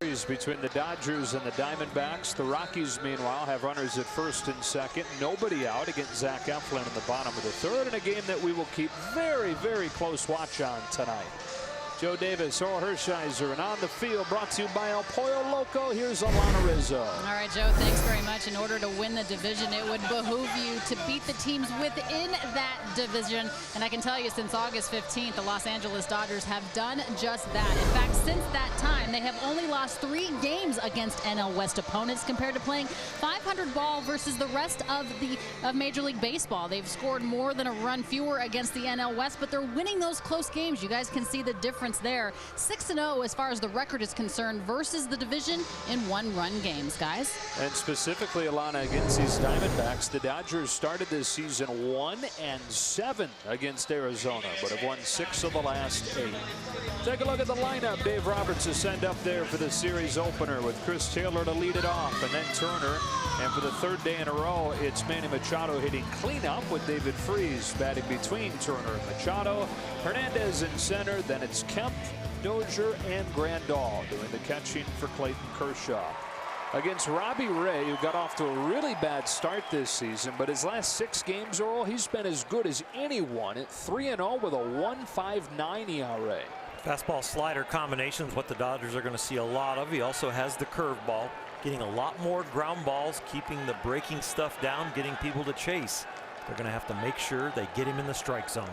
Between the Dodgers and the Diamondbacks. The Rockies, meanwhile, have runners at first and second. Nobody out against Zach Eflin in the bottom of the third, in a game that we will keep very, very close watch on tonight. Joe Davis, Oral Hershiser, and on the field, brought to you by El Pollo Loco. Here's Alana Rizzo. All right, Joe, thanks very much. In order to win the division, it would behoove you to beat the teams within that division. And I can tell you, since August 15th, the Los Angeles Dodgers have done just that. In fact, since that time, they have only lost 3 games against NL West opponents, compared to playing 500 ball versus the rest of Major League Baseball. They've scored more than a run fewer against the NL West, but they're winning those close games. You guys can see the difference there. 6-0 as far as the record is concerned versus the division in 1-run games, guys. And specifically, Alana, against these Diamondbacks, the Dodgers started this season 1-7 against Arizona, but have won 6 of the last 8. Take a look at the lineup. Dave Roberts is sent up there for the series opener with Chris Taylor to lead it off, and then Turner. And for the 3rd day in a row, it's Manny Machado hitting cleanup with David Freese batting between Turner and Machado. Hernandez in center. Then it's Kemp, Dozier, and Grandal doing the catching for Clayton Kershaw. Against Robbie Ray, who got off to a really bad start this season, but his last 6 games, Earl, he's been as good as anyone at 3-0 with a 1.59 ERA. Fastball slider combination is what the Dodgers are going to see a lot of. He also has the curveball, getting a lot more ground balls, keeping the breaking stuff down, getting people to chase. They're going to have to make sure they get him in the strike zone.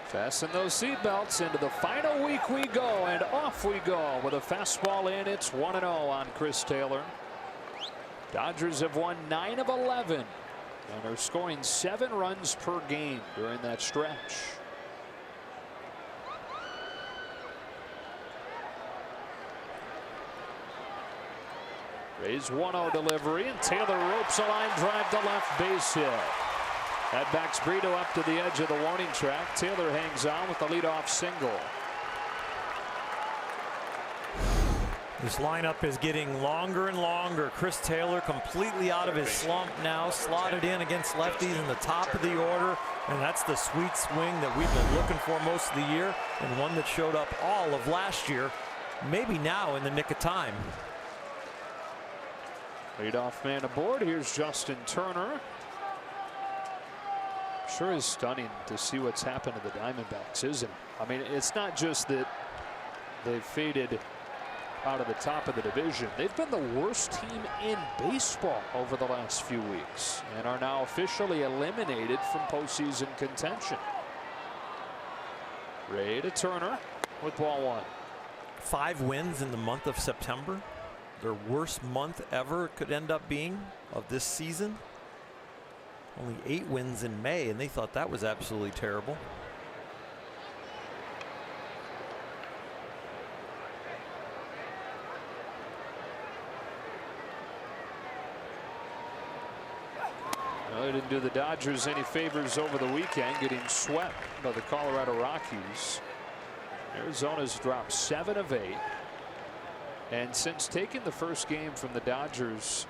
Fasten those seatbelts. Into the final week we go, and off we go with a fastball in. It's 1-0 on Chris Taylor. Dodgers have won 9 of 11 and are scoring 7 runs per game during that stretch. Ray's 1-0 delivery, and Taylor ropes a line drive to left, base hit. That backs Brito up to the edge of the warning track. Taylor hangs on with the leadoff single. This lineup is getting longer and longer. Chris Taylor completely out of his slump now, slotted in against lefties in the top of the order, and that's the sweet swing that we've been looking for most of the year, and one that showed up all of last year, maybe now in the nick of time. Leadoff man aboard. Here's Justin Turner. Sure is stunning to see what's happened to the Diamondbacks, isn't it? I mean, it's not just that they've faded out of the top of the division. They've been the worst team in baseball over the last few weeks and are now officially eliminated from postseason contention. Ray to Turner with ball 1. 5 wins in the month of September. Their worst month ever could end up being of this season. Only 8 wins in May, and they thought that was absolutely terrible. Well, they didn't do the Dodgers any favors over the weekend, getting swept by the Colorado Rockies. Arizona's dropped 7 of 8. And since taking the first game from the Dodgers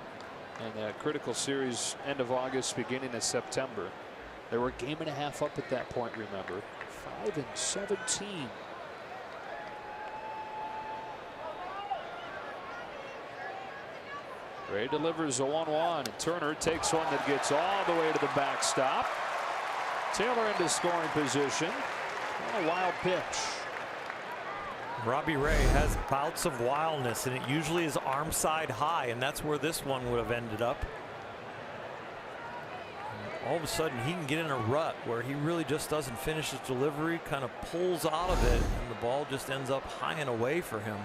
in that critical series end of August, beginning of September, they were a game and a half up at that point, remember. 5-17. Ray delivers a 1-1, and Turner takes one that gets all the way to the backstop. Taylor into scoring position. What a wild pitch. Robbie Ray has bouts of wildness, and it usually is arm side high, and that's where this one would have ended up. And all of a sudden he can get in a rut where he really just doesn't finish his delivery, kind of pulls out of it, and the ball just ends up high and away for him.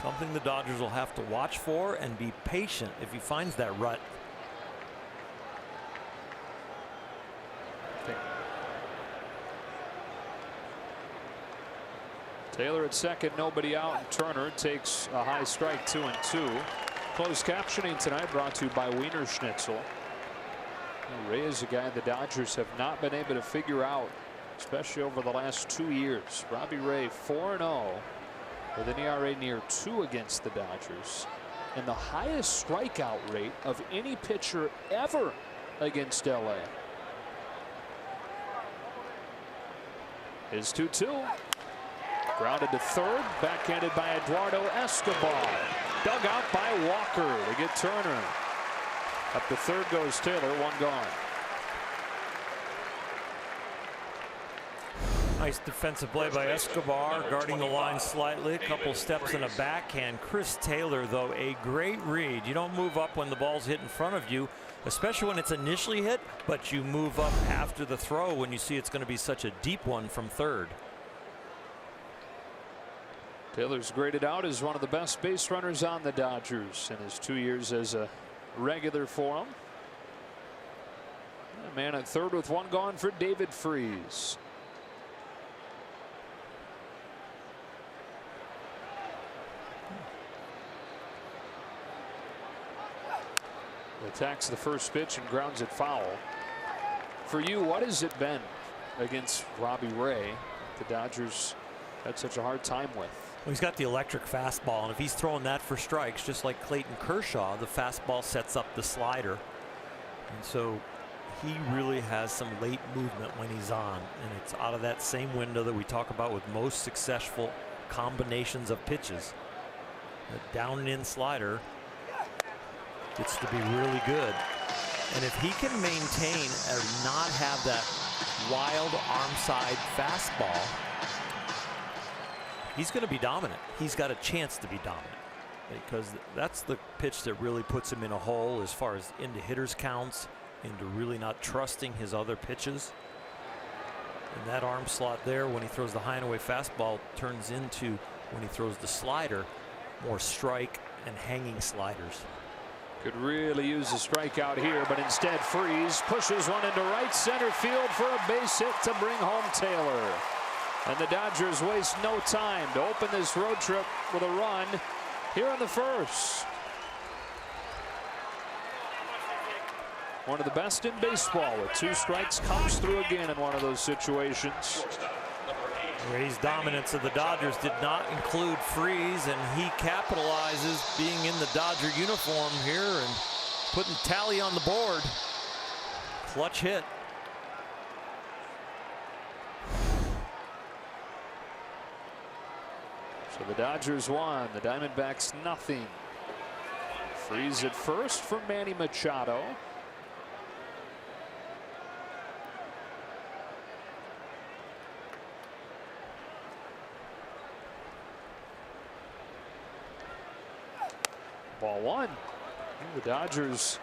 Something the Dodgers will have to watch for and be patient if he finds that rut. Taylor at second, nobody out, and Turner takes a high strike, 2-2. Closed captioning tonight brought to you by Wiener Schnitzel. Ray is a guy the Dodgers have not been able to figure out, especially over the last 2 years. Robbie Ray 4-0 with an ERA near 2 against the Dodgers, and the highest strikeout rate of any pitcher ever against LA. Is 2-2. Grounded to third, backhanded by Eduardo Escobar. Dug out by Walker to get Turner. Up to third goes Taylor, one gone. Nice defensive play by Escobar, guarding the line slightly, a couple steps and a backhand. Chris Taylor, though, a great read. You don't move up when the ball's hit in front of you, especially when it's initially hit, but you move up after the throw when you see it's going to be such a deep one from third. Taylor's graded out as one of the best base runners on the Dodgers in his 2 years as a regular for him. A man at third with one gone for David Freese. Attacks the first pitch and grounds it foul. For you, what has it been against Robbie Ray the Dodgers had such a hard time with? Well, he's got the electric fastball, and if he's throwing that for strikes, just like Clayton Kershaw, the fastball sets up the slider. And so he really has some late movement when he's on, and it's out of that same window that we talk about with most successful combinations of pitches. The down and in slider gets to be really good. And if he can maintain or not have that wild arm side fastball, he's going to be dominant. He's got a chance to be dominant, because that's the pitch that really puts him in a hole as far as into hitters counts, into really not trusting his other pitches. And that arm slot there, when he throws the high and away fastball, turns into, when he throws the slider, more strike and hanging sliders. Could really use a strikeout here, but instead Freese pushes one into right center field for a base hit to bring home Taylor. And the Dodgers waste no time to open this road trip with a run here in the first. One of the best in baseball with 2 strikes comes through again in one of those situations. Ray's dominance of the Dodgers did not include Freese, and he capitalizes being in the Dodger uniform here and putting tally on the board. Clutch hit. So the Dodgers won, the Diamondbacks nothing. Freese at first for Manny Machado. Ball one. The Dodgers,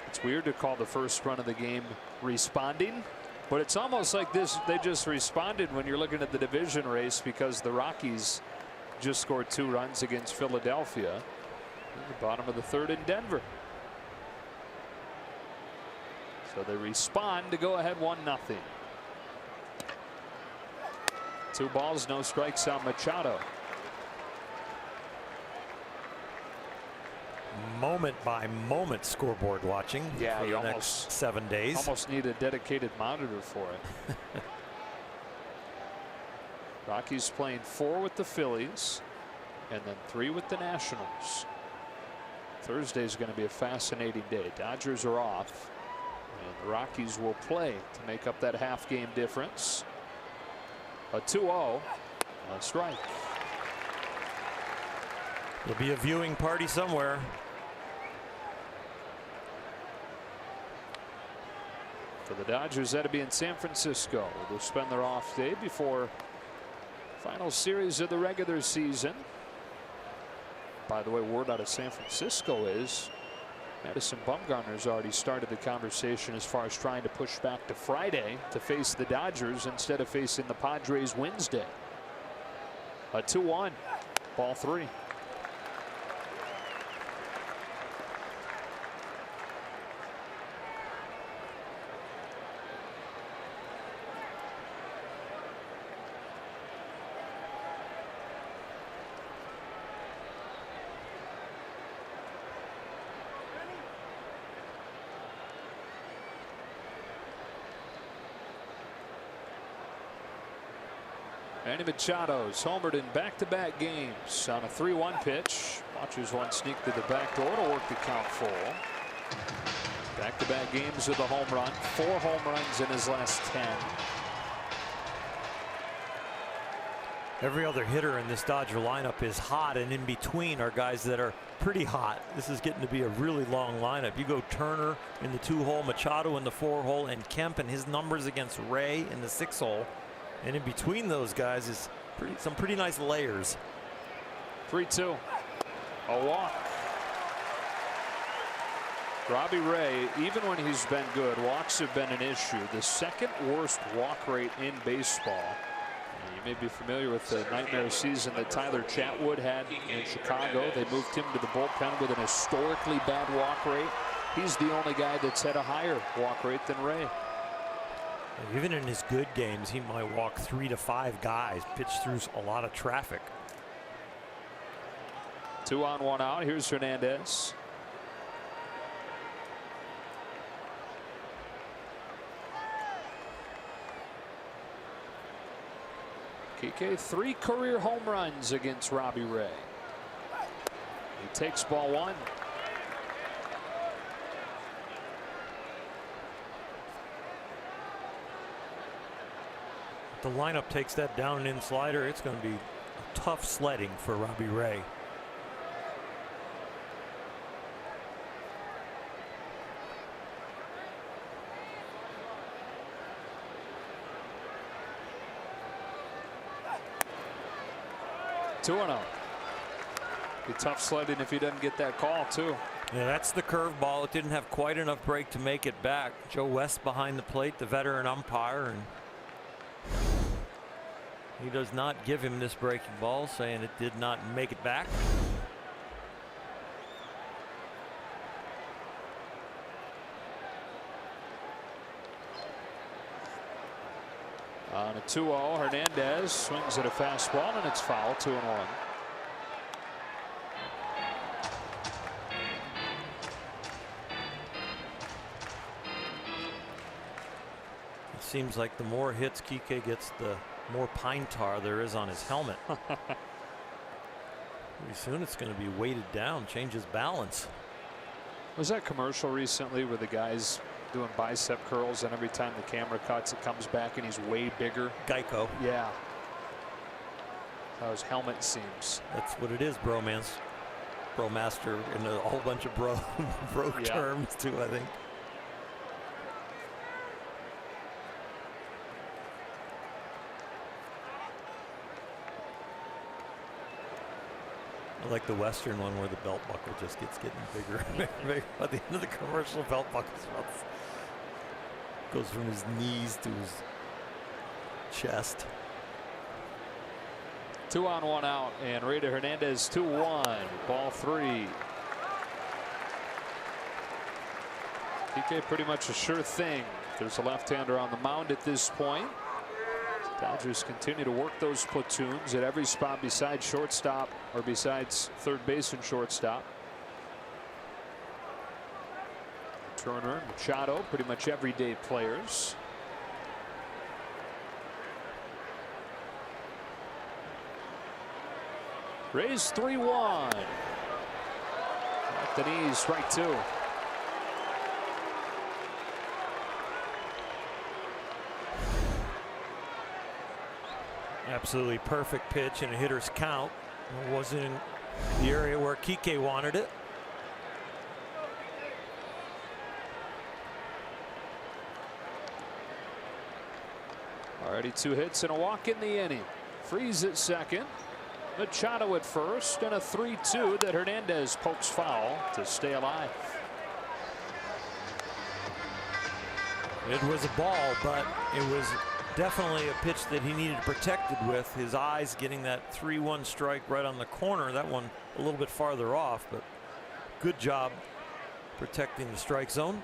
it's weird to call the first run of the game responding, but it's almost like this, they just responded when you're looking at the division race, because the Rockies just scored 2 runs against Philadelphia in the bottom of the third in Denver. So they respond to go ahead 1-0. 2 balls, no strikes on Machado. Moment by moment scoreboard watching for the next 7 days. Almost need a dedicated monitor for it. Rockies playing 4 with the Phillies and then 3 with the Nationals. Thursday is going to be a fascinating day. Dodgers are off, and the Rockies will play to make up that half game difference. A 2-0, a strike. There'll be a viewing party somewhere. For the Dodgers, that'll be in San Francisco. They'll spend their off day before final series of the regular season. By the way, word out of San Francisco is Madison Bumgarner's already started the conversation as far as trying to push back to Friday to face the Dodgers instead of facing the Padres Wednesday. A 2-1, ball 3. Manny Machado's homered in back-to-back games on a 3-1 pitch. Watches one sneak to the back door to work the count full. Back-to-back games with a home run. 4 home runs in his last 10. Every other hitter in this Dodger lineup is hot, and in between are guys that are pretty hot. This is getting to be a really long lineup. You go Turner in the 2-hole, Machado in the 4-hole, and Kemp and his numbers against Ray in the 6-hole. And in between those guys is some pretty nice layers. 3-2. A walk. Robbie Ray, even when he's been good, walks have been an issue. The second worst walk rate in baseball. You may be familiar with the nightmare season that Tyler Chatwood had in Chicago. They moved him to the bullpen with an historically bad walk rate. He's the only guy that's had a higher walk rate than Ray. Even in his good games, he might walk 3 to 5 guys, pitch through a lot of traffic. 2 on, 1 out. Here's Hernandez. Kike, 3 career home runs against Robbie Ray. He takes ball 1. The lineup takes that down and in slider. It's going to be tough sledding for Robbie Ray. Two and oh. Be tough sledding if he doesn't get that call too. Yeah, that's the curveball. It didn't have quite enough break to make it back. Joe West behind the plate, the veteran umpire, and he does not give him this breaking ball, saying it did not make it back. On a 2-0, Hernandez swings at a fastball and it's foul. 2-1. It seems like the more hits Kike gets, the more pine tar there is on his helmet. Pretty soon it's going to be weighted down, change his balance. Was that commercial recently where the guy's doing bicep curls and every time the camera cuts it comes back and he's way bigger? Geico. Yeah. How his helmet seems. That's what it is, bromance. Bromaster and a whole bunch of bro terms too, I think. I like the Western one where the belt buckle just gets getting bigger. At the end of the commercial, belt buckle goes from his knees to his chest. 2 on, 1 out, and Ray Hernandez 2-1. Ball 3. Kike pretty much a sure thing. There's a left-hander on the mound at this point. Dodgers continue to work those platoons at every spot besides shortstop, or besides third base and shortstop. Turner and Machado, pretty much everyday players. Rays 3-1. At the knees, strike 2. Absolutely perfect pitch in a hitter's count. It wasn't in the area where Kike wanted it. Already 2 hits and a walk in the inning. Freese at second. Machado at first, and a 3-2 that Hernandez pokes foul to stay alive. It was a ball, but it was definitely a pitch that he needed protected with. His eyes getting that 3-1 strike right on the corner. That one a little bit farther off, but good job protecting the strike zone.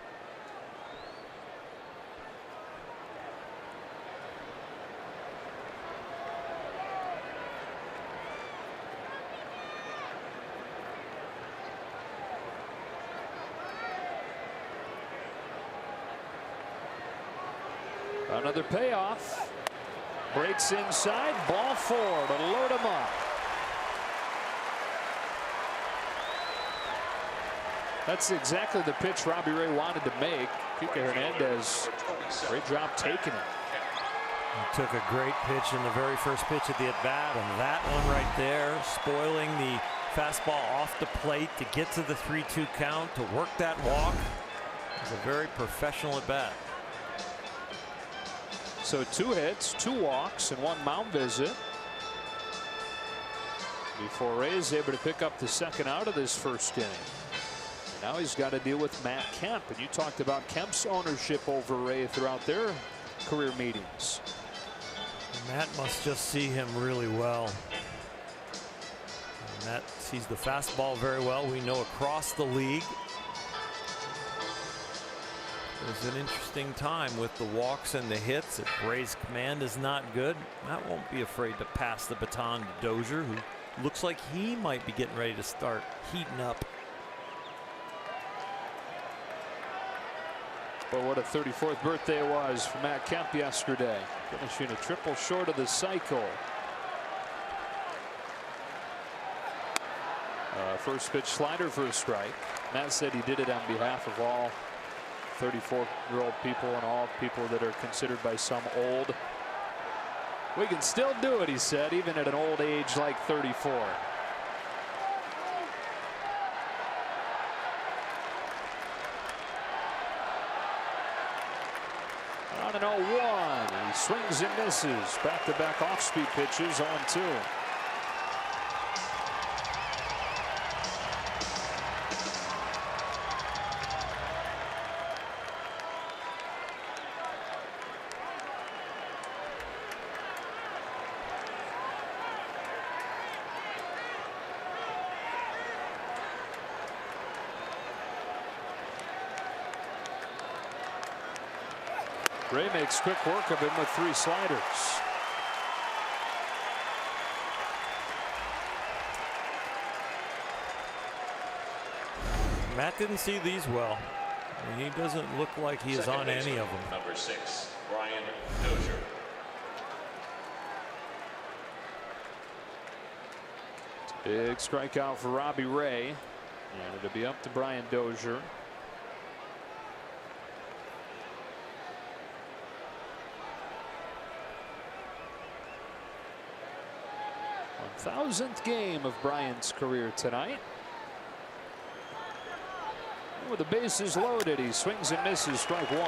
Another payoff. Breaks inside. Ball 4 to load him up. That's exactly the pitch Robbie Ray wanted to make. Kike Hernandez, great job taking it. He took a great pitch in the very first pitch of the at-bat, and that one right there, spoiling the fastball off the plate to get to the 3-2 count, to work that walk. It was a very professional at-bat. So 2 hits, 2 walks, and 1 mound visit before Ray is able to pick up the second out of this first inning. And now he's got to deal with Matt Kemp, and you talked about Kemp's ownership over Ray throughout their career meetings. Matt must just see him really well. And Matt sees the fastball very well. We know across the league. There's an interesting time with the walks and the hits. If Ray's command is not good, Matt won't be afraid to pass the baton to Dozier, who looks like he might be getting ready to start heating up. But what a 34th birthday it was for Matt Kemp yesterday, finishing a triple short of the cycle. First pitch slider for a strike. Matt said he did it on behalf of all 34-year-old people and all people that are considered by some old. We can still do it, he said, even at an old age like 34. On an 0-1, he swings and misses. Back-to-back off-speed pitches, 0-2. Ray makes quick work of him with 3 sliders. Matt didn't see these well. He doesn't look like he is on any of them. Number 6, Brian Dozier. Big strikeout for Robbie Ray, and it'll be up to Brian Dozier. 1,000th game of Brian's career tonight. And with the bases loaded, he swings and misses, strike 1.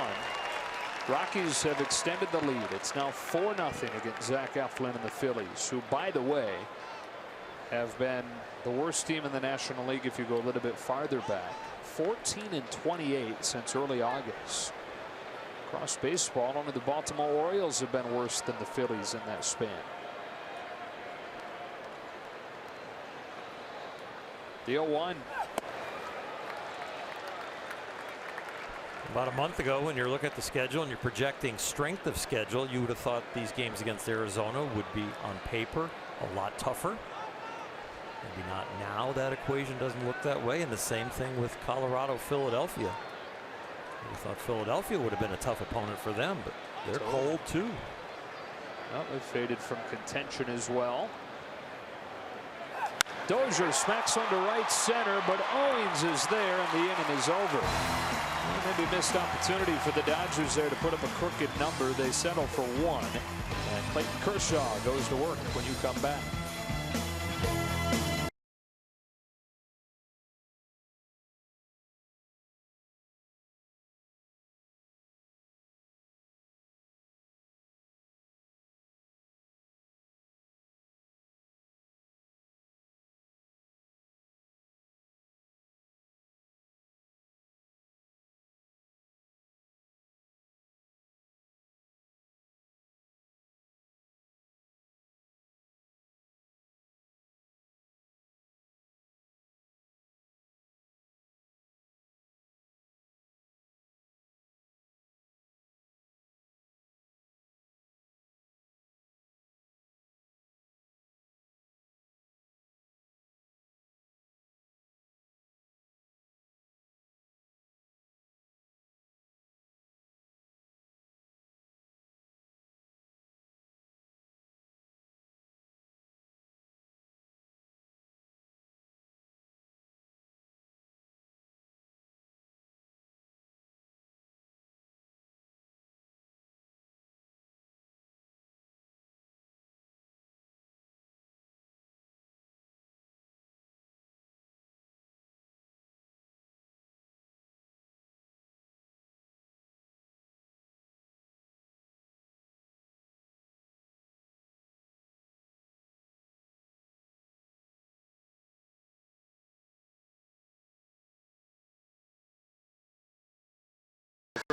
Rockies have extended the lead. It's now 4-0 against Zach Eflin and the Phillies, who, by the way, have been the worst team in the National League if you go a little bit farther back. 14-28 since early August. Across baseball, only the Baltimore Orioles have been worse than the Phillies in that span. The 0-1. About a month ago, when you're looking at the schedule and you're projecting strength of schedule, you would have thought these games against Arizona would be on paper a lot tougher. Maybe not now. That equation doesn't look that way. And the same thing with Colorado, Philadelphia. We thought Philadelphia would have been a tough opponent for them, but they're cold too. Well, they faded from contention as well. Dozier smacks onto right center, but Owings is there, and the inning is over. Well, maybe missed opportunity for the Dodgers there to put up a crooked number. They settle for 1, and Clayton Kershaw goes to work when you come back.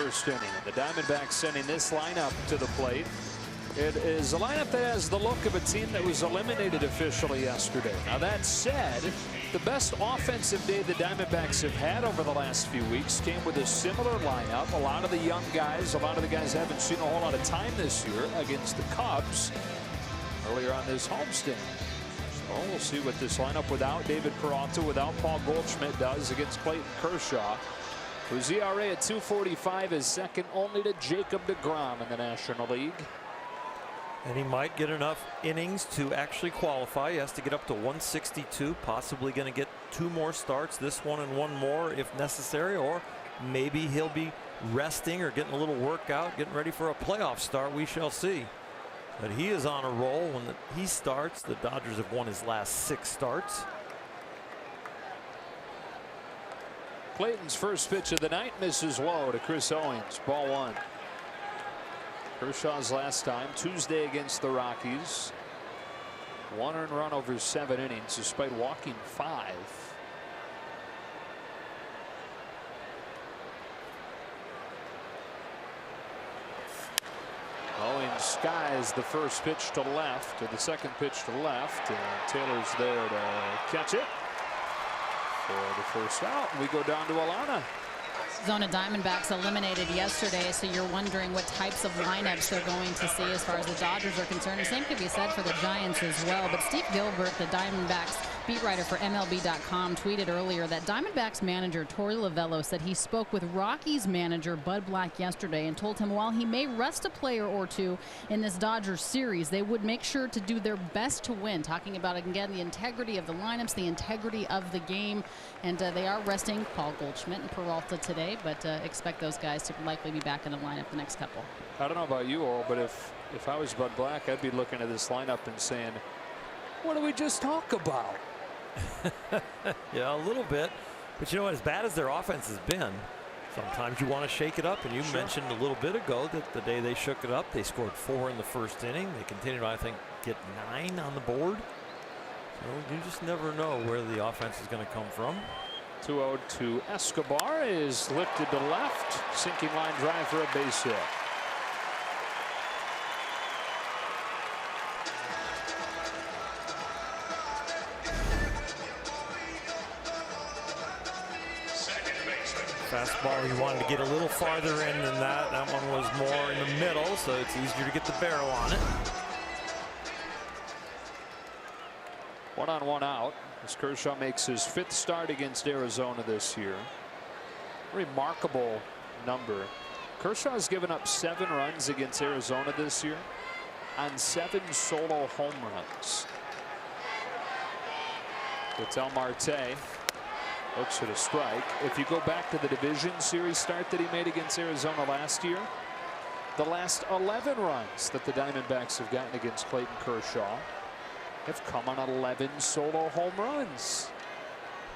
first inning. The Diamondbacks sending this lineup to the plate. It is a lineup that has the look of a team that was eliminated officially yesterday. Now that said, the best offensive day the Diamondbacks have had over the last few weeks came with a similar lineup. A lot of the young guys, a lot of the guys haven't seen a whole lot of time this year against the Cubs earlier on this homestand. So we'll see what this lineup without David Peralta, without Paul Goldschmidt does against Clayton Kershaw, whose ERA at 2.45 is second only to Jacob deGrom in the National League. And he might get enough innings to actually qualify. He has to get up to 162, possibly going to get 2 more starts, this one and 1 more if necessary, or maybe he'll be resting or getting a little workout, getting ready for a playoff start. We shall see. But he is on a roll. When he starts, the Dodgers have won his last 6 starts. Clayton's first pitch of the night misses low to Chris Owings, ball 1. Kershaw's last time Tuesday against the Rockies. 1 earned run over 7 innings despite walking 5. Owings skies the first pitch to left, or the second pitch to left, and Taylor's there to catch it for the first out. And we go down to Atlanta. Arizona Diamondbacks eliminated yesterday, so you're wondering what types of lineups they're going to see as far as the Dodgers are concerned. The same could be said for the Giants as well. But Steve Gilbert, the Diamondbacks beat writer for MLB.com, tweeted earlier that Diamondbacks manager Torey Lovullo said he spoke with Rockies manager Bud Black yesterday and told him while he may rest a player or 2 in this Dodgers series, they would make sure to do their best to win. Talking about, again, the integrity of the lineups, the integrity of the game. And they are resting Paul Goldschmidt and Peralta today, but expect those guys to likely be back in the lineup the next couple. I don't know about you all, but if I was Bud Black, I'd be looking at this lineup and saying, what did we just talk about? Yeah, a little bit. But you know what, as bad as their offense has been, sometimes you want to shake it up. And you mentioned a little bit ago that the day they shook it up, they scored 4 in the first inning. They continued to, I think, get 9 on the board. So you just never know where the offense is going to come from. 2-0 to Escobar is lifted to left. Sinking line drive for a base hit. Fastball, he wanted to get a little farther in than that. That one was more in the middle, so it's easier to get the barrel on it. 1 on 1 out as Kershaw makes his 5th start against Arizona this year. Remarkable number. Kershaw has given up 7 runs against Arizona this year on 7 solo home runs. Ketel Marte looks at a strike. If you go back to the division series start that he made against Arizona last year, the last 11 runs that the Diamondbacks have gotten against Clayton Kershaw have come on 11 solo home runs.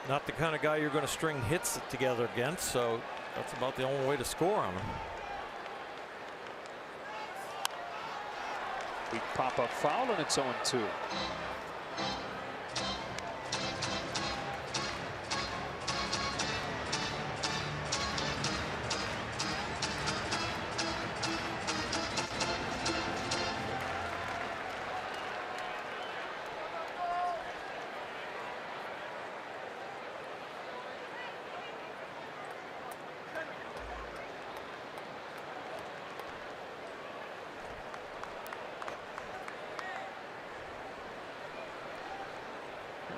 Not the kind of guy you're going to string hits together against, so that's about the only way to score on him. Weak pop-up foul, and it's 0-2.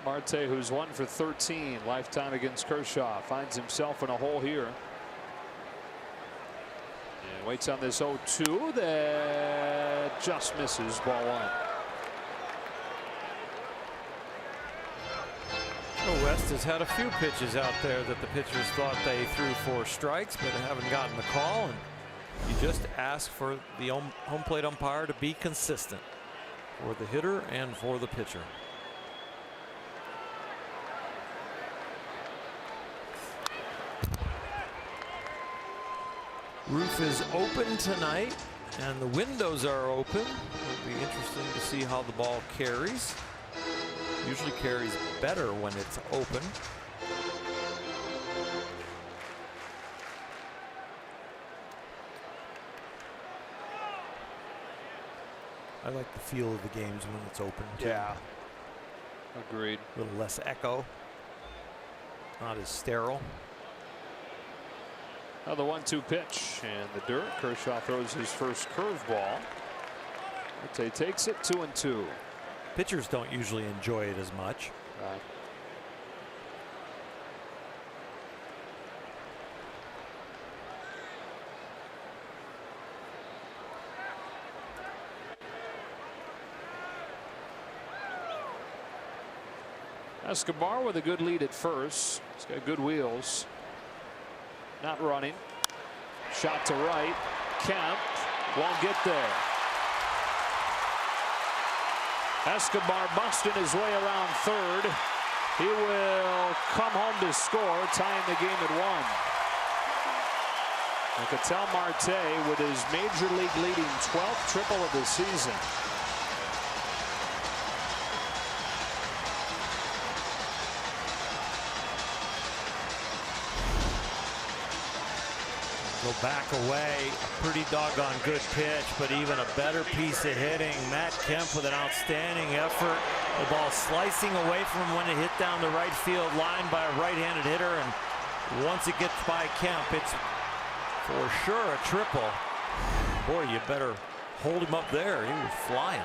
Marte, who's 1 for 13 lifetime against Kershaw, finds himself in a hole here. And waits on this 0-2 that just misses, ball 1. West has had a few pitches out there that the pitchers thought they threw for strikes, but haven't gotten the call. And you just ask for the home plate umpire to be consistent for the hitter and for the pitcher. Roof is open tonight, and the windows are open. It'll be interesting to see how the ball carries. Usually carries better when it's open. I like the feel of the games when it's open. Too. Yeah. Agreed. A little less echo. Not as sterile. Now the 1-2 pitch and the dirt. Kershaw throws his first curveball. Marte takes it 2-2. Pitchers don't usually enjoy it as much. Right. Escobar with a good lead at first. He's got good wheels. Not running. Shot to right. Kemp won't get there. Escobar busting his way around third. He will come home to score, tying the game at 1. And Ketel Marte with his major league leading 12th triple of the season. Go back away. A pretty doggone good pitch, but even a better piece of hitting. Matt Kemp with an outstanding effort. The ball slicing away from him when it hit down the right field line by a right-handed hitter. And once it gets by Kemp, it's for sure a triple. Boy, you better hold him up there. He was flying.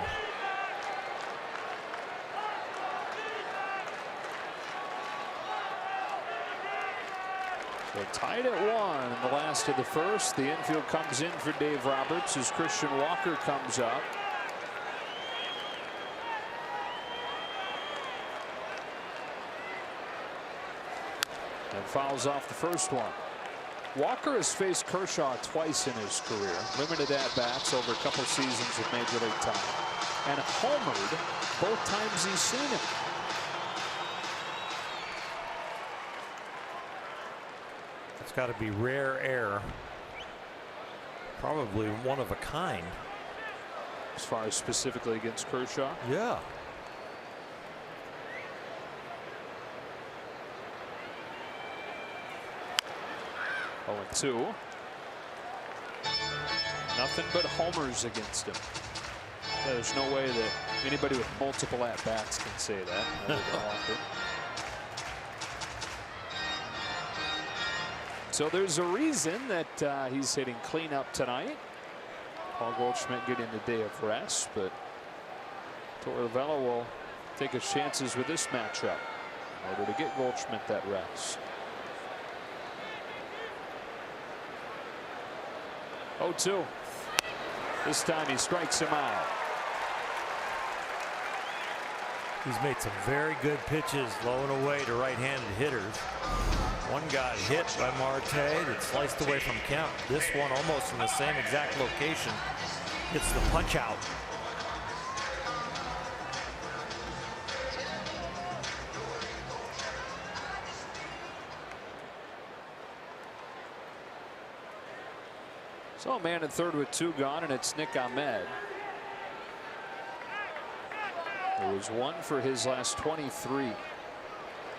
So tied at 1 in the last of the first. The infield comes in for Dave Roberts as Christian Walker comes up. And fouls off the first one. Walker has faced Kershaw twice in his career. Limited at-bats over a couple seasons of Major League time. And homered both times he's seen him. It's got to be rare air. Probably one of a kind. As far as specifically against Kershaw? Yeah. Oh, and 2. Nothing but homers against him. There's no way that anybody with multiple at-bats can say that. Other than Walker. So there's a reason that he's hitting cleanup tonight. Paul Goldschmidt getting the day of rest, but Torrevella will take his chances with this matchup in order to get Goldschmidt that rest. 0-2. This time he strikes him out. He's made some very good pitches low and away to right-handed hitters. One got hit by Marte that sliced away from Kemp. This one almost in the same exact location. Hits the punch out. So a man at third with 2 gone, and it's Nick Ahmed. It was 1 for his last 23.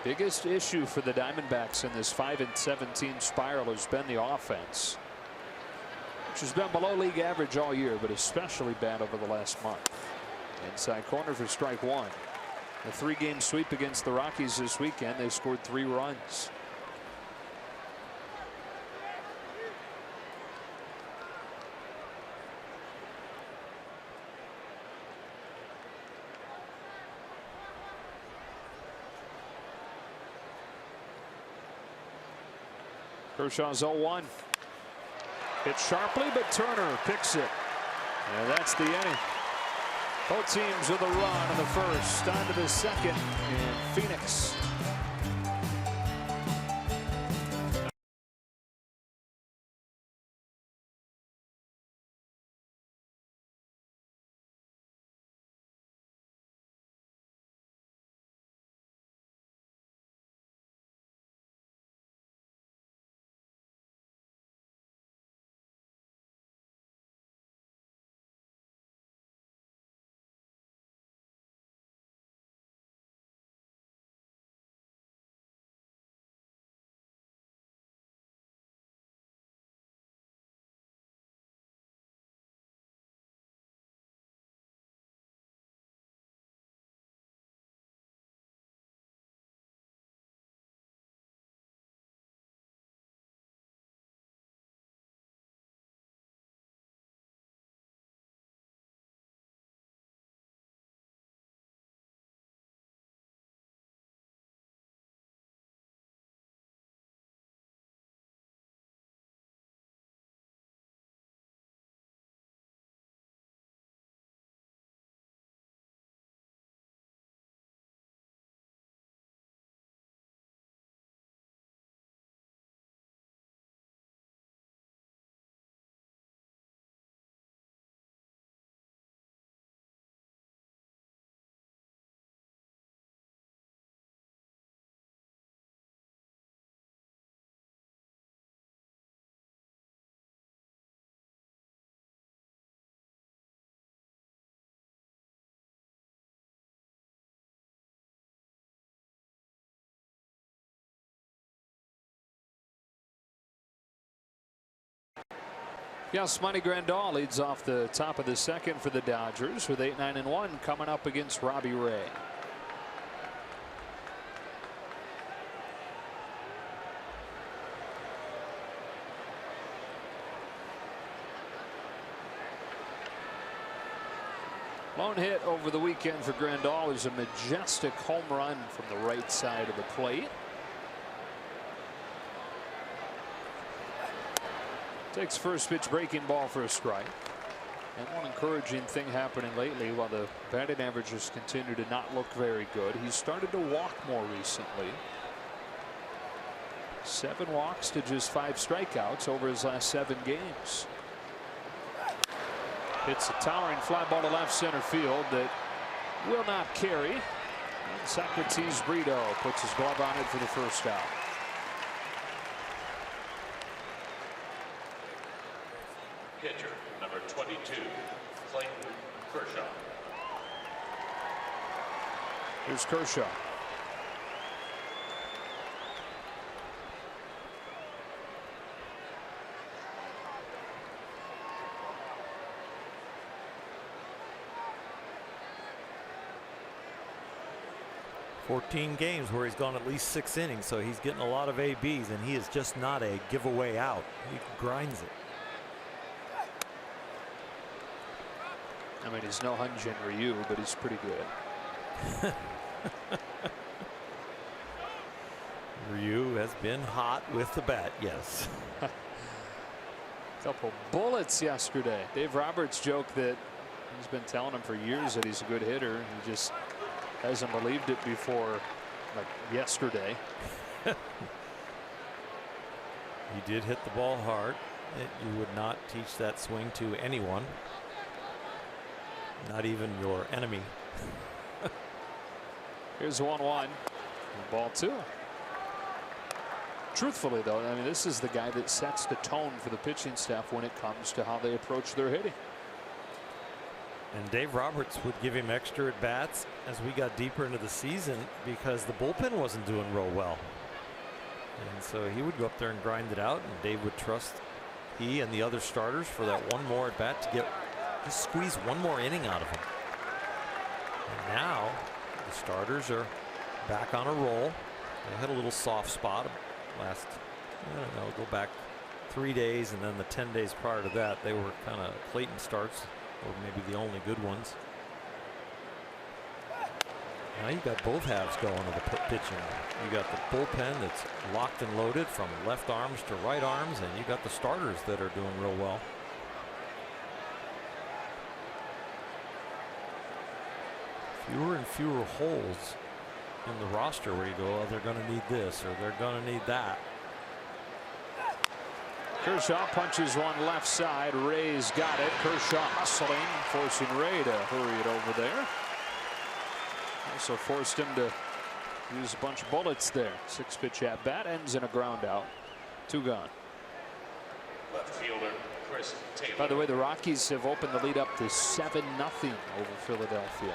Biggest issue for the Diamondbacks in this 5-17 spiral has been the offense, which has been below league average all year, but especially bad over the last month. Inside corner for strike 1. A 3-game sweep against the Rockies this weekend. They scored 3 runs. Kershaw's 0-1. Hit sharply, but Turner picks it. And that's the inning. Both teams with a run in the first. On to the second in Phoenix. Yasmani Grandal leads off the top of the second for the Dodgers with 8-9-1 coming up against Robbie Ray. Lone hit over the weekend for Grandal is a majestic home run from the right side of the plate. Takes first pitch breaking ball for a strike. And one encouraging thing happening lately, while the batting averages continue to not look very good, he's started to walk more recently. 7 walks to just 5 strikeouts over his last 7 games. It's a towering fly ball to left center field that will not carry. And Socrates Brito puts his glove on it for the first out. Pitcher, number 22, Clayton Kershaw. Here's Kershaw. "14 games where he's gone at least 6 innings, so he's getting a lot of ABs, and he is just not a giveaway out. He grinds it." I mean, he's no Hyun-Jin Ryu, but he's pretty good. Ryu has been hot with the bat, yes. Couple bullets yesterday. Dave Roberts joked that he's been telling him for years that he's a good hitter. He just hasn't believed it before, like yesterday. He did hit the ball hard. You would not teach that swing to anyone, not even your enemy. Here's 1-1. Ball 2. Truthfully, though, I mean, this is the guy that sets the tone for the pitching staff when it comes to how they approach their hitting. And Dave Roberts would give him extra at bats as we got deeper into the season because the bullpen wasn't doing real well. And so he would go up there and grind it out, and Dave would trust he and the other starters for that one more at bat to get just squeeze one more inning out of him. And now the starters are back on a roll. They had a little soft spot last, I don't know, go back 3 days, and then the 10 days prior to that they were kind of Clayton starts, or maybe the only good ones. Now you got both halves going of the pitching. You got the bullpen that's locked and loaded from left arms to right arms, and you got the starters that are doing real well. Fewer and fewer holes in the roster where you go, oh, they're going to need this or they're going to need that. Kershaw punches one left side. Ray's got it. Kershaw hustling, forcing Ray to hurry it over there. Also forced him to use a bunch of bullets there. 6-pitch at bat ends in a ground out. 2 gone. Left fielder, Chris Taylor. By the way, the Rockies have opened the lead up to 7-0 over Philadelphia.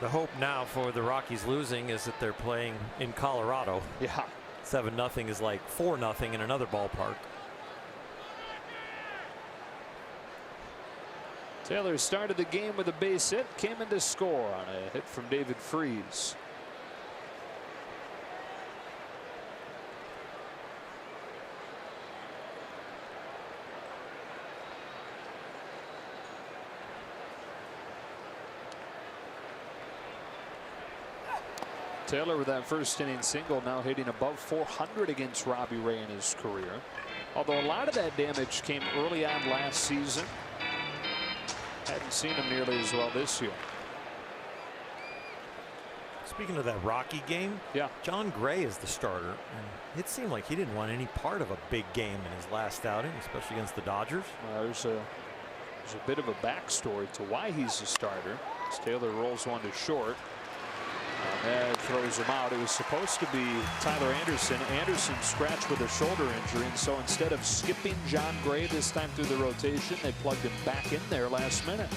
The hope now for the Rockies losing is that they're playing in Colorado. Yeah. 7-0 is like 4-0 in another ballpark. Taylor started the game with a base hit, came in to score on a hit from David Freese. Taylor with that first inning single, now hitting above 400 against Robbie Ray in his career. Although a lot of that damage came early on last season. Hadn't seen him nearly as well this year. Speaking of that Rocky game, yeah, John Gray is the starter, and it seemed like he didn't want any part of a big game in his last outing, especially against the Dodgers. There's a bit of a backstory to why he's a starter. As Taylor rolls one to short. And throws him out. It was supposed to be Tyler Anderson. Anderson scratched with a shoulder injury, and so instead of skipping John Gray this time through the rotation, they plugged him back in there last minute.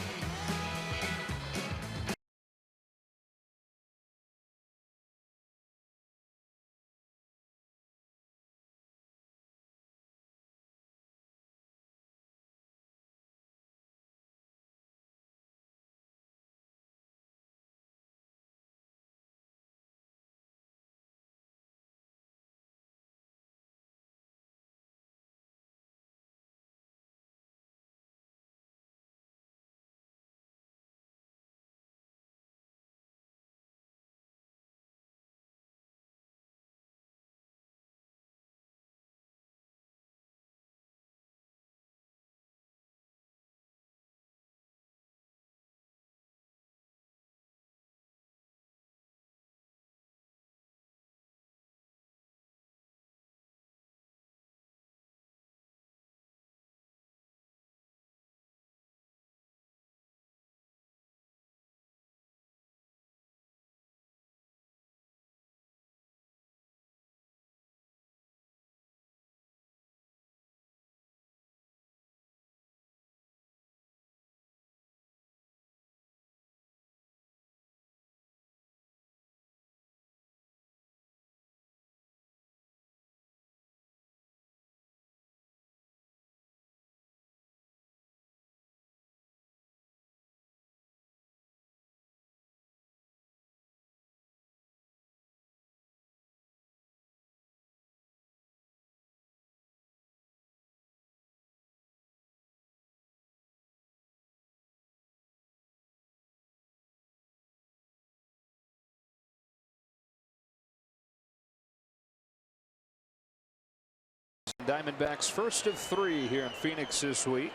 Diamondbacks first of 3 here in Phoenix this week.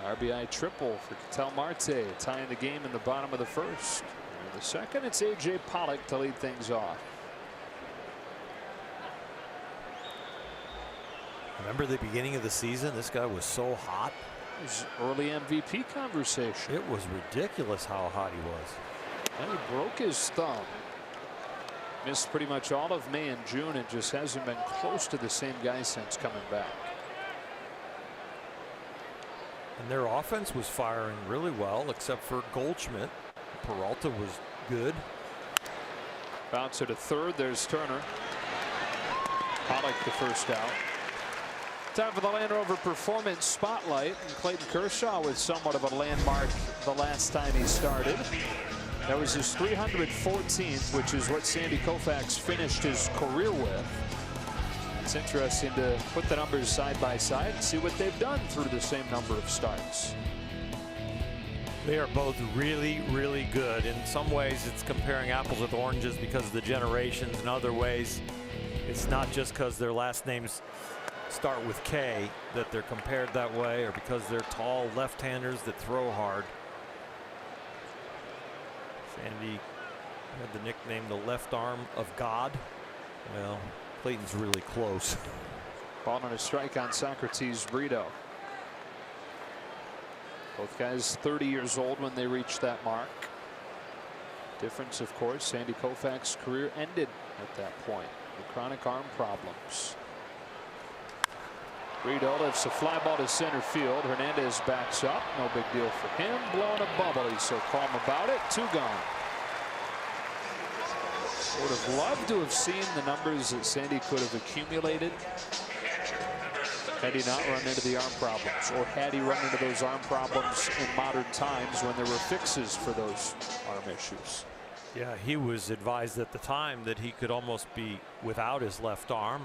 RBI triple for Ketel Marte, tying the game in the bottom of the first. In the second, it's A.J. Pollock to lead things off. Remember the beginning of the season? This guy was so hot. It was early MVP conversation. It was ridiculous how hot he was. And he broke his thumb. Missed pretty much all of May and June and just hasn't been close to the same guy since coming back. And their offense was firing really well, except for Goldschmidt. Peralta was good. Bouncer to third. There's Turner. Pollock the first out. Time for the Land Rover Performance Spotlight. And Clayton Kershaw with somewhat of a landmark the last time he started. That was his 314th, which is what Sandy Koufax finished his career with. It's interesting to put the numbers side by side and see what they've done through the same number of starts. They are both really, really good. In some ways, it's comparing apples with oranges because of the generations. In other ways, it's not just because their last names start with K that they're compared that way, or because they're tall left-handers that throw hard. Sandy had the nickname the left arm of God. Well, Clayton's really close. Ball on a strike on Socrates Brito. Both guys 30 years old when they reached that mark. Difference, of course, Sandy Koufax's career ended at that point with chronic arm problems. Brito lifts a fly ball to center field. Hernandez backs up. No big deal for him. Blowing a bubble. He's so calm about it. 2 gone. Would have loved to have seen the numbers that Sandy could have accumulated had he not run into the arm problems, or had he run into those arm problems in modern times when there were fixes for those arm issues. Yeah, he was advised at the time that he could almost be without his left arm,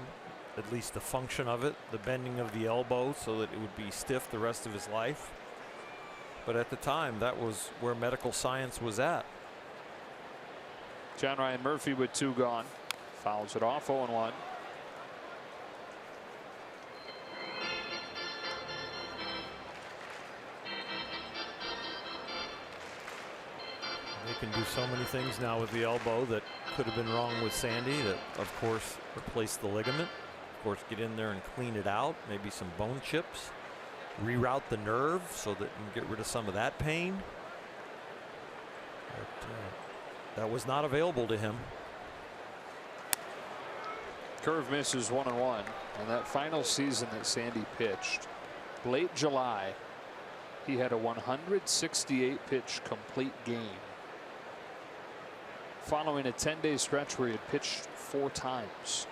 at least the function of it, the bending of the elbow so that it would be stiff the rest of his life. But at the time, that was where medical science was at. John Ryan Murphy with 2 gone. Fouls it off. 0-1. They can do so many things now with the elbow that could have been wrong with Sandy. That, of course, replace the ligament. Of course, get in there and clean it out. Maybe some bone chips. Reroute the nerve so that you can get rid of some of that pain. But, that was not available to him. Curve misses 1-1. And that final season that Sandy pitched, late July, he had a 168 pitch complete game, following a 10-day stretch where he had pitched 4 times.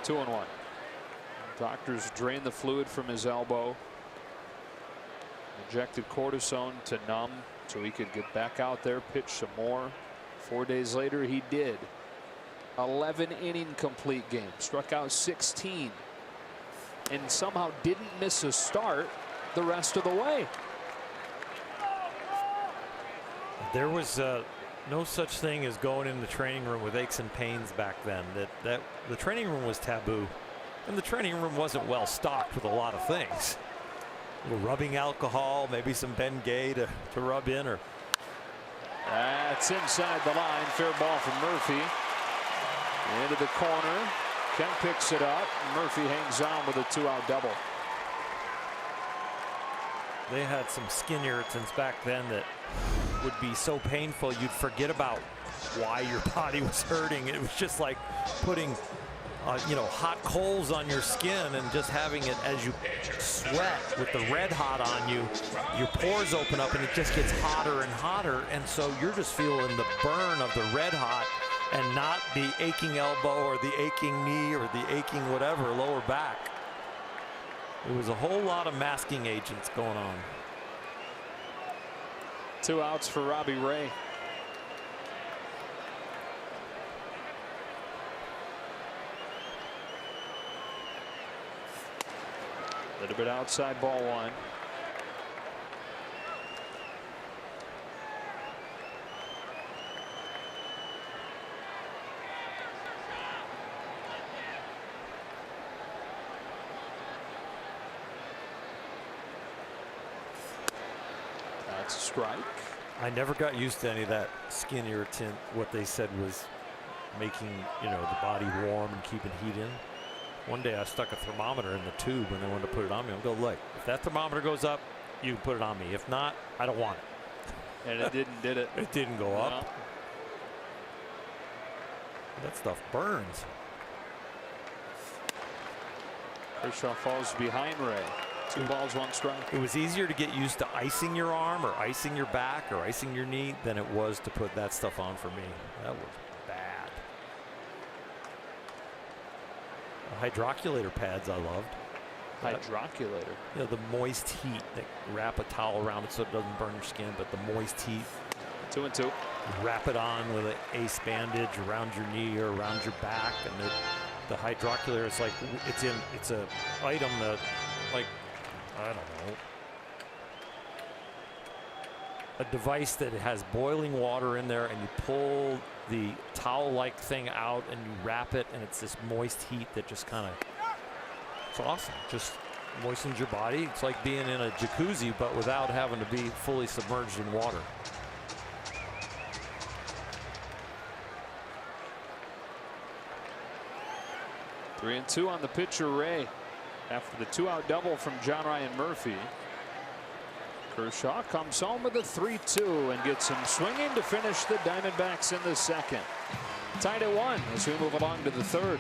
2-1. Doctors drained the fluid from his elbow, injected cortisone to numb so he could get back out there, pitch some more. 4 days later, he did. 11 inning complete game, struck out 16, and somehow didn't miss a start the rest of the way. There was no such thing as going in the training room with aches and pains back then. That the training room was taboo, and the training room wasn't well stocked with a lot of things. A little rubbing alcohol, maybe some Ben Gay to rub in, or that's inside the line. Fair ball from Murphy. Into the corner. Kemp picks it up. Murphy hangs on with a 2-out double. They had some skin irritants back then that would be so painful you'd forget about why your body was hurting. It was just like putting hot coals on your skin and just having it as you sweat with the red hot on you. Your pores open up and it just gets hotter and hotter, and so you're just feeling the burn of the red hot and not the aching elbow or the aching knee or the aching whatever lower back. There was a whole lot of masking agents going on. 2 outs for Robbie Ray. A little bit outside, ball 1. That's a strike. I never got used to any of that skin irritant. What they said was making, you know, the body warm and keeping heat in. One day I stuck a thermometer in the tube when they wanted to put it on me. I'm going, look, if that thermometer goes up, you can put it on me. If not, I don't want it. And it didn't, did it? It didn't go up. No. That stuff burns. Kershaw falls behind Ray. 2 balls, 1 strike. It was easier to get used to icing your arm or icing your back or icing your knee than it was to put that stuff on for me. That was bad. The hydroculator pads I loved. Hydroculator. You know, the moist heat that wrap a towel around it so it doesn't burn your skin, but the moist heat. 2-2. You wrap it on with an ace bandage around your knee or around your back, and the hydroculator is like it's a item that, like, I don't know, a device that has boiling water in there, and you pull the towel-like thing out and you wrap it, and it's this moist heat that just kind of, it's awesome. Just moistens your body. It's like being in a jacuzzi, but without having to be fully submerged in water. Three and 2 on the pitcher, Ray. After the 2-out double from John Ryan Murphy, Kershaw comes home with a 3-2 and gets him swinging to finish the Diamondbacks in the second. Tied at 1 as we move along to the third.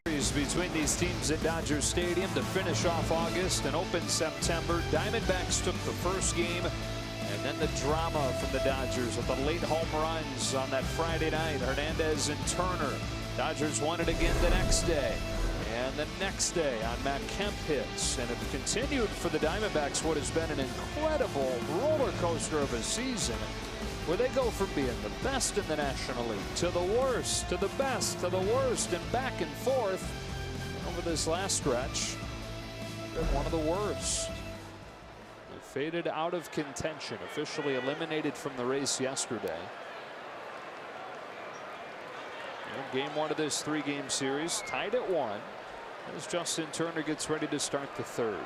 Series between these teams at Dodger Stadium to finish off August and open September. Diamondbacks took the first game, and then the drama from the Dodgers with the late home runs on that Friday night. Hernandez and Turner. Dodgers won it again the next day, and the next day on Matt Kemp hits, and it continued for the Diamondbacks what has been an incredible roller coaster of a season, where they go from being the best in the National League to the worst, to the best, to the worst, and back and forth. Over this last stretch, they're one of the worst. They faded out of contention, officially eliminated from the race yesterday. Game 1 of this 3-game series, tied at 1, as Justin Turner gets ready to start the third.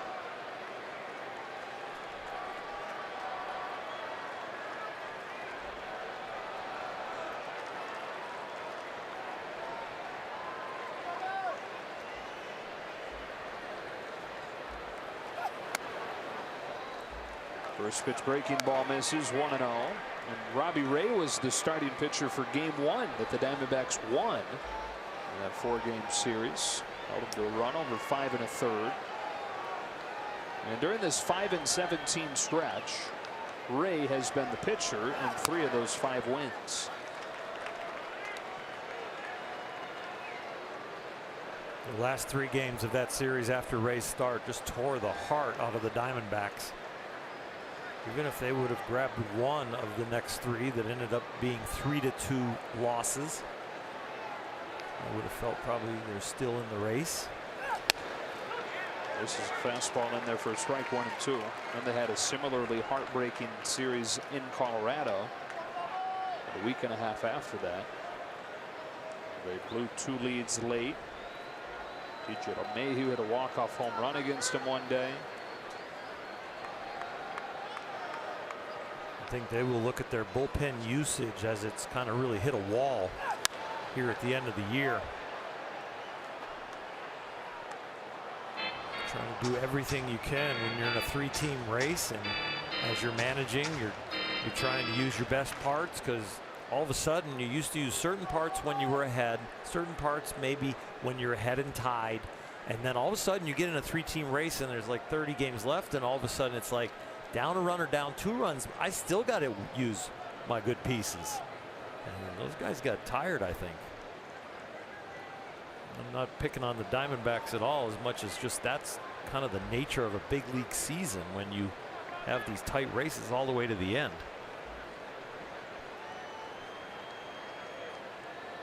First pitch breaking ball misses, 1-0. And Robbie Ray was the starting pitcher for game 1 that the Diamondbacks won in that 4-game series. Held him to a run over 5 1/3. And during this 5-17 stretch, Ray has been the pitcher in 3 of those 5 wins. The last 3 games of that series after Ray's start just tore the heart out of the Diamondbacks. Even if they would have grabbed one of the next 3 that ended up being 3-2 losses, I would have felt probably they're still in the race. This is a fastball in there for a strike, 1 and 2. And they had a similarly heartbreaking series in Colorado a week and a half after that. They blew 2 leads late. DJ LeMahieu hit a walk-off home run against him one day. I think they will look at their bullpen usage as it's kind of really hit a wall here at the end of the year. Trying to do everything you can when you're in a 3-team race, and as you're managing, you're trying to use your best parts, because all of a sudden you used to use certain parts when you were ahead, certain parts maybe when you're ahead and tied, and then all of a sudden you get in a 3-team race and there's like 30 games left, and all of a sudden it's like down a run or down 2 runs. I still got to use my good pieces, and those guys got tired, I think. I'm not picking on the Diamondbacks at all, as much as just that's kind of the nature of a big league season when you have these tight races all the way to the end.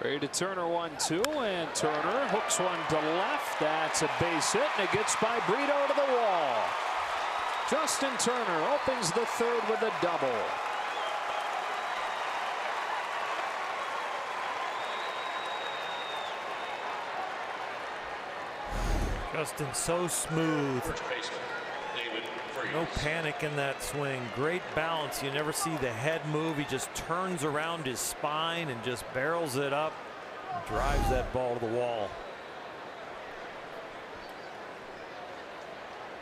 Ready to Turner, 1-2, and Turner hooks one to left. That's a base hit, and it gets by Brito to the wall. Justin Turner opens the 3rd with a double. Justin so smooth. No panic in that swing. Great balance. You never see the head move. He just turns around his spine and just barrels it up and drives that ball to the wall.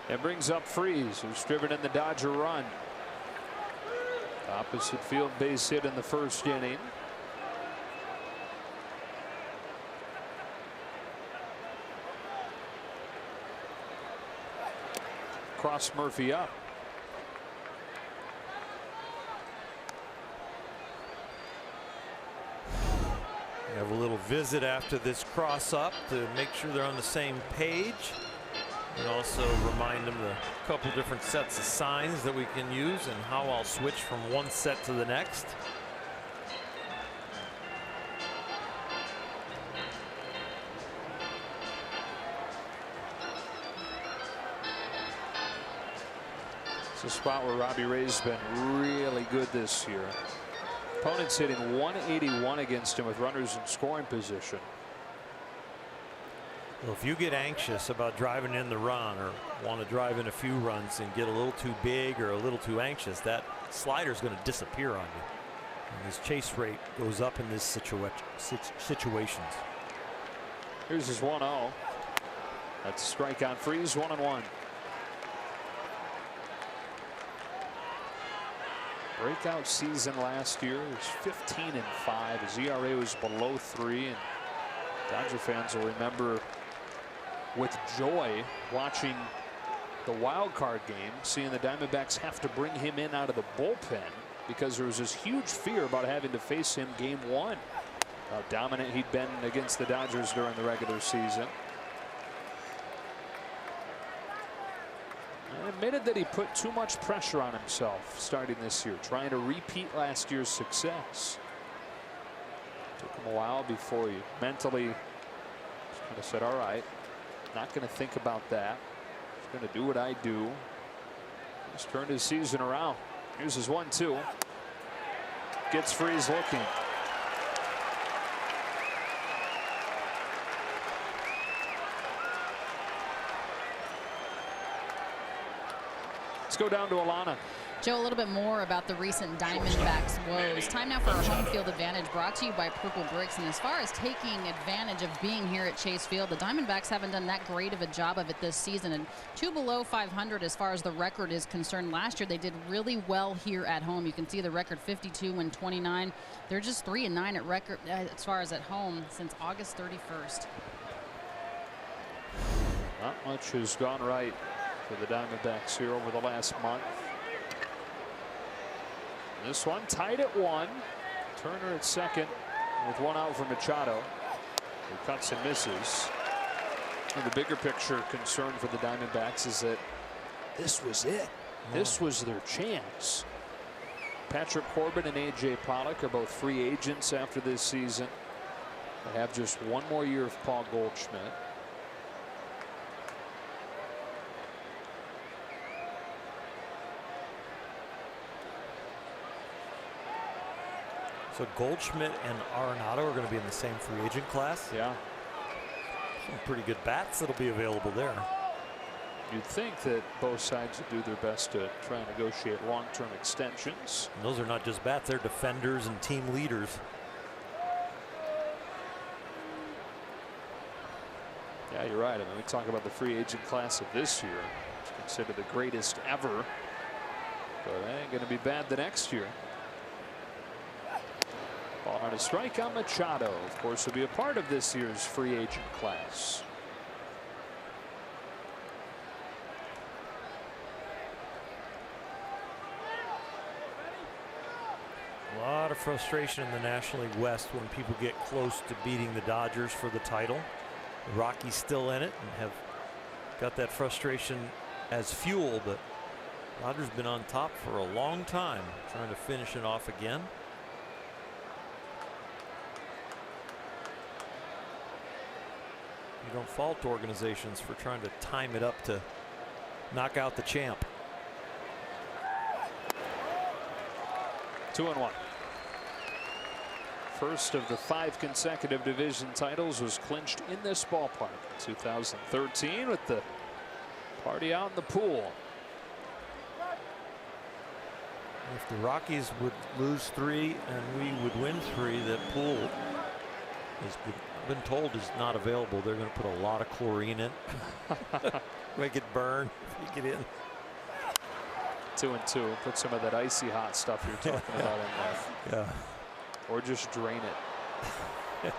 It brings up Freese, who's driven in the Dodger run. Opposite field base hit in the 1st inning. Cross Murphy up. We have a little visit after this cross up to make sure they're on the same page, and also remind them the couple different sets of signs that we can use and how I'll switch from one set to the next. It's a spot where Robbie Ray's been really good this year. Opponents hitting .181 against him with runners in scoring position. Well, if you get anxious about driving in the run or want to drive in a few runs and get a little too big or a little too anxious, that slider is going to disappear on you. And his chase rate goes up in this situations. Here's his 1-0. That's a strikeout. Freese, 1-1. Breakout season last year. It was 15-5. His ERA was below 3, and Dodger fans will remember with joy watching the wild card game, seeing the Diamondbacks have to bring him in out of the bullpen because there was this huge fear about having to face him game 1. How dominant he'd been against the Dodgers during the regular season. And admitted that he put too much pressure on himself starting this year, trying to repeat last year's success. Took him a while before he mentally kind of said, all right, not going to think about that. Just going to do what I do. He's turned his season around. Here's his 1-2. Gets Freese looking. Let's go down to Alana. Joe, a little bit more about the recent Diamondbacks woes. Time now for our home field advantage, brought to you by Purple Bricks. And as far as taking advantage of being here at Chase Field, the Diamondbacks haven't done that great of a job of it this season, and 2 below 500 as far as the record is concerned. Last year they did really well here at home. You can see the record 52-29. They're just 3-9 at record as far as at home since August 31st. Not much has gone right for the Diamondbacks here over the last month. This one tied at 1. Turner at second with 1 out for Machado. He cuts and misses. And the bigger picture concern for the Diamondbacks is that this was it. This was their chance. Patrick Corbin and A.J. Pollock are both free agents after this season. They have just one more year of Paul Goldschmidt. So Goldschmidt and Arenado are going to be in the same free agent class. Yeah. Some pretty good bats that'll be available there. You'd think that both sides would do their best to try and negotiate long-term extensions. And those are not just bats, they're defenders and team leaders. Yeah, you're right. I mean, we talk about the free agent class of this year, which is considered the greatest ever. But it ain't going to be bad the next year. Ball on a strike on Machado. Of course, will be a part of this year's free agent class. A lot of frustration in the National League West when people get close to beating the Dodgers for the title. The Rockies still in it and have got that frustration as fuel, but Dodgers been on top for a long time, trying to finish it off again. You don't fault organizations for trying to time it up to knock out the champ. 2-1. First of the 5 consecutive division titles was clinched in this ballpark in 2013 with the party out in the pool. If the Rockies would lose 3 and we would win 3, that pool has been told is not available. They're going to put a lot of chlorine in. Make it burn if you get in. 2-2. Put some of that icy hot stuff you're talking about in there. Yeah. Or just drain it.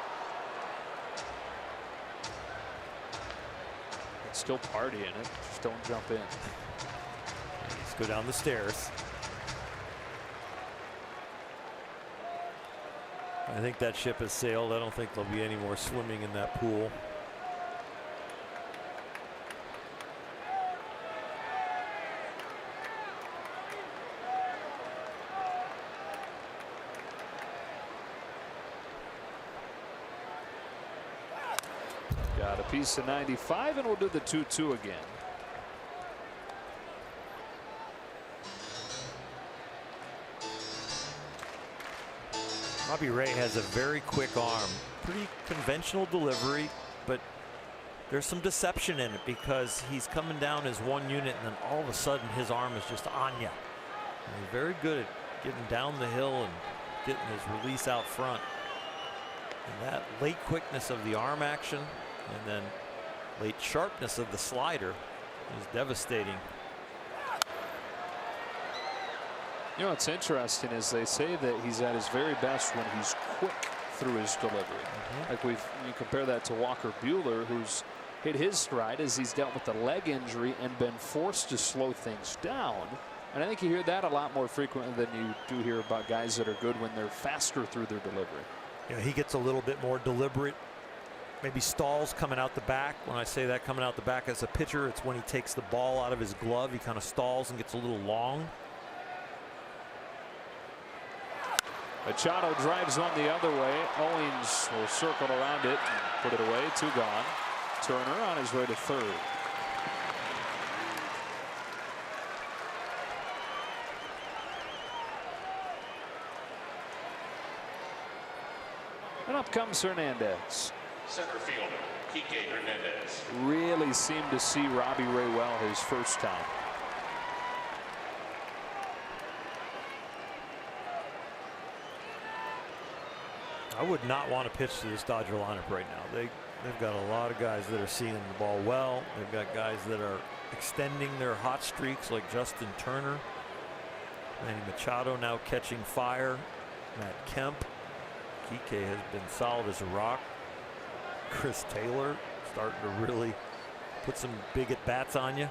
Still party in it. Just don't jump in. Let's go down the stairs. I think that ship has sailed. I don't think there'll be any more swimming in that pool. Got a piece of 95, and we'll do the 2-2 again. Robbie Ray has a very quick arm. Pretty conventional delivery, but there's some deception in it because he's coming down as one unit and then all of a sudden his arm is just on you. And he's very good at getting down the hill and getting his release out front. And that late quickness of the arm action and then late sharpness of the slider is devastating. You know what's interesting is they say that he's at his very best when he's quick through his delivery. Like you compare that to Walker Buehler, who's hit his stride as he's dealt with the leg injury and been forced to slow things down. And I think you hear that a lot more frequently than you do hear about guys that are good when they're faster through their delivery. Yeah, he gets a little bit more deliberate. Maybe stalls coming out the back. When I say that coming out the back as a pitcher, it's when he takes the ball out of his glove. He kind of stalls and gets a little long. Machado drives one the other way. Owens will circle around it and put it away. 2 gone. Turner on his way to third. And up comes Hernandez. Center fielder, Kike Hernandez. Really seemed to see Robbie Ray well his first time. I would not want to pitch to this Dodger lineup right now. They've got a lot of guys that are seeing the ball well. They've got guys that are extending their hot streaks like Justin Turner. Manny Machado now catching fire. Matt Kemp. Kike has been solid as a rock. Chris Taylor starting to really put some big at bats on you.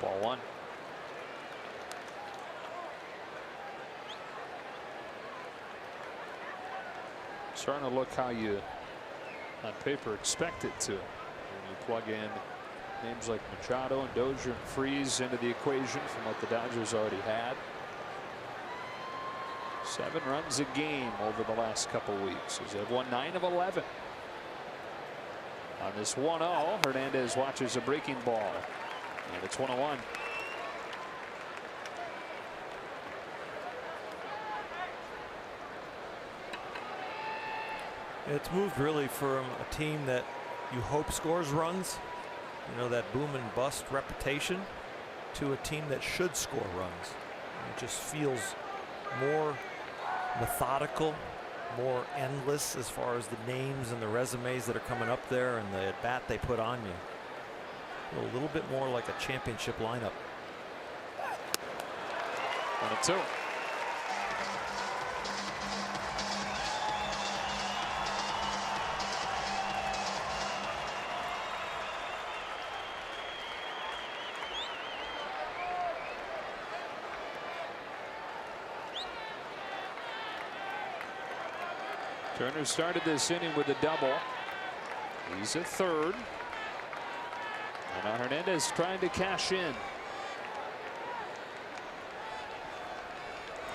Ball 1. Starting to look how you, on paper, expect it to. When you plug in names like Machado and Dozier and Freese into the equation from what the Dodgers already had. 7 runs a game over the last couple weeks as they've won 9 of 11. On this 1-0, Hernandez watches a breaking ball, and it's 1-1. It's moved really from a team that you hope scores runs, you know, that boom and bust reputation, to a team that should score runs. It just feels more methodical, more endless as far as the names and the resumes that are coming up there and the at bat they put on you. A little bit more like a championship lineup. 1-2. Turner started this inning with a double. He's at third. And now Hernandez trying to cash in.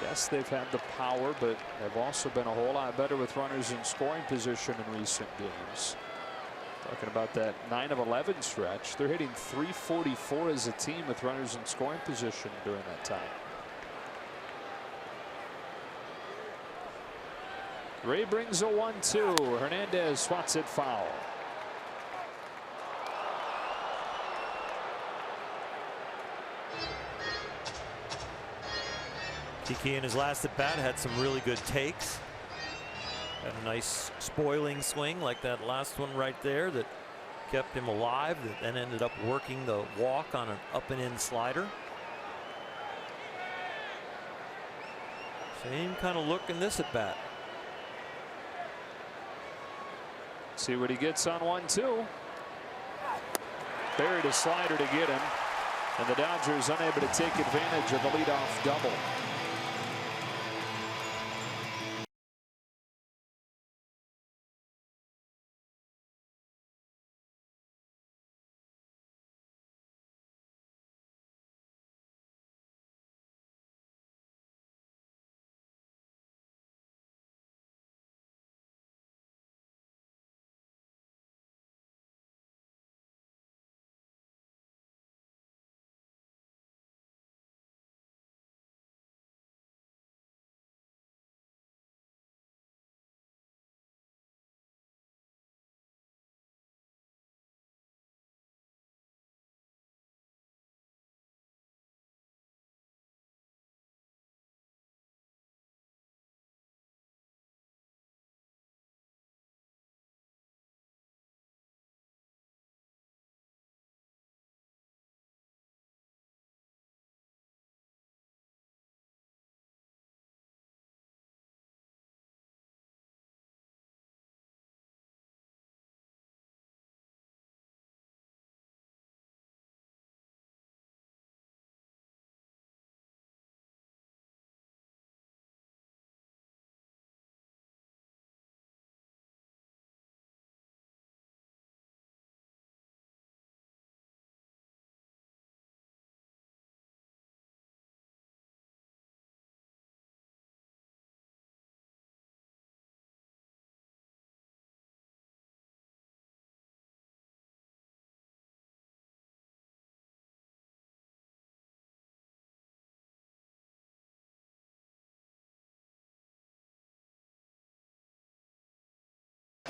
Yes, they've had the power, but they've also been a whole lot better with runners in scoring position in recent games. Talking about that 9 of 11 stretch, they're hitting .344 as a team with runners in scoring position during that time. Ray brings a 1-2. Hernandez swats it foul. Kiki in his last at bat had some really good takes. Had a nice spoiling swing like that last one right there that kept him alive, that then ended up working the walk on an up and in slider. Same kind of look in this at bat. See what he gets on 1-2. Buried a slider to get him, and the Dodgers unable to take advantage of the leadoff double.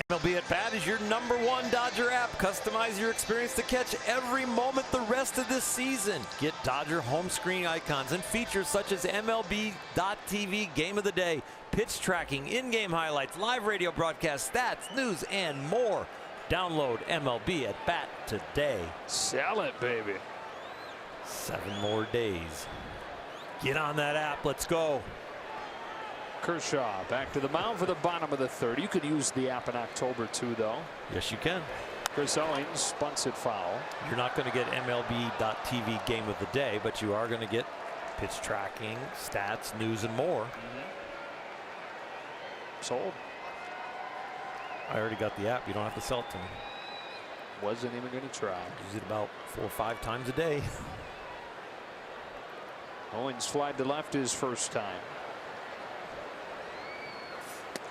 MLB at Bat is your .1 Dodger app. Customize your experience to catch every moment the rest of this season. Get Dodger home screen icons and features such as MLB.TV Game of the Day, pitch tracking, in-game highlights, live radio broadcasts, stats, news, and more. Download MLB at Bat today. Sell it, baby. 7 more days. Get on that app. Let's go. Kershaw back to the mound for the bottom of the 3rd. You could use the app in October too, though. Yes, you can. Chris Owings bunts it foul. You're not going to get MLB.TV Game of the Day, but you are going to get pitch tracking, stats, news, and more. Sold. I already got the app. You don't have to sell it to me. Wasn't even going to try. Use it about 4 or 5 times a day. Owens flied to left his first time.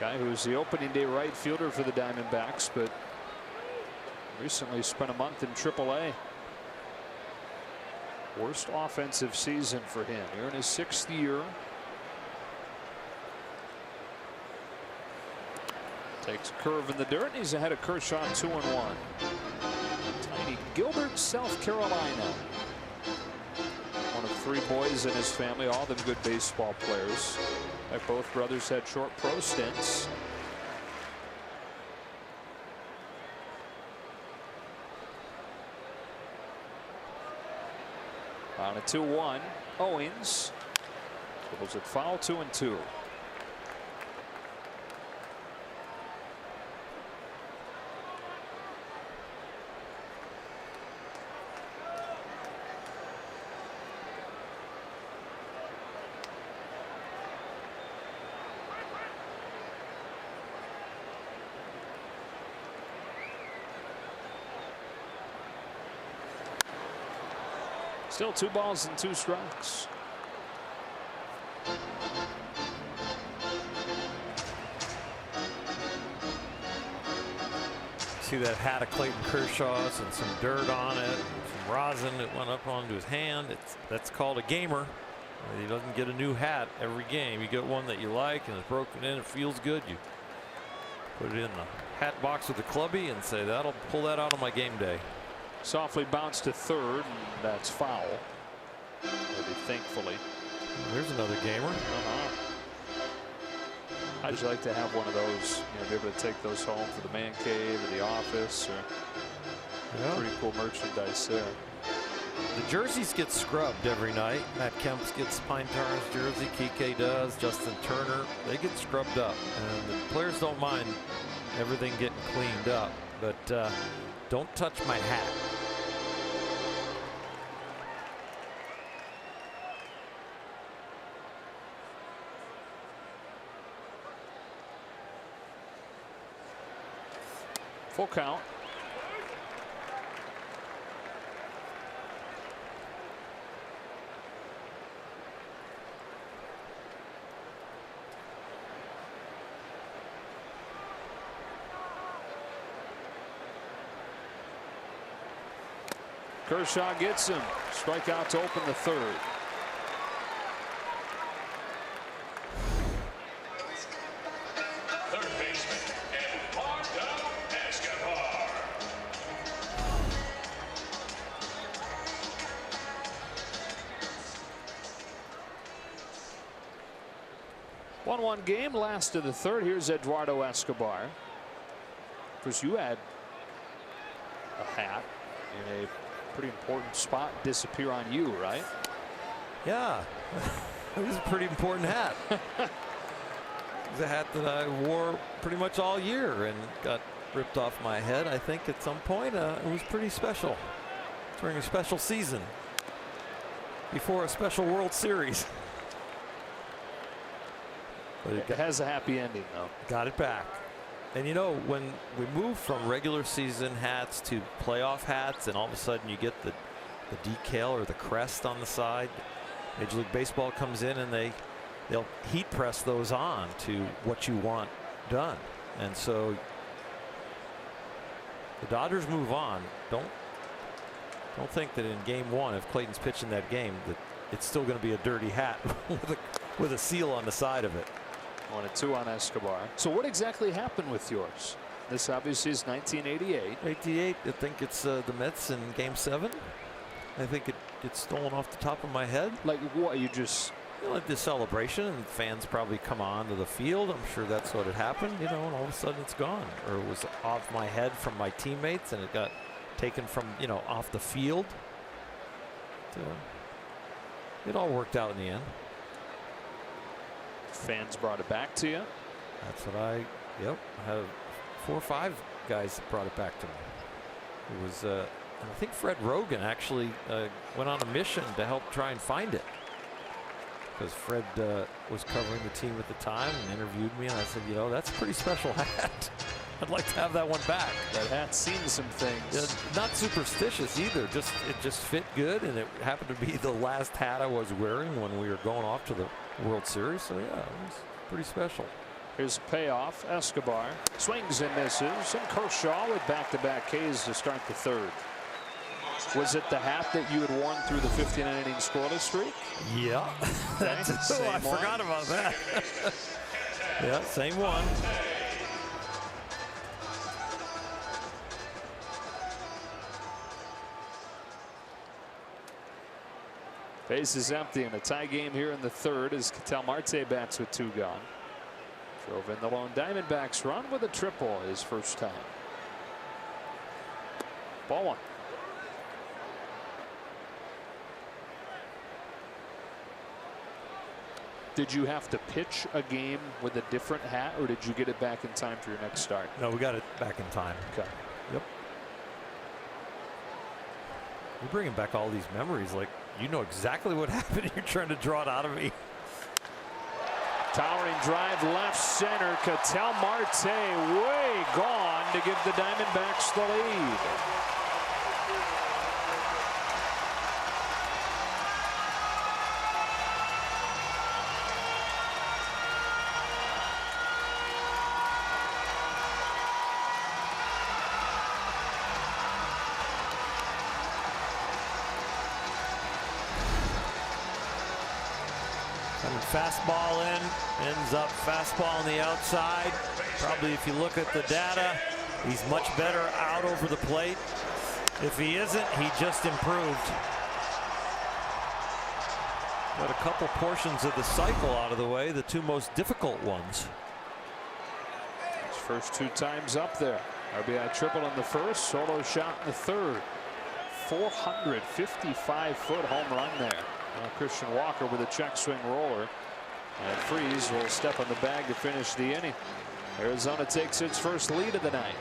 Guy who's the opening day right fielder for the Diamondbacks, but recently spent a month in AAA. Worst offensive season for him. Here in his 6th year. Takes a curve in the dirt, and he's ahead of Kershaw 2-1. Tiny Gilbert, South Carolina. One of 3 boys in his family, all of them good baseball players. Like both brothers had short pro stints. On a 2-1, Owens dribbles it foul, 2-2. Still 2 balls and 2 strikes. See that hat of Clayton Kershaw's and some dirt on it, and some rosin that went up onto his hand. That's called a gamer. He doesn't get a new hat every game. You get one that you like and it's broken in, it feels good. You put it in the hat box with the clubby and say, that'll pull that out on my game day. Softly bounced to third, and that's foul. Maybe thankfully. There's another gamer. How'd you like to have one of those? You know, be able to take those home for the man cave or the office, or pretty cool merchandise there. The jerseys get scrubbed every night. Matt Kemp's gets Pine Tar's jersey. Kike does. Justin Turner. They get scrubbed up, and the players don't mind everything getting cleaned up. But don't touch my hat. Full count. Kershaw gets him. Strikeout to open the 3rd. Third baseman, Eduardo Escobar. 1-1 game, last of the 3rd. Here's Eduardo Escobar. Of course, you had a hat in a pretty important spot disappear on you, right? Yeah, it was a pretty important hat. It was a hat that I wore pretty much all year and got ripped off my head. I think at some point it was pretty special during a special season before a special World Series. But It has a happy ending, though. Got it back. And you know, when we move from regular season hats to playoff hats, and all of a sudden you get the decal or the crest on the side, Major League Baseball comes in and they'll heat press those on to what you want done. And so the Dodgers move on. Don't think that in game 1, if Clayton's pitching that game, that it's still going to be a dirty hat with a seal on the side of it. 1-2 on Escobar. So what exactly happened with yours? This obviously is 1988. 88, I think it's the Mets in game 7. I think it gets stolen off the top of my head. Like what? You just... You know, like the celebration, and fans probably come on to the field. I'm sure that's what had happened, you know, and all of a sudden it's gone. Or it was off my head from my teammates, and it got taken from, you know, off the field. So it all worked out in the end. Fans brought it back to you. That's what I have 4 or 5 guys that brought it back to me. It was I think Fred Rogan actually went on a mission to help try and find it, because Fred was covering the team at the time and interviewed me, and I said, you know, that's a pretty special hat. I'd like to have that one back. That hat's seen some things. Yeah, not superstitious either. It just fit good, and it happened to be the last hat I was wearing when we were going off to the World Series. So yeah, it was pretty special. Here's a payoff. Escobar swings and misses, and Kershaw with back-to-back Ks to start the third. Was it the hat that you had worn through the 59-inning scoreless streak? Yeah, that's I forgot about that. Yeah, same one. Base is empty and a tie game here in the third as Ketel Marte bats with 2 gone. Drove in the lone Diamondbacks run with a triple his first time. Ball 1. Did you have to pitch a game with a different hat, or did you get it back in time for your next start? No, we got it back in time. Okay. Yep. You're bringing back all these memories. Like, you know exactly what happened. You're trying to draw it out of me. Towering drive left center. Ketel Marte way gone to give the Diamondbacks the lead. Fastball in, ends up fastball on the outside. Probably, if you look at the data, he's much better out over the plate. If he isn't, he just improved. Got a couple portions of the cycle out of the way, the 2 most difficult ones. His first 2 times up there. RBI triple in the first, solo shot in the third. 455-foot home run there. Christian Walker with a check swing roller, and Freese will step on the bag to finish the inning. Arizona takes its first lead of the night.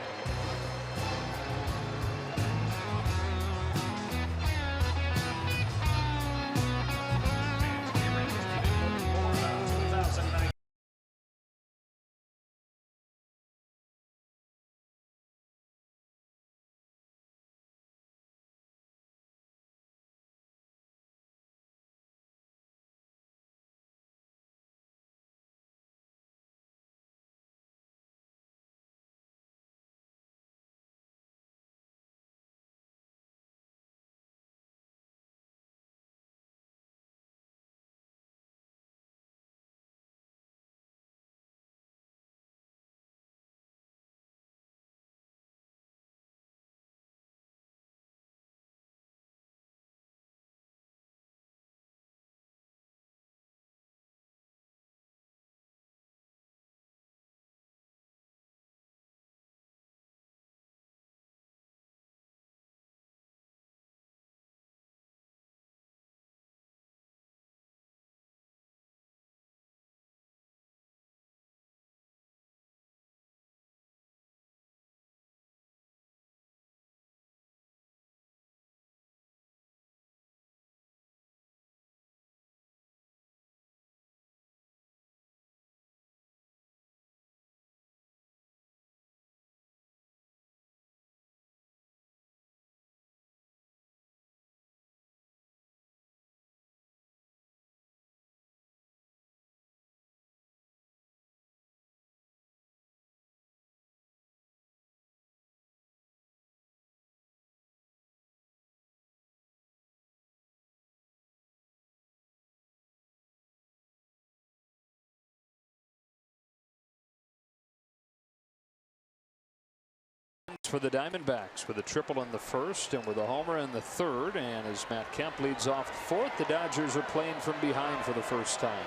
For the Diamondbacks with a triple in the first and with a homer in the third, and as Matt Kemp leads off the fourth, the Dodgers are playing from behind for the first time.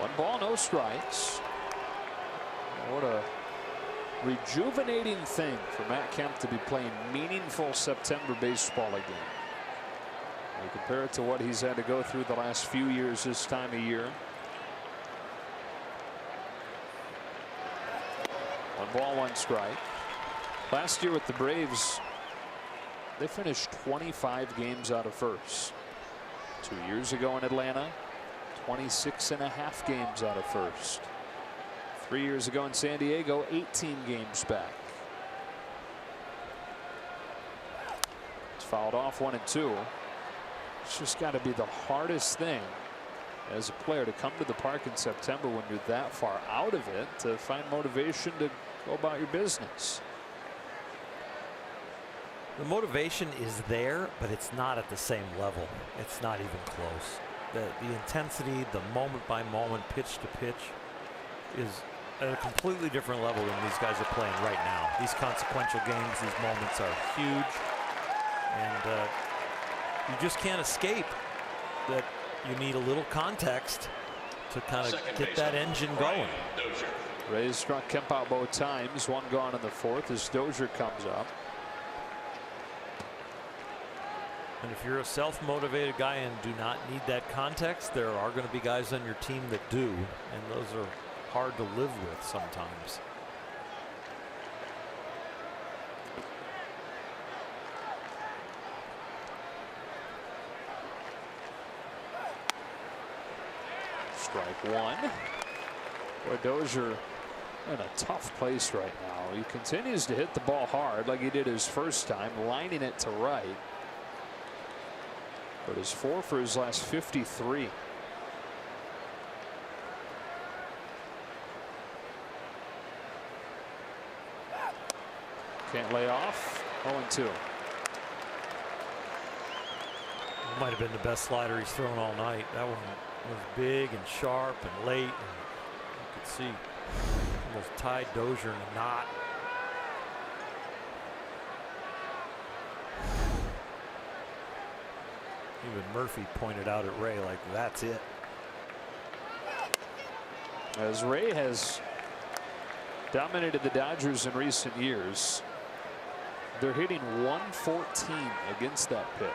One ball, no strikes. What a rejuvenating thing for Matt Kemp to be playing meaningful September baseball again. You compare it to what he's had to go through the last few years this time of year. One ball, one strike. Last year with the Braves, They finished 25 games out of first. 2 years ago in Atlanta, 26.5 games out of first. 3 years ago in San Diego, 18 games back. It's fouled off 1-2. It's just got to be the hardest thing as a player to come to the park in September when you're that far out of it to find motivation to go about your business. The motivation is there, but it's not at the same level. It's not even close. The intensity, the moment by moment, pitch to pitch is at a completely different level than these guys are playing right now. These consequential games, these moments are huge, and you just can't escape that you need a little context to kind of get that engine going. Rays struck Kemp out both times. One gone in the fourth as Dozier comes up. And if you're a self-motivated guy and do not need that context, there are going to be guys on your team that do, and those are hard to live with sometimes. Strike one. Boy, Dozier in a tough place right now. He continues to hit the ball hard like he did his first time, lining it to right. But is 4 for his last 53. Can't lay off. 0-2. Might have been the best slider he's thrown all night. That one was big and sharp and late, and you could see almost tied Dozier in a knot. Even Murphy pointed out at Ray like, that's it. As Ray has dominated the Dodgers in recent years, they're hitting 114 against that pitch.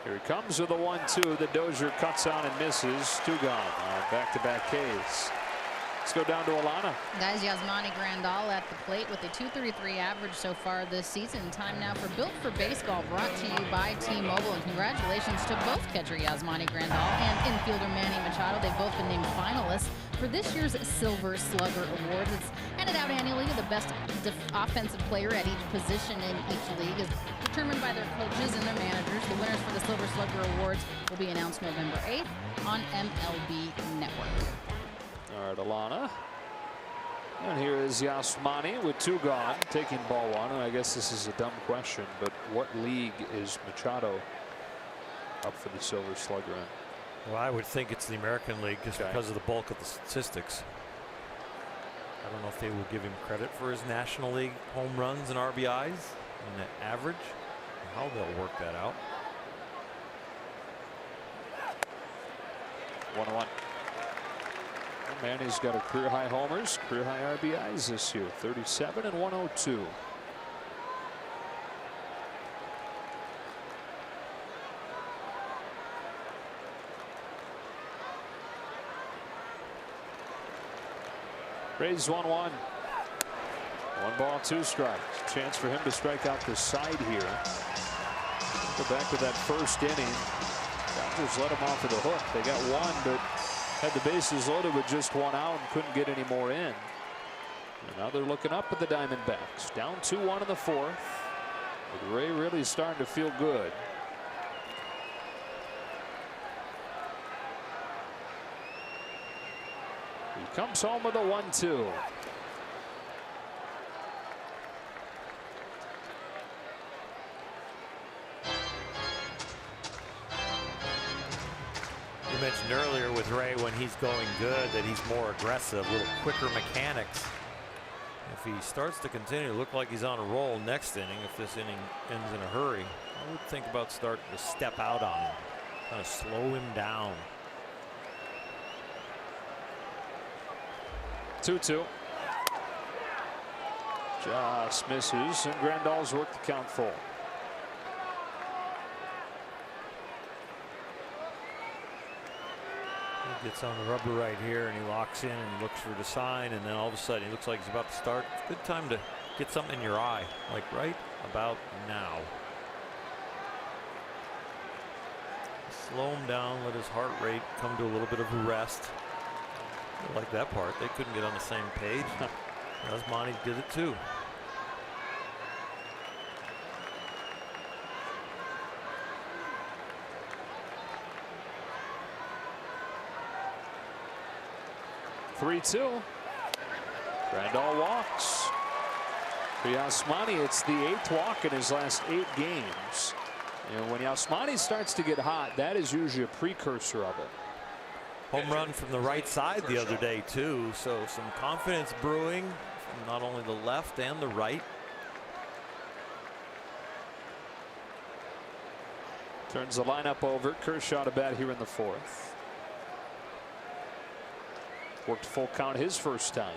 Here he comes with a 1-2 that Dozier cuts on and misses. 2 gone on back-to-back Ks. Let's go down to Alana. Guys, Yasmani Grandal at the plate with a .233 average so far this season. Time now for Built for Baseball, brought to you by T-Mobile. And congratulations to both catcher Yasmani Grandal and infielder Manny Machado. They've both been named finalists for this year's Silver Slugger Awards. It's handed out annually to the best offensive player at each position in each league is determined by their coaches and their managers. The winners for the Silver Slugger Awards will be announced November 8th on MLB Network. All right, Alana. And here is Yasmani with 2 gone, taking ball 1. And I guess this is a dumb question, but what league is Machado up for the Silver Slugger in? Well, I would think it's the American League just because of the bulk of the statistics. I don't know if they will give him credit for his National League home runs and RBIs and the average, and how they'll work that out. 1-1. Manny's got a career high homers, career high RBIs this year, 37 and 102. Rays 1-1. 1 ball, 2 strikes. Chance for him to strike out the side here. Go back to that first inning. Dodgers let him off of the hook. They got 1, but had the bases loaded with just 1 out and couldn't get any more in. And now they're looking up at the Diamondbacks. Down 2-1 in the 4th. With Ray really starting to feel good. He comes home with a 1-2. You mentioned earlier with Ray when he's going good that he's more aggressive, a little quicker mechanics. If he starts to continue to look like he's on a roll next inning, if this inning ends in a hurry, I would think about starting to step out on him, kind of slow him down. 2-2. Just misses, and Grandal's worked the count full. Gets on the rubber right here, and he locks in and looks for the sign, and then all of a sudden he looks like he's about to start. It's a good time to get something in your eye, like right about now. Slow him down, let his heart rate come to a little bit of a rest. I like that part. They couldn't get on the same page. Monty did it too. Three-two. Grandal walks. For Yasmani, it's the 8th walk in his last 8 games. And when Yasmani starts to get hot, that is usually a precursor of it. Home run from the right side the other day too, so some confidence brewing from not only the left and the right. Turns the lineup over. Kershaw to bat here in the 4th. Worked full count his first time.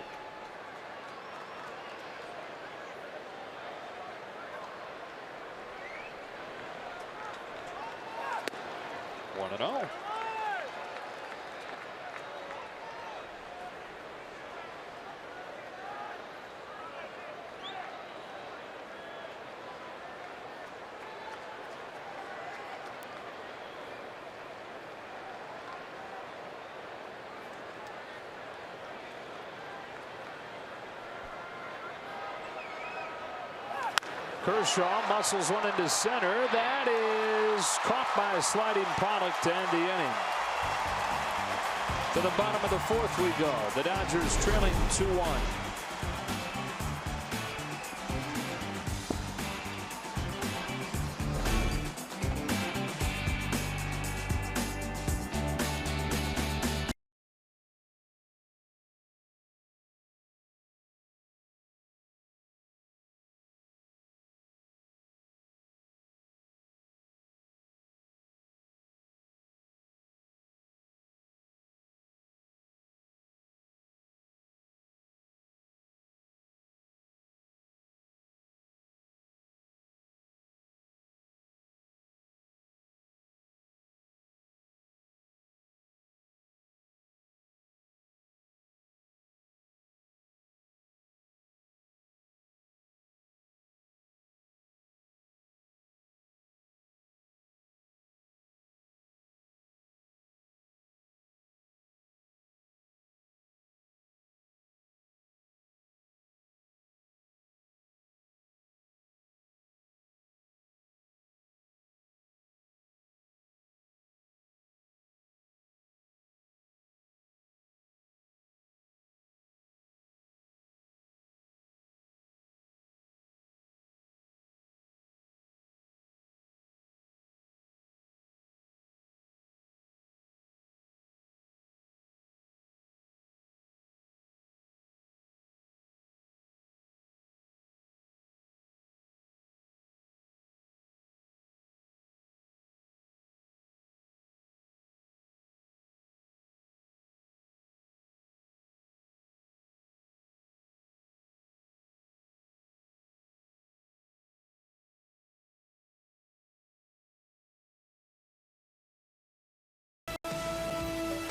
One and 0. Kershaw muscles one into center. That is caught by a sliding Pollock to end the inning. To the bottom of the 4th we go. The Dodgers trailing 2-1.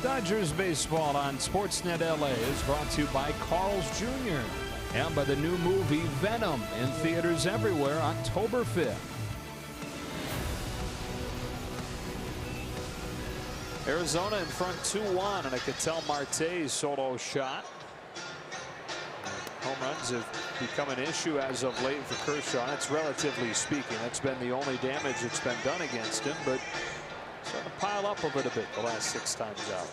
Dodgers baseball on Sportsnet LA is brought to you by Carl's Jr. and by the new movie Venom in theaters everywhere October 5th. Arizona in front 2-1 and a Ketel Marte solo shot. Home runs have become an issue as of late for Kershaw. That's relatively speaking. That's been the only damage that's been done against him, but starting to pile up a little bit the last 6 times out.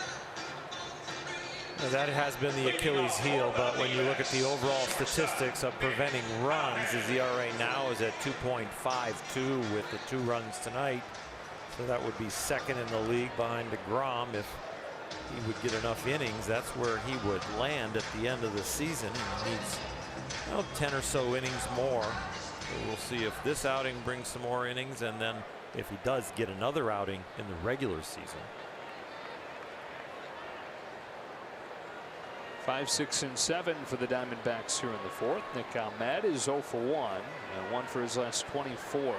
Now that has been the Achilles heel, but when you look at the overall statistics of preventing runs, his ERA now is at 2.52 with the 2 runs tonight. So that would be 2nd in the league behind DeGrom. If he would get enough innings, that's where he would land at the end of the season. He needs 10 or so innings more. So we'll see if this outing brings some more innings, and then if he does get another outing in the regular season. 5, 6, and 7 for the Diamondbacks here in the 4th. Nick Ahmed is 0 for 1 and 1 for his last 24.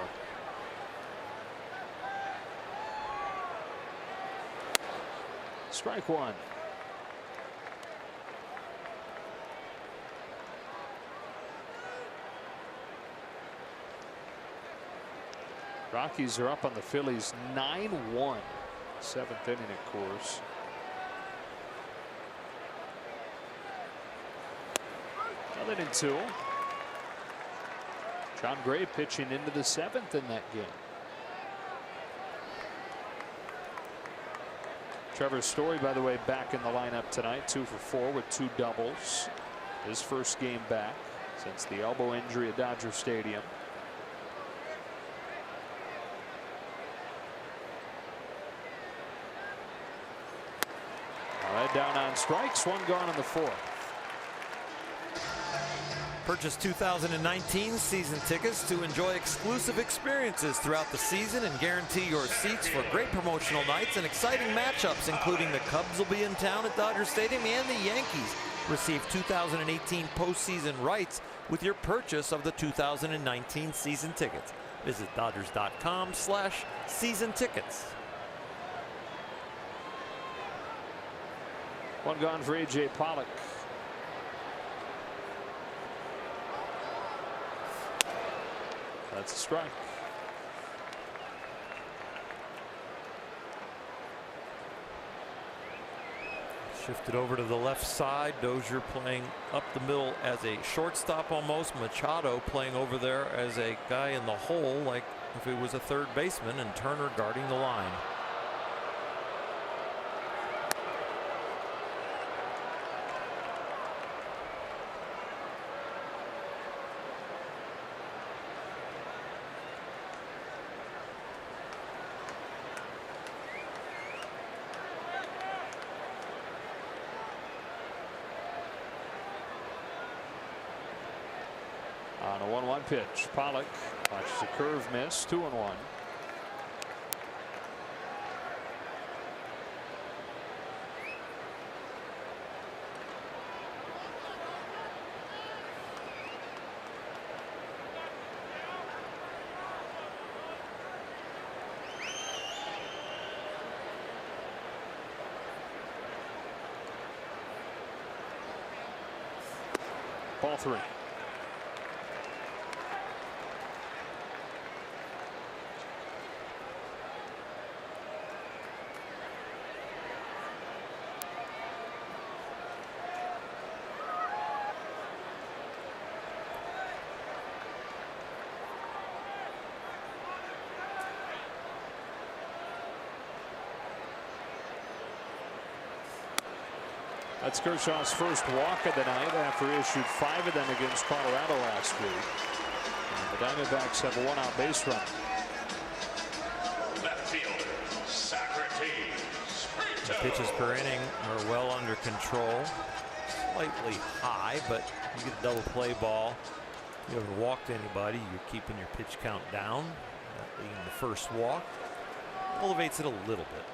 Strike one. Rockies are up on the Phillies 9-1. 7th inning, of course. Nothing in 2. John Gray pitching into the 7th in that game. Trevor Story, by the way, back in the lineup tonight, 2 for 4 with 2 doubles. His first game back since the elbow injury at Dodger Stadium. All right, down on strikes, 1 gone in the 4th. Purchase 2019 season tickets to enjoy exclusive experiences throughout the season and guarantee your seats for great promotional nights and exciting matchups, including the Cubs will be in town at Dodger Stadium and the Yankees. Receive 2018 postseason rights with your purchase of the 2019 season tickets. Visit Dodgers.com/season tickets. 1 gone for A.J. Pollock. That's a strike. Shifted over to the left side. Dozier playing up the middle as a shortstop almost. Machado playing over there as a guy in the hole, like if it was a third baseman, and Turner guarding the line. On a 1-1 pitch, Pollock watches a curve miss. 2-1. Ball 3. That's Kershaw's first walk of the night after he issued 5 of them against Colorado last week. And the Diamondbacks have a 1-out base run. Left fielder, Socrates. The pitches per inning are well under control. Slightly high, but you get a double play ball. If you ever walked anybody, you're keeping your pitch count down. That being the first walk. Elevates it a little bit.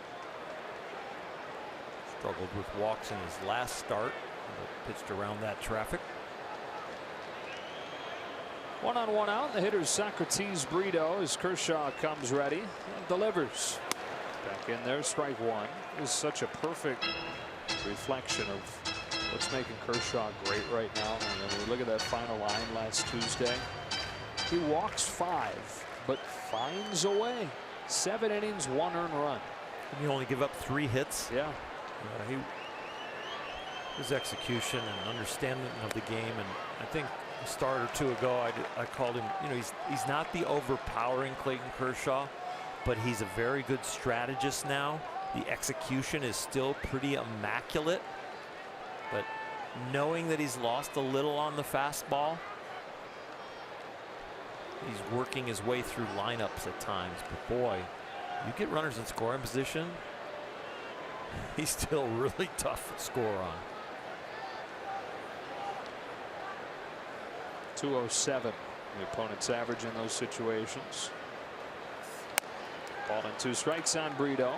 Struggled with walks in his last start, but pitched around that traffic. 1 on 1 out. The hitter's Socrates Brito as Kershaw comes ready and delivers. Back in there, strike 1. This is such a perfect reflection of what's making Kershaw great right now. And when we look at that final line last Tuesday, he walks 5, but finds a way. 7 innings, 1 earned run. And you only give up 3 hits. Yeah. His execution and understanding of the game, and I think a start or 2 ago I called him, you know, he's not the overpowering Clayton Kershaw, but he's a very good strategist now. The execution is still pretty immaculate, but knowing that he's lost a little on the fastball, he's working his way through lineups at times. But boy, you get runners in scoring position, he's still really tough to score on. 207, the opponent's average in those situations. Ball and 2 strikes on Brito.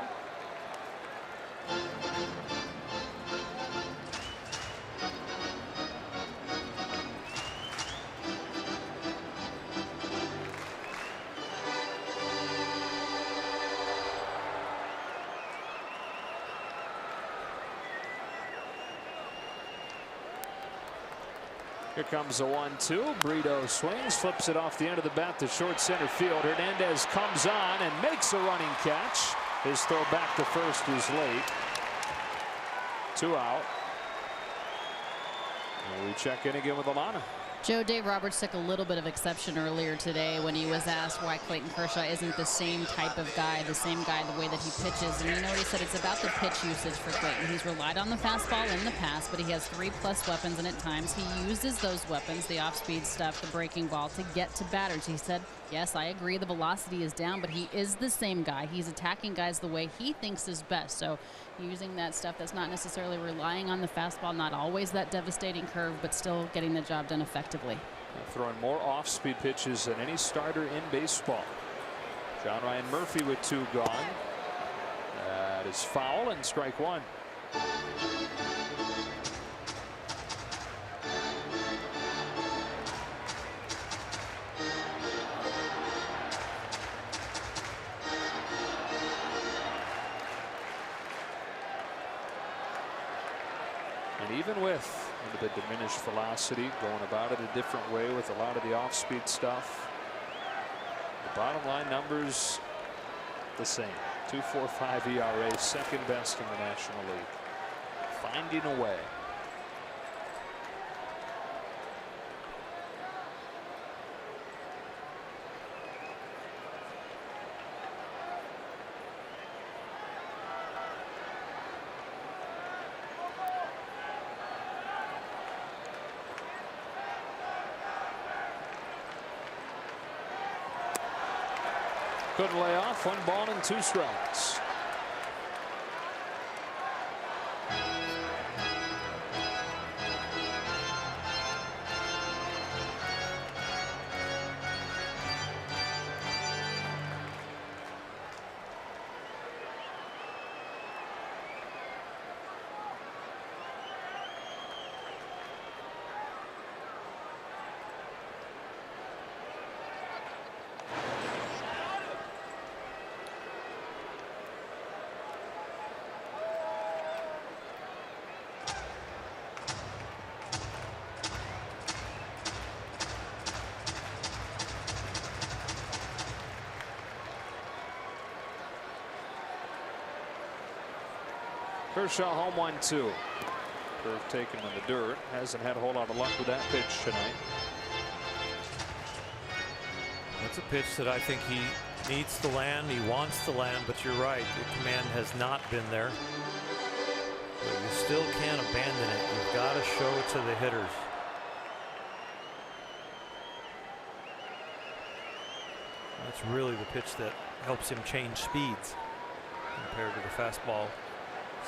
Here comes a 1-2. Brito swings, flips it off the end of the bat to short center field. Hernandez comes on and makes a running catch. His throw back to first is late. 2 out. And we check in again with Alana. Joe, Dave Roberts took a little bit of exception earlier today when he was asked why Clayton Kershaw isn't the same type of guy, the way that he pitches. And you know what he said? It's about the pitch usage for Clayton. He's relied on the fastball in the past, but he has 3+ weapons, and at times he uses those weapons, the off-speed stuff, the breaking ball, to get to batters. He said, yes, I agree the velocity is down, but he is the same guy. He's attacking guys the way he thinks is best. So using that stuff that's not necessarily relying on the fastball, not always that devastating curve, but still getting the job done effectively. Throwing more off-speed pitches than any starter in baseball. John Ryan Murphy with 2 gone. That is foul and strike 1. And even with a bit diminished velocity, going about it a different way with a lot of the off-speed stuff, the bottom line numbers the same. 2.45 ERA, second best in the National League. Finding a way. Couldn't lay off. 1 ball and 2 strikes. Kershaw home 1-2. Curve taken in the dirt. Hasn't had a whole lot of luck with that pitch tonight. That's a pitch that I think he needs to land. He wants to land, but you're right. The command has not been there. But you still can't abandon it. You've got to show it to the hitters. That's really the pitch that helps him change speeds compared to the fastball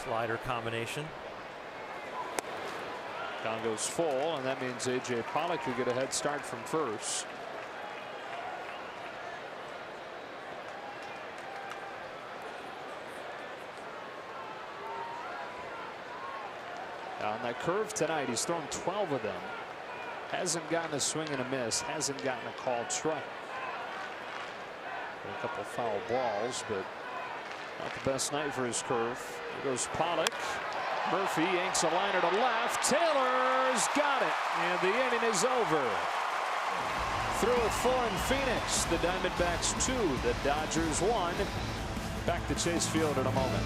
slider combination. Count goes full, and that means A.J. Pollock will get a head start from first. On that curve tonight, he's thrown 12 of them. Hasn't gotten a swing and a miss. Hasn't gotten a called strike. A couple foul balls, but not the best night for his curve. Here goes Pollock. Murphy yanks a liner to left. Taylor's got it, and the inning is over. Through it 4 in Phoenix. The Diamondbacks 2, the Dodgers 1. Back to Chase Field in a moment.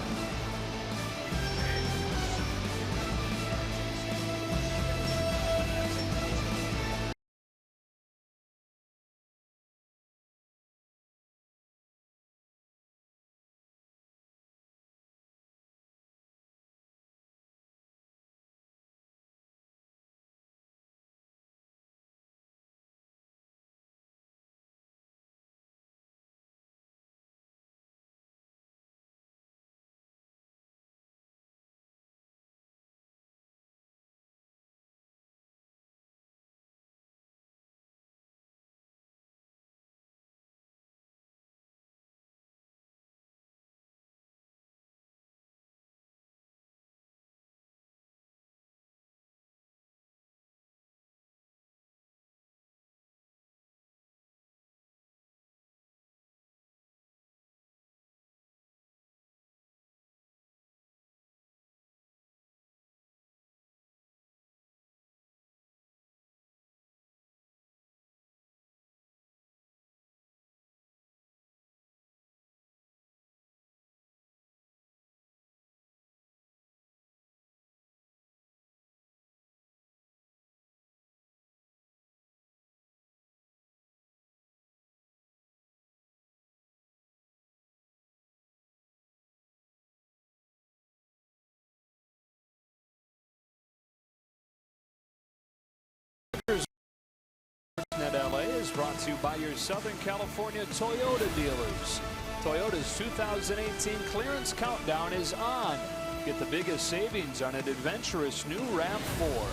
brought to you by your Southern California Toyota dealers. Toyota's 2018 clearance countdown is on. Get the biggest savings on an adventurous new RAV4.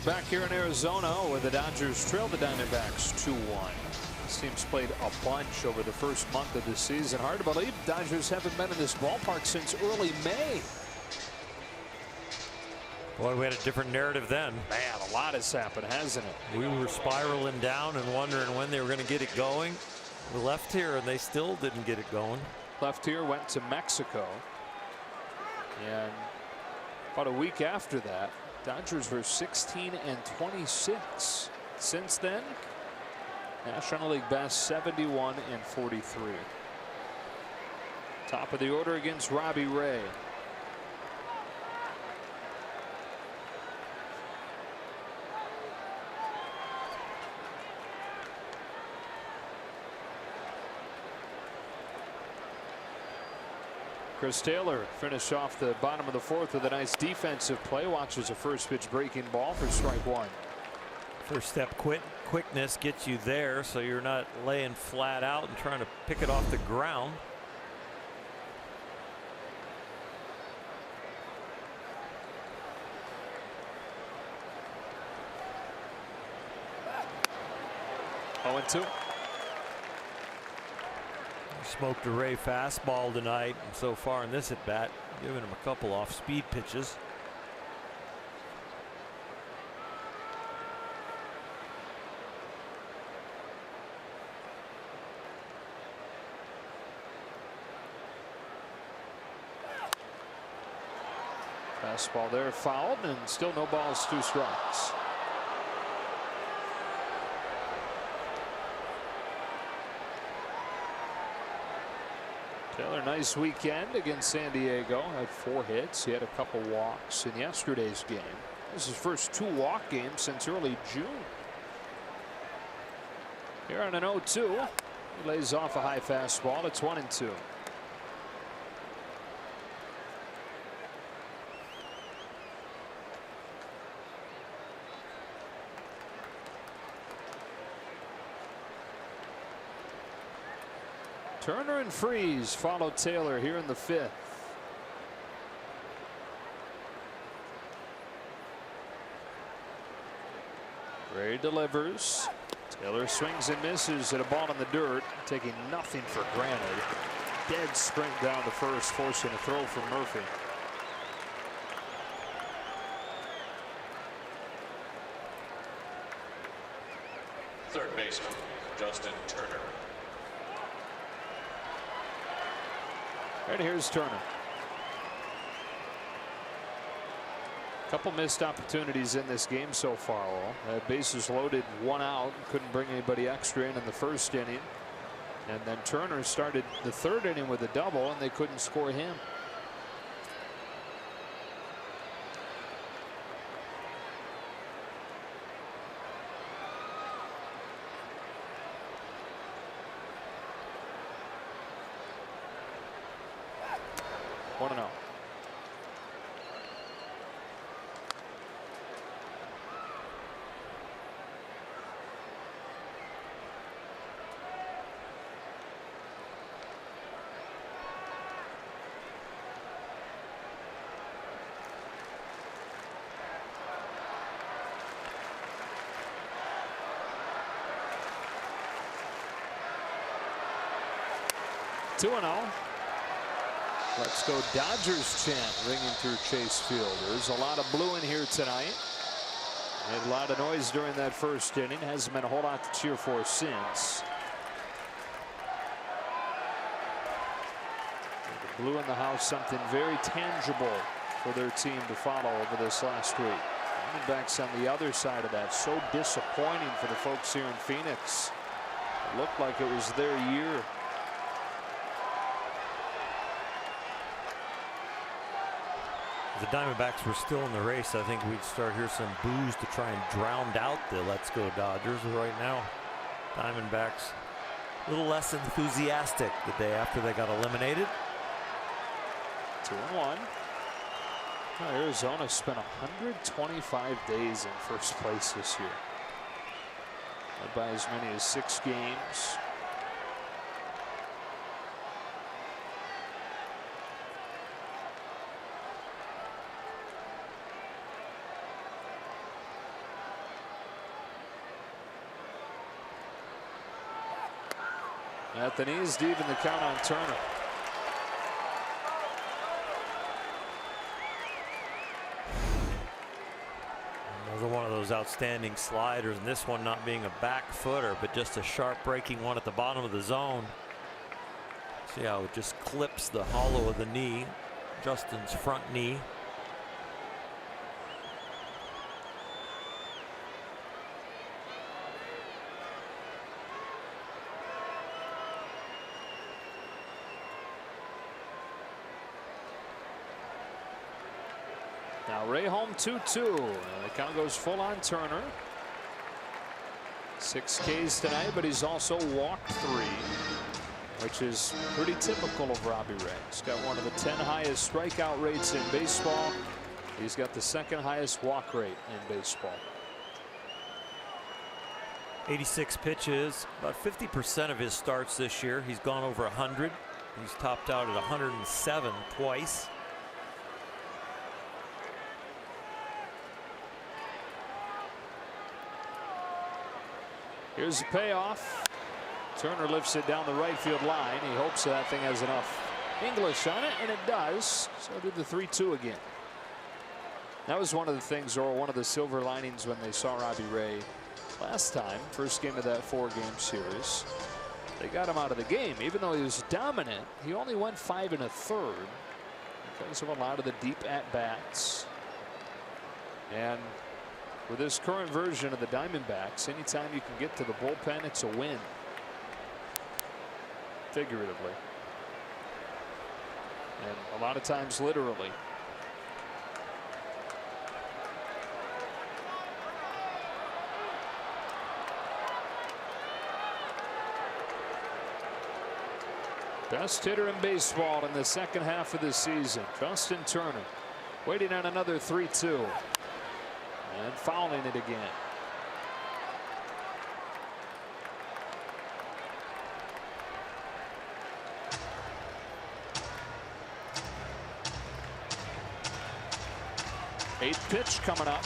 Back here in Arizona, where the Dodgers trail the Diamondbacks 2-1. This team's played a bunch over the first month of the season. Hard to believe Dodgers haven't been in this ballpark since early May. Boy, we had a different narrative then. Man, a lot has happened, hasn't it? We were spiraling down and wondering when they were going to get it going. We left here and they still didn't get it going. Left here, went to Mexico. And about a week after that, Dodgers were 16-26. Since then, National League best 71-43. Top of the order against Robbie Ray. Chris Taylor finished off the bottom of the fourth with a nice defensive play. Watches a first pitch breaking ball for strike one. First step quickness gets you there, so you're not laying flat out and trying to pick it off the ground. Oh, and 2. Smoked a Ray fastball tonight, and so far in this at bat, giving him a couple off speed pitches. Fastball there fouled, and still no balls, 2 strikes. Taylor, nice weekend against San Diego. Had 4 hits. He had a couple walks in yesterday's game. This is his first 2 walk games since early June. Here on an 0-2. He lays off a high fastball. It's 1-2. Turner and Freese follow Taylor here in the 5th. Ray delivers. Taylor swings and misses at a ball in the dirt, taking nothing for granted. Dead sprint down to first, forcing a throw from Murphy. Third baseman, Justin Turner. And here's Turner. Couple missed opportunities in this game so far. Bases loaded, 1 out. Couldn't bring anybody extra in the first inning. And then Turner started the 3rd inning with a double, and they couldn't score him. One and 0. Two and 0. Let's go Dodgers chant ringing through Chase Field. There's a lot of blue in here tonight. Made a lot of noise during that first inning. Hasn't been a whole lot to cheer for since. The blue in the house, something very tangible for their team to follow over this last week. Diamondbacks on the other side of that. So disappointing for the folks here in Phoenix. It looked like it was their year. If the Diamondbacks were still in the race, I think we'd start hear some boos to try and drown out the Let's Go Dodgers. Right now, Diamondbacks a little less enthusiastic the day after they got eliminated. 2-1. Arizona spent 125 days in first place this year, led by as many as 6 games. At the knees, deep in the count on Turner. Another one of those outstanding sliders, and this one not being a back footer, but just a sharp breaking one at the bottom of the zone. See how it just clips the hollow of the knee, Justin's front knee. Now Ray home 2-2. The count goes full on Turner. 6 Ks tonight, but he's also walked 3, which is pretty typical of Robbie Ray. He's got one of the 10 highest strikeout rates in baseball. He's got the 2nd highest walk rate in baseball. 86 pitches, about 50% of his starts this year. He's gone over 100. He's topped out at 107 twice. Here's the payoff. Turner lifts it down the right field line. He hopes that thing has enough English on it, and it does. So did the 3-2 again. That was one of the things, or one of the silver linings when they saw Robbie Ray last time, first game of that 4-game series. They got him out of the game. Even though he was dominant, he only went 5 1/3 because of a lot of the deep at-bats. And with this current version of the Diamondbacks, anytime you can get to the bullpen, it's a win. Figuratively. And a lot of times literally. Best hitter in baseball in the 2nd half of the season, Justin Turner, waiting on another 3-2. And fouling it again. Eighth pitch coming up.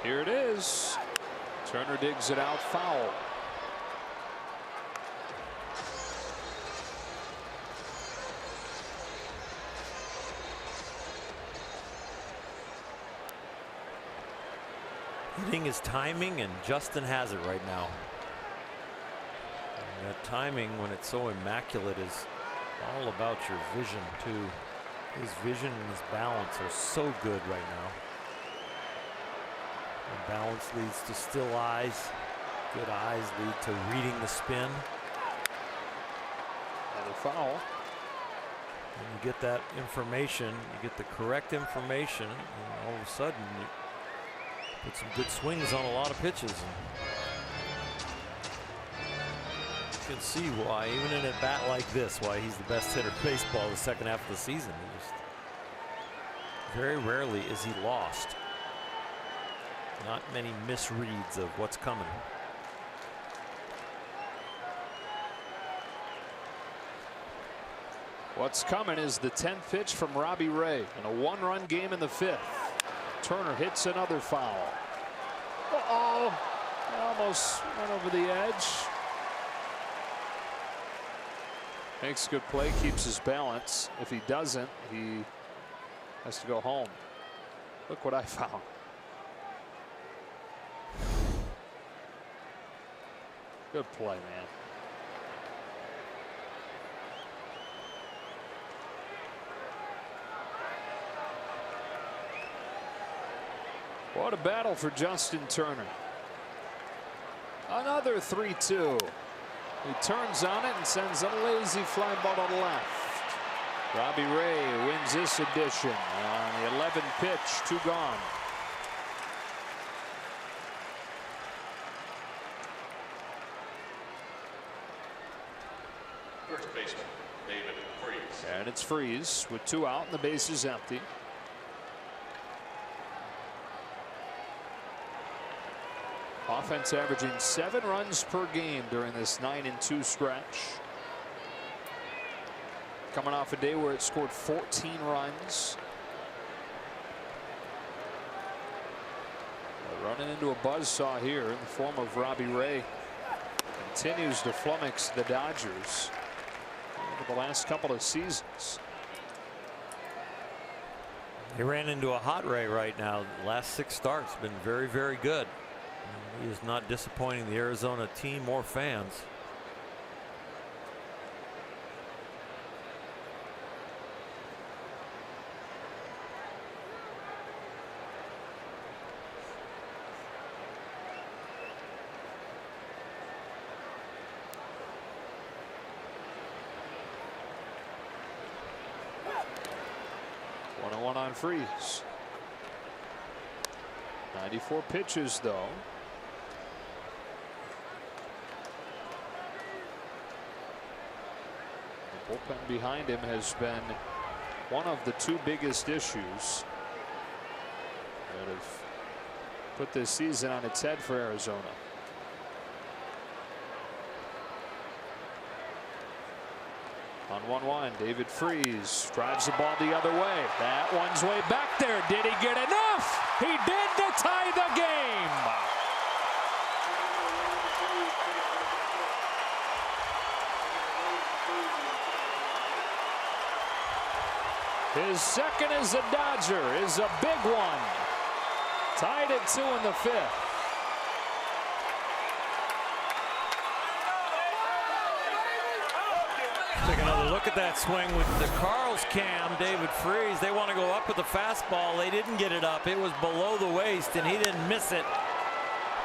Here it is. Turner digs it out, foul. Hitting is timing, and Justin has it right now. And that timing, when it's so immaculate, is all about your vision too. His vision and his balance are so good right now. And balance leads to still eyes. Good eyes lead to reading the spin. Another foul. And you get that information, you get the correct information, and all of a sudden you put some good swings on a lot of pitches. And you can see why, even in a bat like this, why he's the best hitter in baseball the 2nd half of the season. He just very rarely is he lost. Not many misreads of what's coming. What's coming is the 10th pitch from Robbie Ray in a 1-run game in the 5th. Turner hits another foul. Uh-oh. Almost went over the edge. Makes a good play, keeps his balance. If he doesn't, he has to go home. Look what I found. Good play, man. What a battle for Justin Turner. Another 3-2. He turns on it and sends a lazy fly ball to the left. Robbie Ray wins this edition on the 11th pitch, 2 gone. First baseman, David Freese. And it's Freese with 2 out and the base is empty. Offense averaging 7 runs per game during this 9-2 stretch. Coming off a day where it scored 14 runs. Running into a buzzsaw here in the form of Robbie Ray. Continues to flummox the Dodgers over the last couple of seasons. He ran into a hot Ray right now. The last 6 starts been very, very good. He is not disappointing the Arizona team or fans. One on Freese. 94 pitches though. The bullpen behind him has been one of the 2 biggest issues that have put this season on its head for Arizona. On 1-1, David Freese drives the ball the other way. That one's way back there. Did he get enough? He did to tie the game. His second as a Dodger is a big one. Tied at 2 in the 5th. Take another look at that swing with the Carl's cam. David Freese, they want to go up with the fastball. They didn't get it up. It was below the waist and he didn't miss it.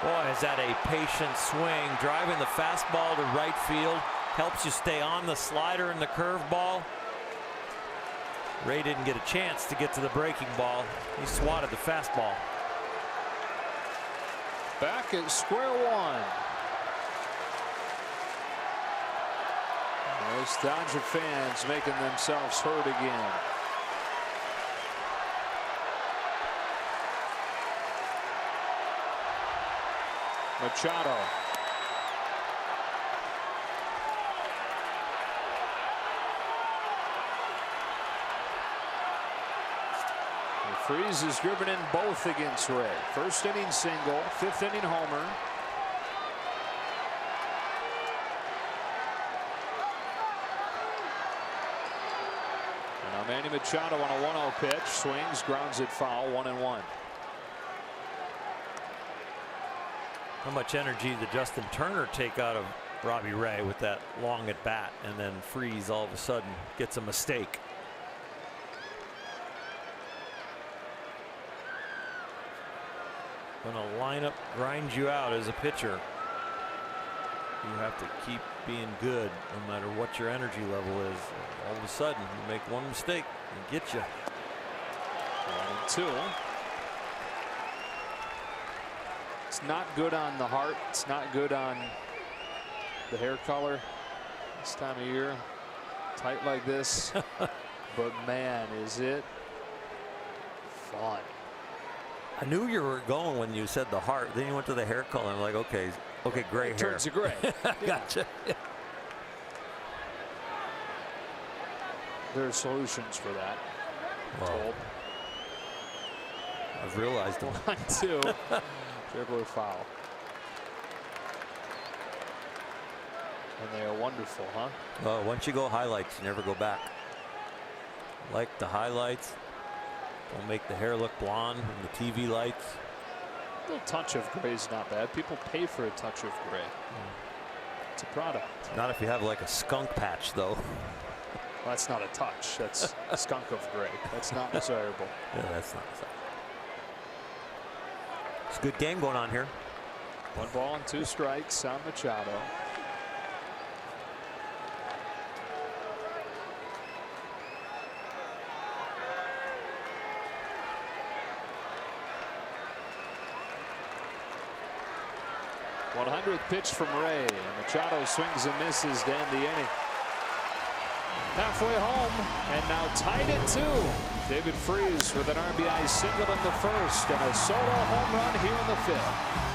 Boy, is that a patient swing. Driving the fastball to right field helps you stay on the slider and the curveball. Ray didn't get a chance to get to the breaking ball. He swatted the fastball. Back at square one. Those Dodger fans making themselves heard again. Machado. And Freese has driven in both against Ray. First inning single, 5th inning homer. Manny Machado on a 1-0 pitch, swings, grounds it foul, 1-1. How much energy did Justin Turner take out of Robbie Ray with that long at bat, and then Freese all of a sudden gets a mistake. When a lineup grinds you out as a pitcher, you have to keep being good no matter what your energy level is. All of a sudden you make one mistake and get you. 1-2. It's not good on the heart. It's not good on the hair color this time of year. Tight like this. But man, is it fun. I knew you were going when you said the heart. Then you went to the hair color. I'm like, okay, gray hair. Turns to gray. Gotcha. There are solutions for that. Well, I've realized them. 1-2. Dribbler foul. And they are wonderful, huh? Well, once you go highlights, you never go back. Like the highlights. Don't make the hair look blonde in the TV lights. A little touch of gray is not bad. People pay for a touch of gray. It's a product. Not if you have like a skunk patch, though. Well, that's not a touch. That's a skunk of gray. That's not desirable. Yeah, that's not desirable. It's a good game going on here. 1 ball and 2 strikes on Machado. 100th pitch from Ray, and Machado swings and misses to end the inning. Halfway home, and now tied at 2. David Freese with an RBI single in the first and a solo home run here in the 5th.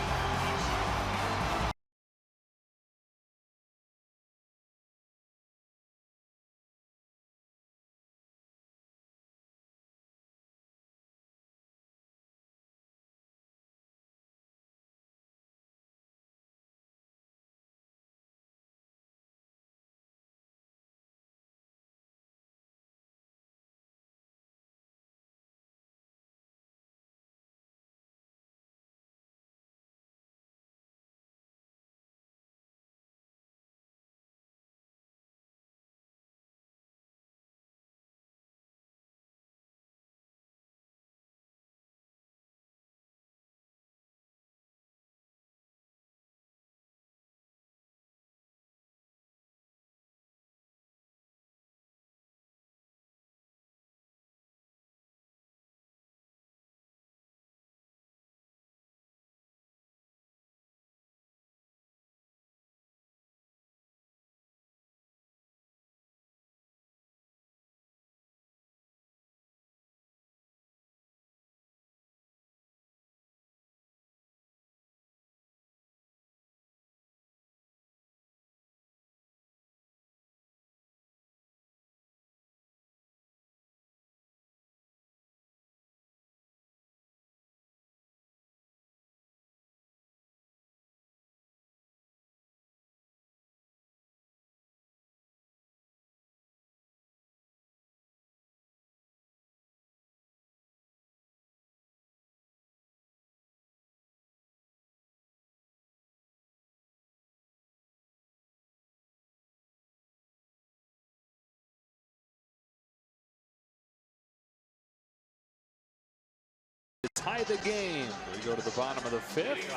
Tie the game. We go to the bottom of the 5th.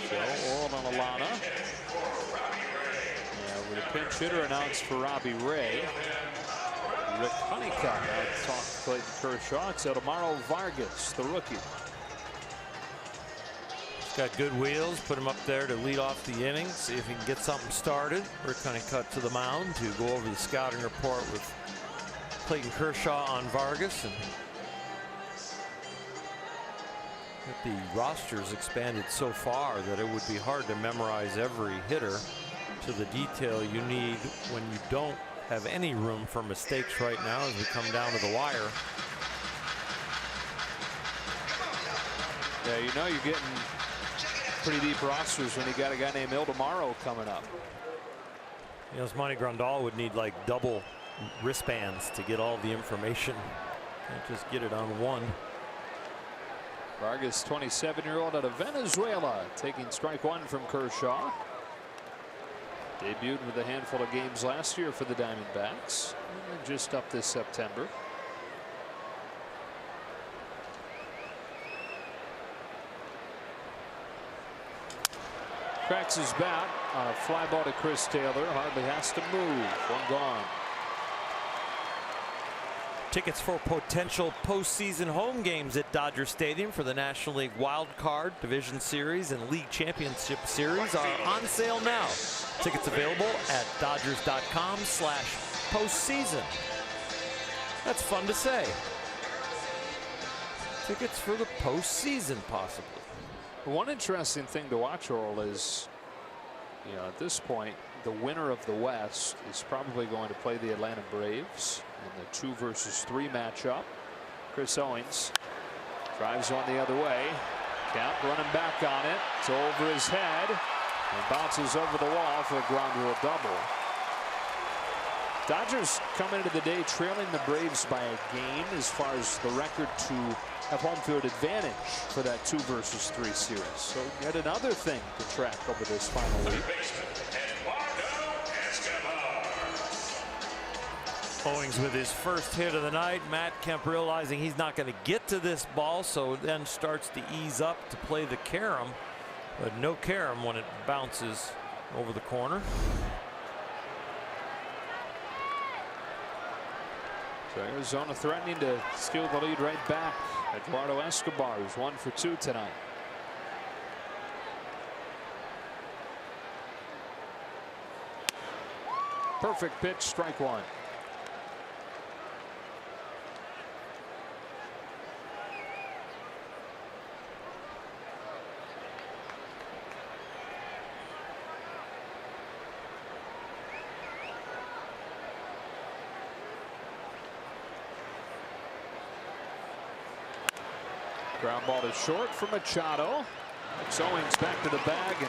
So Oral and Alana. With a pinch hitter announced for Robbie Ray. Rick Honeycutt out to talk to Clayton Kershaw. It's Edelmiro Vargas, the rookie. He's got good wheels. Put him up there to lead off the inning. See if he can get something started. Rick Honeycutt to the mound to go over the scouting report with Clayton Kershaw on Vargas. And the roster's expanded so far that it would be hard to memorize every hitter to the detail you need when you don't have any room for mistakes right now as we come down to the wire. Yeah, you know you're getting pretty deep rosters when you got a guy named Edelmiro coming up. You know, Monty Grandal would need like double wristbands to get all the information. Can't just get it on one. Vargas, 27-year-old out of Venezuela, taking strike 1 from Kershaw. Debuted with a handful of games last year for the Diamondbacks. Just up this September. Cracks his bat on a fly ball to Chris Taylor. Hardly has to move. One gone. Tickets for potential postseason home games at Dodger Stadium for the National League Wild Card, Division Series, and League Championship Series are on sale now. Tickets available at Dodgers.com/postseason. That's fun to say. Tickets for the postseason, possibly. One interesting thing to watch, Oral, is, you know, at this point, the winner of the West is probably going to play the Atlanta Braves in the 2 versus 3 matchup. Chris Owings drives one the other way. Count running back on it. It's over his head and bounces over the wall for a ground rule double. Dodgers coming into the day trailing the Braves by a game as far as the record to have home field advantage for that 2 versus 3 series. So yet another thing to track over this final week. Owings with his first hit of the night. Matt Kemp realizing he's not going to get to this ball, so then starts to ease up to play the carom, but no carom when it bounces over the corner. So Arizona threatening to steal the lead right back. Eduardo Escobar is 1 for 2 tonight. Perfect pitch, strike one. Ground ball to short for Machado. Owings back to the bag, and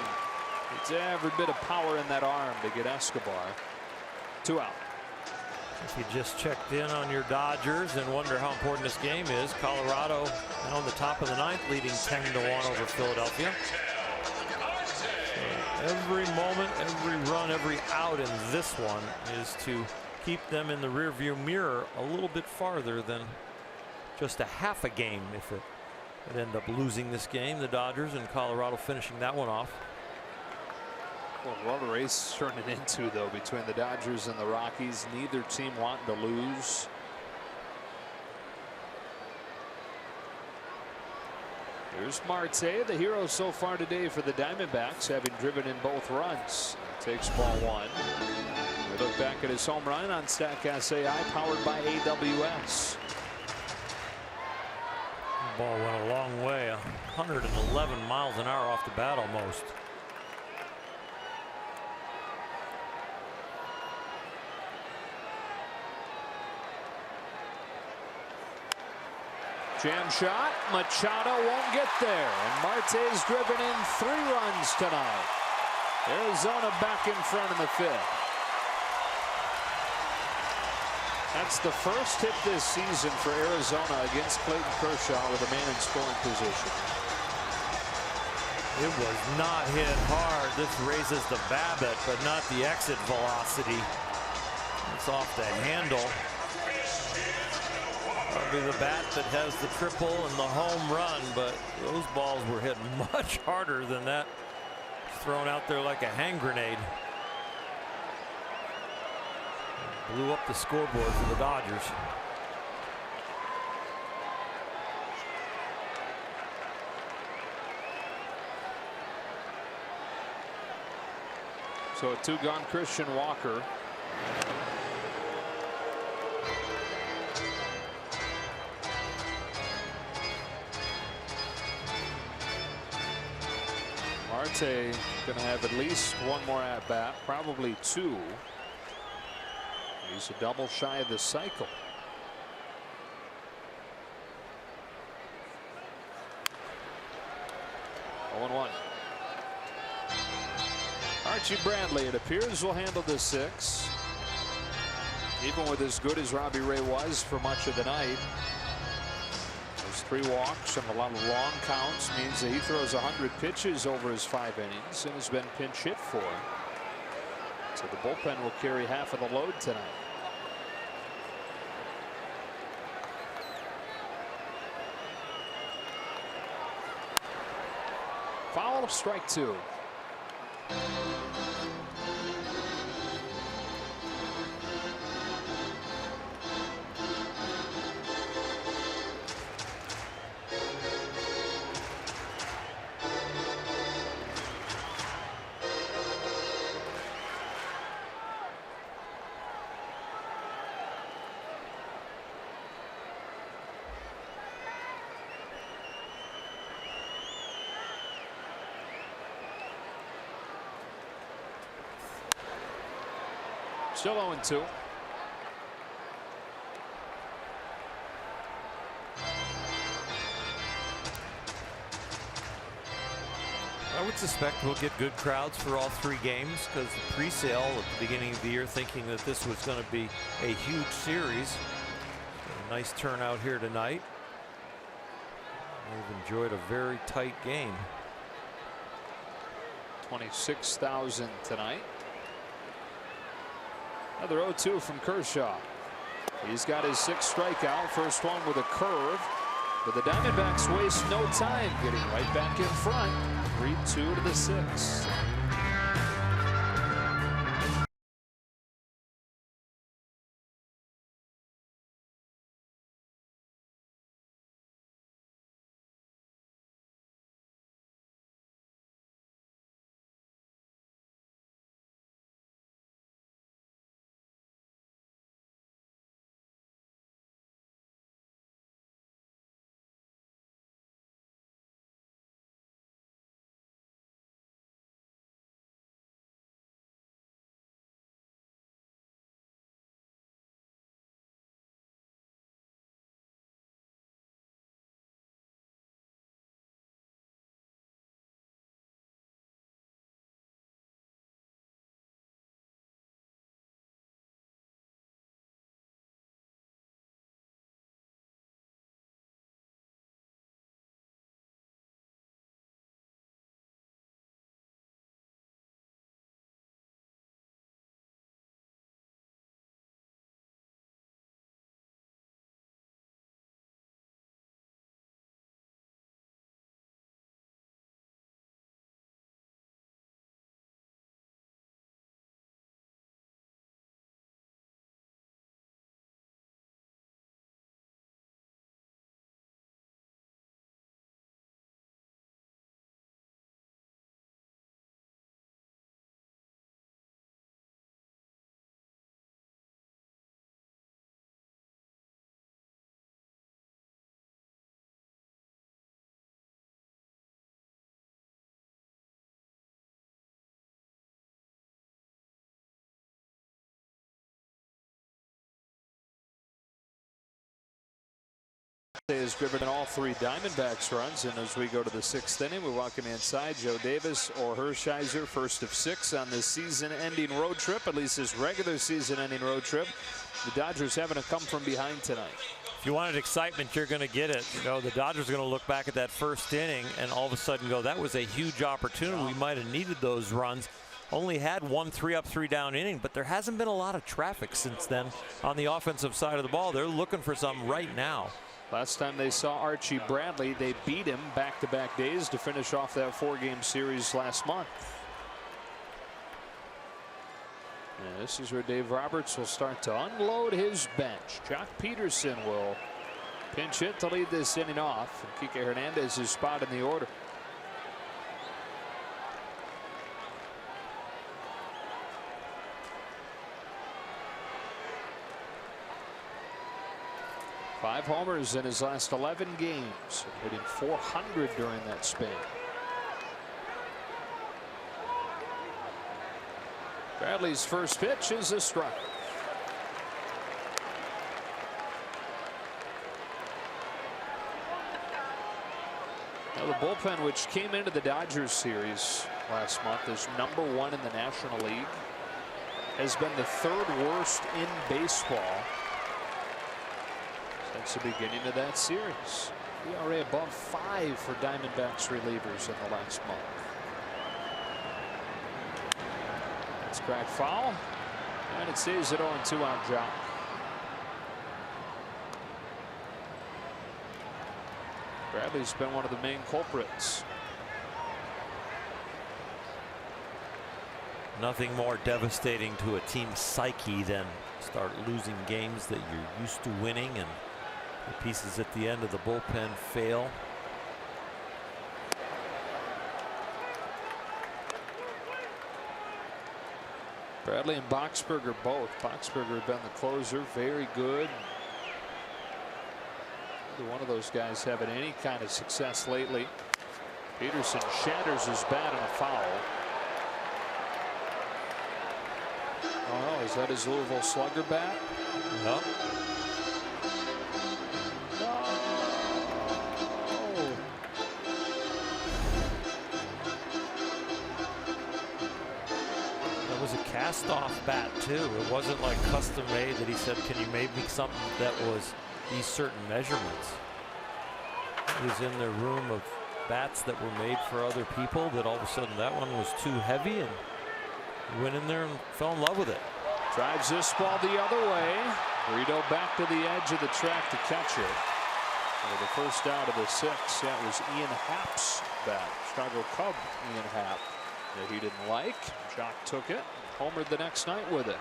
it's every bit of power in that arm to get Escobar. 2 out. If you just checked in on your Dodgers and wonder how important this game is, Colorado now in the top of the ninth, leading 10-1 over Philadelphia. So every moment, every run, every out in this one is to keep them in the rearview mirror a little bit farther than just a half a game. If it would end up losing this game, the Dodgers and Colorado finishing that one off. Well, what a race turning into, though, between the Dodgers and the Rockies. Neither team wanting to lose. Here's Marte, the hero so far today for the Diamondbacks, having driven in both runs. Takes ball one. We look back at his home run on StatCast AI, powered by AWS. Ball went a long way, 111 miles an hour off the bat almost. Jam shot, Machado won't get there, and Marte's driven in 3 runs tonight. Arizona back in front in the 5th. That's the first hit this season for Arizona against Clayton Kershaw with a man in scoring position. It was not hit hard. This raises the BABIP, but not the exit velocity. It's off the handle. Probably the bat that has the triple and the home run, but those balls were hit much harder than that. Thrown out there like a hand grenade. Blew up the scoreboard for the Dodgers. So a 2-gone Christian Walker. Marte going to have at least one more at bat, probably 2. He's a double shy of the cycle. Oh, 1. Archie Bradley, it appears, will handle the 6. Even with as good as Robbie Ray was for much of the night. Those 3 walks and a lot of long counts means that he throws 100 pitches over his 5 innings and has been pinch hit for. So the bullpen will carry half of the load tonight. Foul, strike 2. Still 0-2. I would suspect we'll get good crowds for all 3 games, because the pre-sale at the beginning of the year thinking that this was going to be a huge series. So a nice turnout here tonight. We've enjoyed a very tight game. 26,000 tonight. Another 0-2 from Kershaw. He's got his 6th strikeout, first one with a curve. But the Diamondbacks waste no time, getting right back in front. 3-2 to the 6th. has driven in all 3 Diamondbacks runs, and as we go to the 6th inning, we welcome inside Joe Davis or Hershiser, first of 6 on this season-ending road trip, at least this regular season-ending road trip. The Dodgers having to come from behind tonight. If you wanted excitement, you're going to get it. You know, the Dodgers are going to look back at that first inning and all of a sudden go, that was a huge opportunity. We might have needed those runs. Only had 1 3-up, 3-down inning, but there hasn't been a lot of traffic since then on the offensive side of the ball. They're looking for something right now. Last time they saw Archie Bradley, they beat him back-to-back days to finish off that 4-game series last month. And this is where Dave Roberts will start to unload his bench. Jock Peterson will pinch hit to lead this inning off. And Kike Hernandez's spot in the order. Five homers in his last 11 games, hitting .400 during that span. Bradley's first pitch is a strike. Now the bullpen, which came into the Dodgers series last month as #1 in the National League, has been the 3rd worst in baseball since the beginning of that series. ERA above 5 for Diamondbacks relievers in the last month. That's cracked foul, and it stays at 0-2 on Jock. Bradley's been one of the main culprits. Nothing more devastating to a team's psyche than start losing games that you're used to winning, and the pieces at the end of the bullpen fail. Bradley and Boxberger both. Boxberger had been the closer, very good. Neither one of those guys having any kind of success lately. Peterson shatters his bat in a foul. Oh, is that his Louisville Slugger bat? No. Cast-off bat too. It wasn't like custom made that he said, can you make me something that was these certain measurements? It was in the room of bats that were made for other people, that all of a sudden that one was too heavy, and he went in there and fell in love with it. Drives this ball the other way. Rito back to the edge of the track to catch it. For the first out of the 6th, that was Ian Happ's bat. Chicago Cub Ian Happ that he didn't like. Jock took it, homered the next night with it.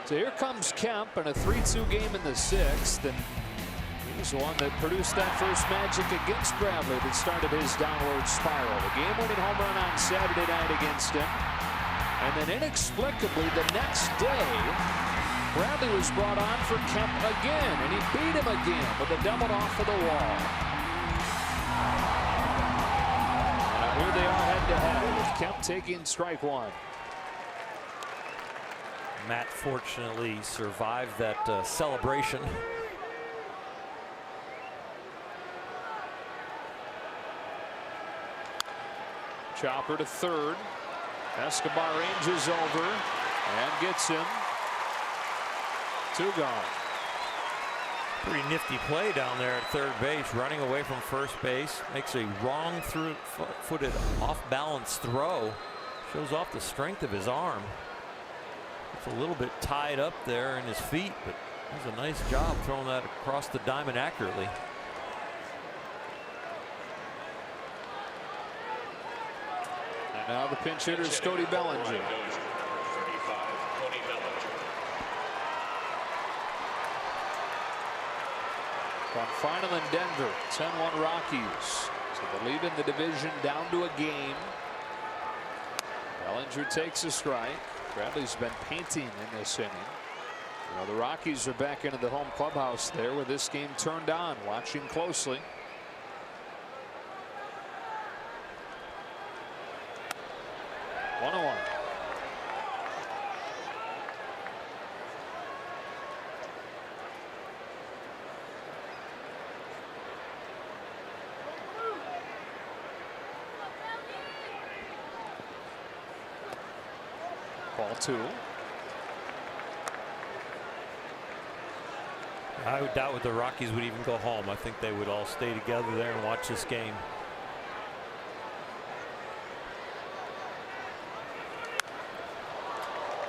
So here comes Kemp in a 3-2 game in the 6th, and he was the one that produced that first magic against Bradley that started his downward spiral. The game-winning home run on Saturday night against him, and then inexplicably the next day Bradley was brought on for Kemp again, and he beat him again with a double off of the wall. And here they are head-to-head, with Kemp taking strike 1. Matt fortunately survived that celebration. Chopper to third. Escobar ranges over and gets him. 2 gone. Pretty nifty play down there at third base, running away from first base. Makes a wrong footed off-balance throw. Shows off the strength of his arm. It's a little bit tied up there in his feet, but does a nice job throwing that across the diamond accurately. And now the pinch hitter is Cody Bellinger. One final in Denver, 10-1 Rockies. So the lead in the division down to a game. Bellinger takes a strike. Bradley's been painting in this inning. You know, the Rockies are back into the home clubhouse there with this game turned on, watching closely. One on one. Ball 2. I would doubt the Rockies would even go home. I think they would all stay together there and watch this game.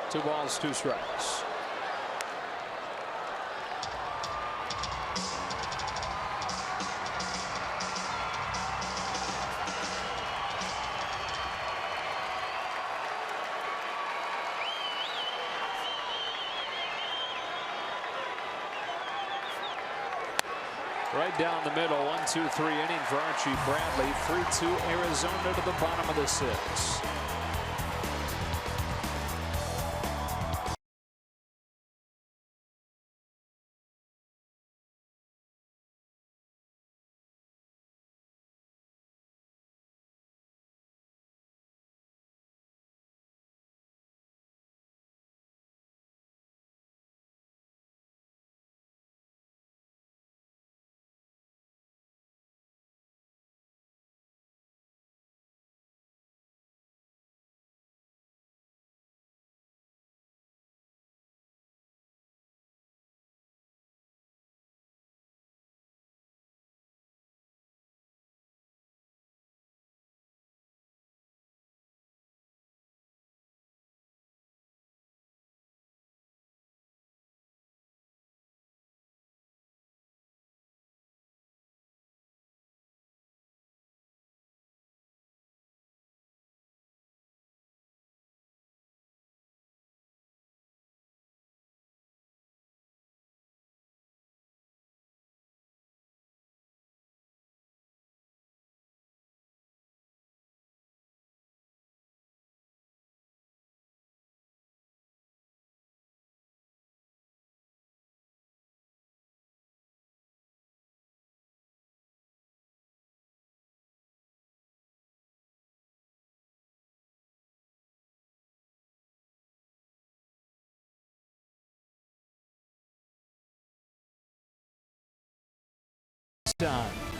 Two balls, two strikes. Right down the middle, 1-2-3 inning for Archie Bradley. 3-2 Arizona to the bottom of the 6th.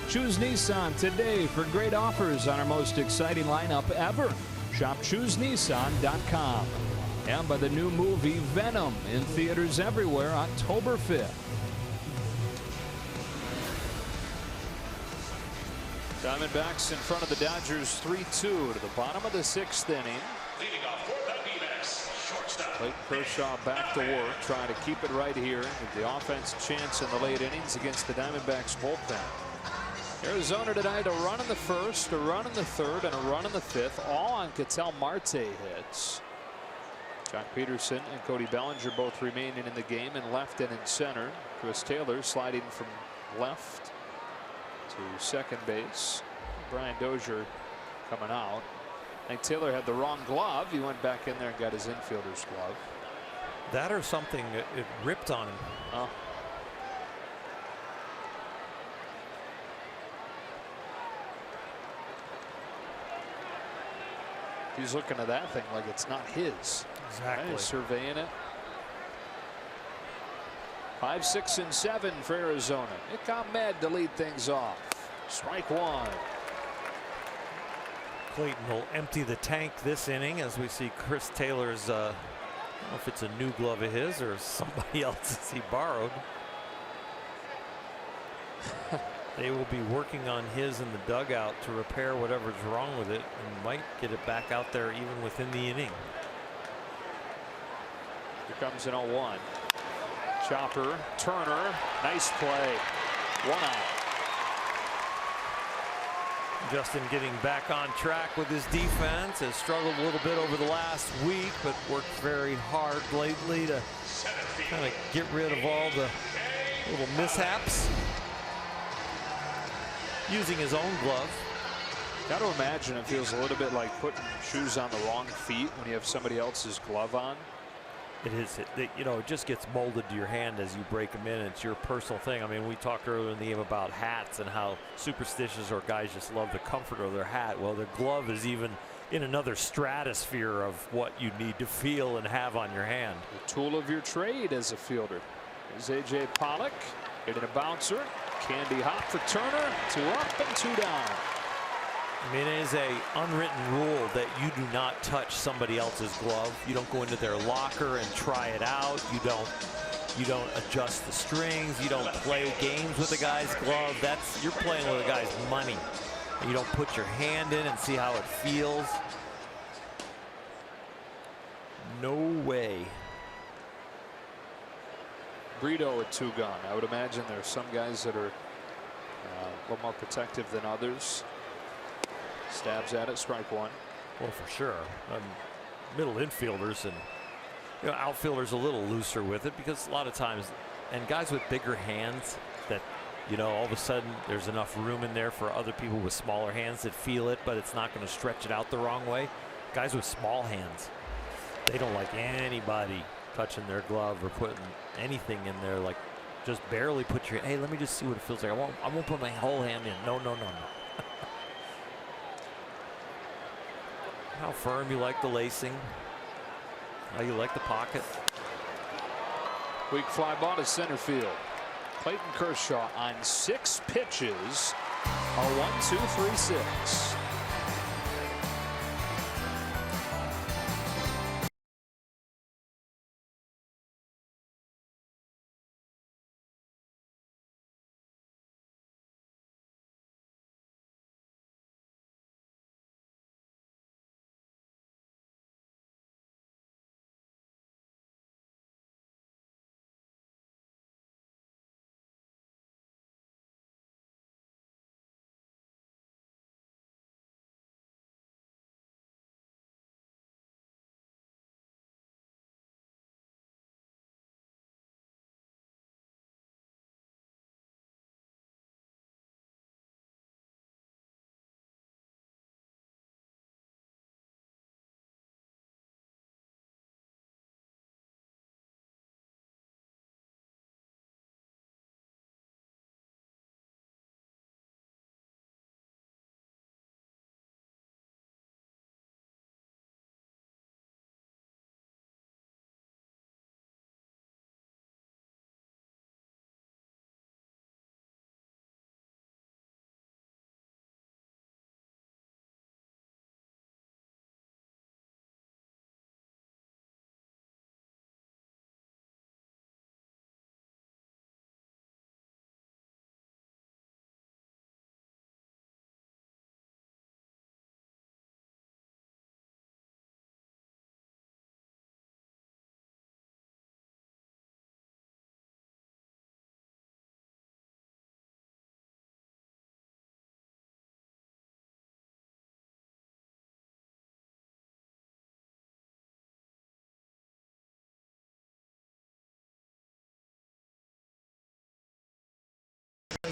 Choose Nissan today for great offers on our most exciting lineup ever. Shop ChooseNissan.com. And by the new movie Venom in theaters everywhere October 5th. Diamondbacks in front of the Dodgers 3-2 to the bottom of the 6th inning. Leading off for the Diamondbacks, shortstop. Blake Kershaw back to work, trying to keep it right here with the offense chance in the late innings against the Diamondbacks bullpen. Arizona tonight, a run in the first, a run in the third, and a run in the 5th, all on Ketel Marte hits. Jock Peterson and Cody Bellinger both remaining in the game in left and in center. Chris Taylor sliding from left to second base. Brian Dozier coming out. I think Taylor had the wrong glove. He went back in there and got his infielder's glove. That or something, it ripped on him. Oh. He's looking at that thing like it's not his. Exactly. He's surveying it. 5, 6, and 7 for Arizona. Nick Ahmed to lead things off. Strike one. Clayton will empty the tank this inning as we see Chris Taylor's, I don't know if it's a new glove of his or somebody else's he borrowed. They will be working on his in the dugout to repair whatever's wrong with it and might get it back out there even within the inning. Here comes an 0-1. Chopper, Turner, nice play. 1 out. Justin getting back on track with his defense, has struggled a little bit over the last week, but worked very hard lately to kind of get rid of all the little mishaps. Using his own glove. Got to imagine it feels a little bit like putting shoes on the wrong feet when you have somebody else's glove on. It is, you know, it just gets molded to your hand as you break them in. It's your personal thing. I mean, we talked earlier in the game about hats and how superstitious or guys just love the comfort of their hat. Well, their glove is even in another stratosphere of what you need to feel and have on your hand. The tool of your trade as a fielder. There's A.J. Pollock getting a bouncer. Candy hop for Turner. 2 up and 2 down. I mean, it is a unwritten rule that you do not touch somebody else's glove. You don't go into their locker and try it out. You don't adjust the strings. You don't play games with a guy's glove. You're playing with a guy's money. And you don't put your hand in and see how it feels. No way. Brito with 2 gone. I would imagine there are some guys that are a little more protective than others. Stabs at it, strike 1. Well, for sure. Middle infielders and outfielders a little looser with it, because a lot of times, and guys with bigger hands that, all of a sudden there's enough room in there for other people with smaller hands that feel it, but it's not going to stretch it out the wrong way. Guys with small hands, they don't like anybody touching their glove or putting anything in there. Like, just barely put your, hey, let me just see what it feels like. I won't put my whole hand in. No. How firm you like the lacing. How you like the pocket. Weak fly ball to center field. Clayton Kershaw on 6 pitches. A 1-2-3-6.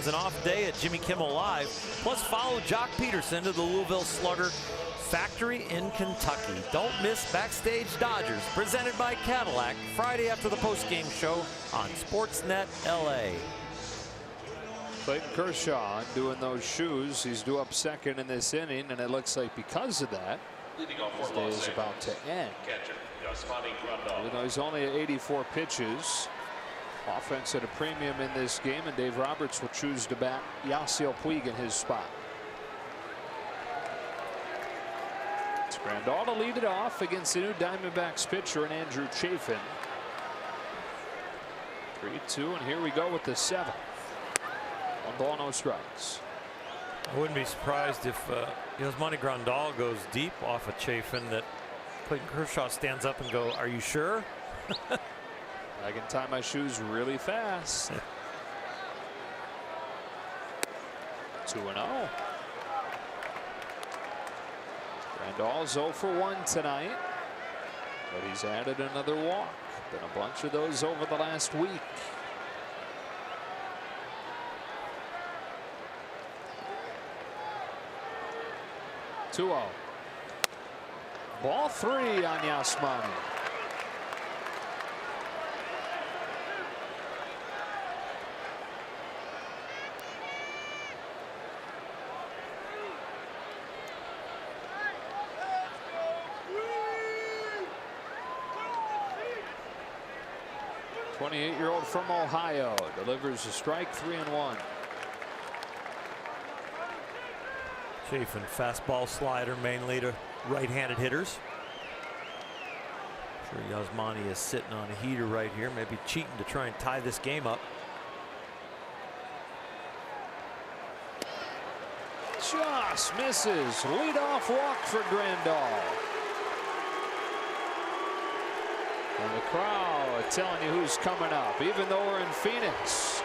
An off day at Jimmy Kimmel Live. Plus, follow Jock Peterson to the Louisville Slugger factory in Kentucky. Don't miss Backstage Dodgers, presented by Cadillac, Friday after the postgame show on Sportsnet LA. Clayton Kershaw doing those shoes. He's due up second in this inning, and it looks like because of that, his day is about to end. Even though he's only at 84 pitches. Offense at a premium in this game, and Dave Roberts will choose to bat Yasiel Puig in his spot. It's Grandal to lead it off against the new Diamondbacks pitcher and Andrew Chafin. 3-2, and here we go with the 7th. 1 ball, no strikes. I wouldn't be surprised if Yasmani Grandal goes deep off of Chafin, that Clayton Kershaw stands up and go, "Are you sure?" I can tie my shoes really fast. 2-0. Grandal's 0 for 1 tonight, but he's added another walk. Been a bunch of those over the last week. Ball 3 on Yasmani. The 28-year-old from Ohio delivers a strike, 3-1. Chafin fastball slider mainly to right-handed hitters. I'm sure Yasmani is sitting on a heater right here, maybe cheating to try and tie this game up. Just misses. Leadoff walk for Grandal. And the crowd telling you who's coming up, even though we're in Phoenix.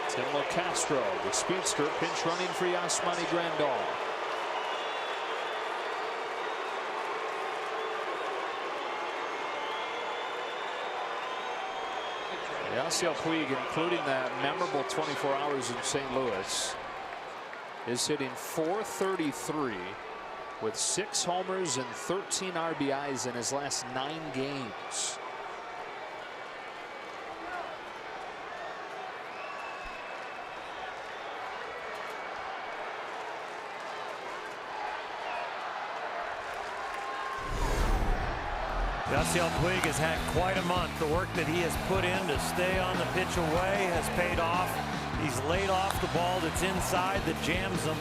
Timlo Castro, the speedster, pinch running for Yasmani Grandal. Yasiel Puig, including that memorable 24 hours in St. Louis, is hitting .433 with 6 homers and 13 RBIs in his last 9 games. Yasiel Puig has had quite a month. The work that he has put in to stay on the pitch away has paid off. He's laid off the ball that's inside that jams him,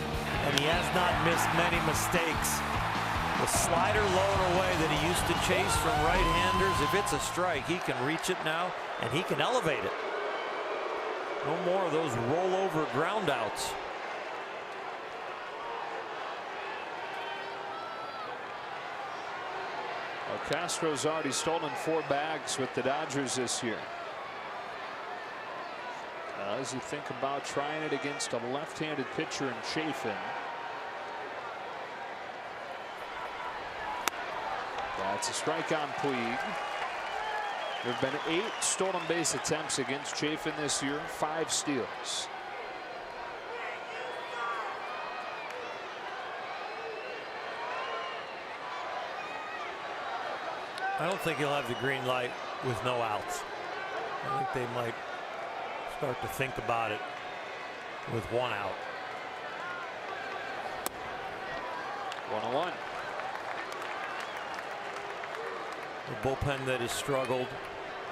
and he has not missed many mistakes. The slider low and away that he used to chase from right-handers, if it's a strike, he can reach it now, and he can elevate it. No more of those rollover ground outs. Well, Castro's already stolen 4 bags with the Dodgers this year. As you think about trying it against a left-handed pitcher in Chafin. That's a strike on Puig. There have been 8 stolen base attempts against Chafin this year, 5 steals. I don't think he'll have the green light with no outs. I think they might start to think about it with 1 out. 1-1. The bullpen that has struggled,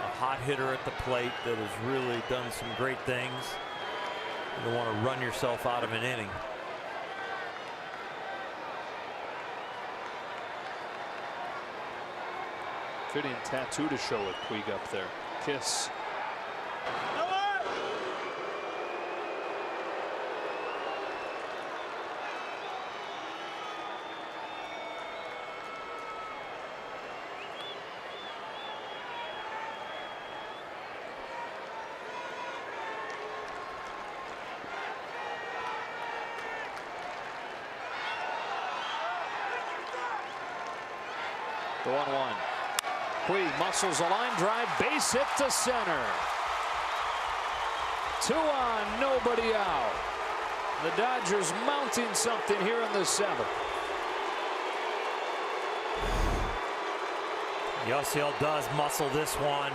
a hot hitter at the plate that has really done some great things. You don't want to run yourself out of an inning. Fitting tattoo to show with Puig up there. Kiss. The 1-1. Puig muscles a line drive, base hit to center. 2 on, nobody out. The Dodgers mounting something here in the 7th. Yasiel does muscle this one.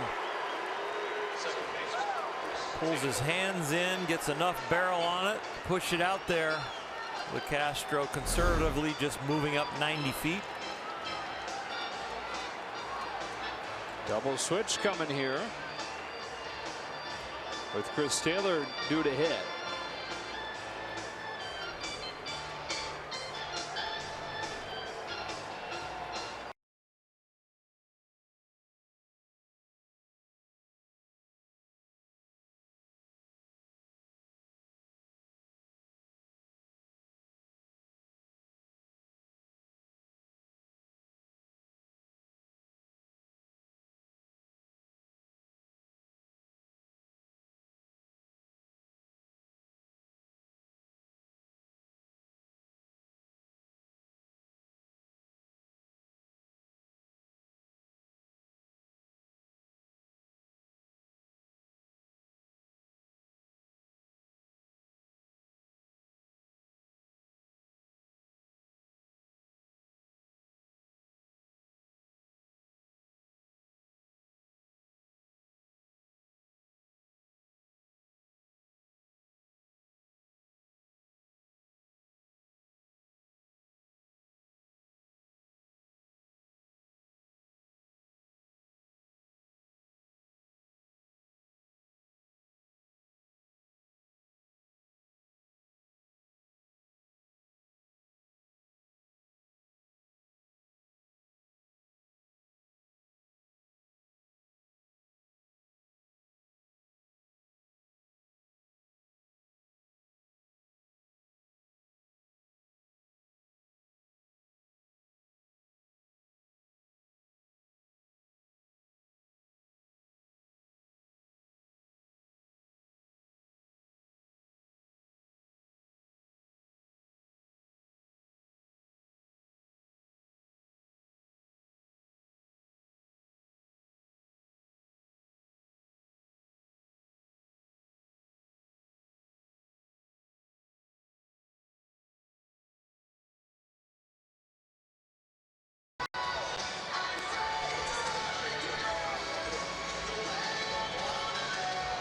Pulls his hands in, gets enough barrel on it, push it out there. With Castro conservatively just moving up 90 feet. Double switch coming here with Chris Taylor due to hit.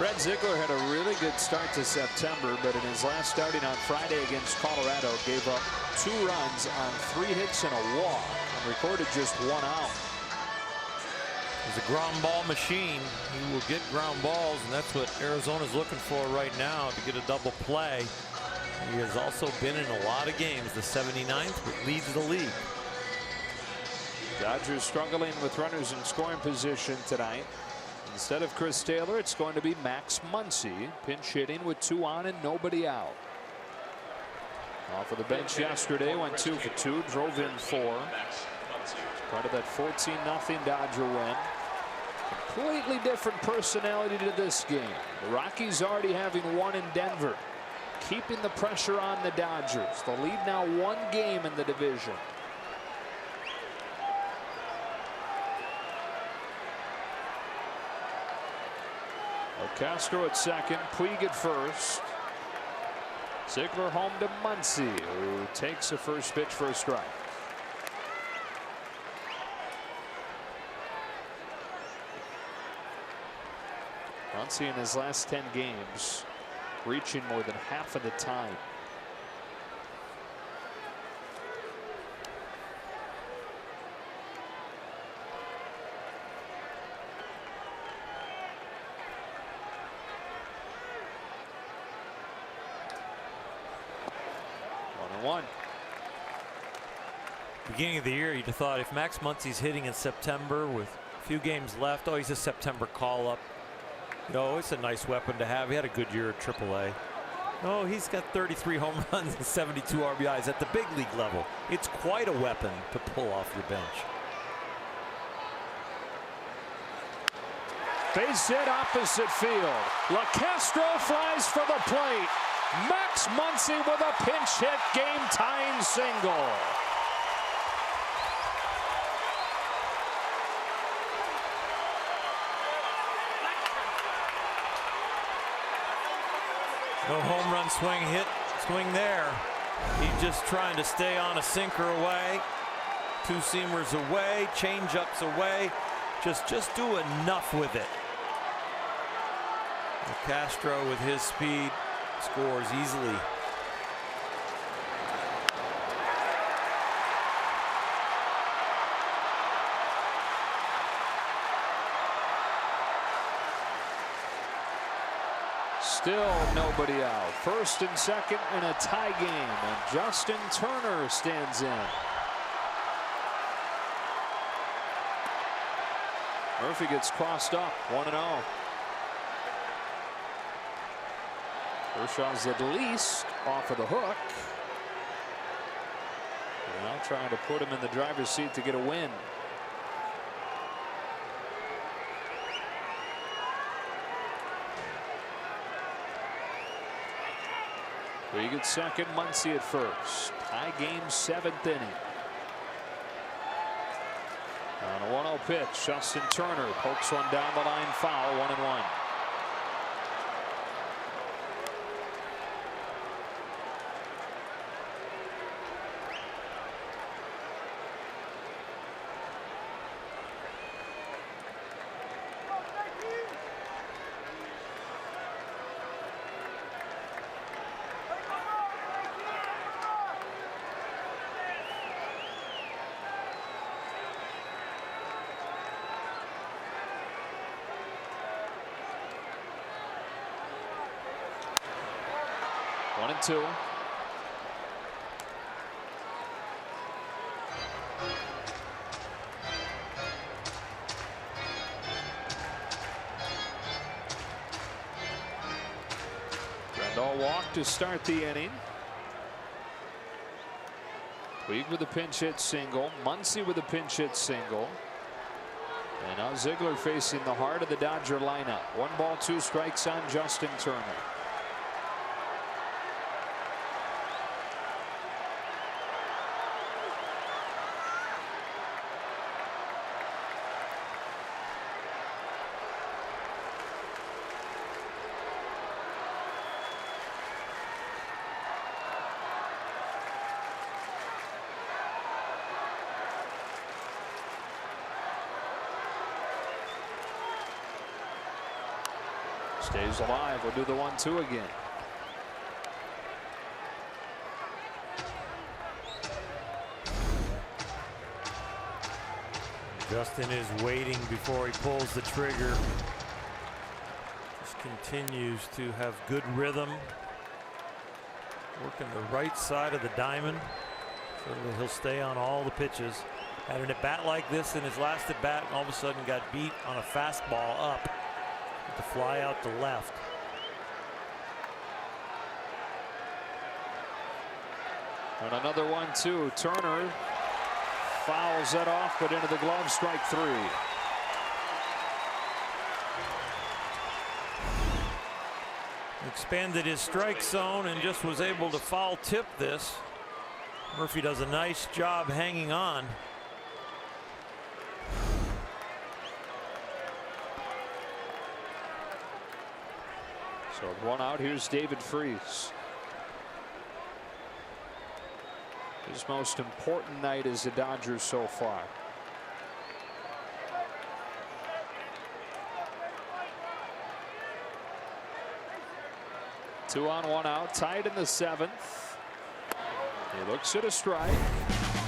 Fred Ziegler had a really good start to September, but in his last starting on Friday against Colorado, gave up 2 runs on 3 hits and a walk and recorded just 1 out. He's a ground ball machine. He will get ground balls, and that's what Arizona's looking for right now, to get a double play. He has also been in a lot of games. The 79th leads the league. Dodgers struggling with runners in scoring position tonight. Instead of Chris Taylor, it's going to be Max Muncy, pinch hitting with 2 on and nobody out. Off of the bench yesterday, went 2 for 2, drove in 4. Part of that 14-0 Dodger win. Completely different personality to this game. The Rockies already having 1 in Denver, keeping the pressure on the Dodgers. The lead now 1 game in the division. Castro at second, Puig at first. Ziegler home to Muncy, who takes the first pitch for a strike. Muncy in his last 10 games reaching more than half of the time. Beginning of the year, you'd have thought if Max Muncy's hitting in September with a few games left, oh, he's a September call-up. You know, it's a nice weapon to have. He had a good year at AAA. No, he's got 33 home runs and 72 RBIs at the big league level. It's quite a weapon to pull off your bench. Base hit opposite field. LaCastro flies for the plate. Max Muncy with a pinch hit, game-tying single. No home run swing there. He's just trying to stay on a sinker away, 2-seamers away, change-ups away. Just do enough with it. Castro with his speed scores easily. Still nobody out. First and second in a tie game, and Justin Turner stands in. Murphy gets crossed up, 1-0. Kershaw's at least off of the hook. Now trying to put him in the driver's seat to get a win. Puig at second, Muncy at first. Tie game, 7th inning. On a 1-0 pitch, Justin Turner pokes one down the line, foul, 1-1. One and two. Grandal walk to start the inning. Puig with a pinch hit single. Muncy with a pinch hit single. And now Ziegler facing the heart of the Dodger lineup. 1 ball, 2 strikes on Justin Turner. Stays alive. We'll do the 1-2 again. Justin is waiting before he pulls the trigger. Just continues to have good rhythm. Working the right side of the diamond so that he'll stay on all the pitches. Had an at-bat like this in his last at-bat, and all of a sudden got beat on a fastball up with the fly out to left. And another 1-2. Turner fouls that off, but into the glove, strike 3. Expanded his strike zone and just was able to foul tip this. Murphy does a nice job hanging on. So 1 out. Here's David Freese. His most important night as a Dodger so far. Two on, 1 out. Tied in the 7th. He looks at a strike.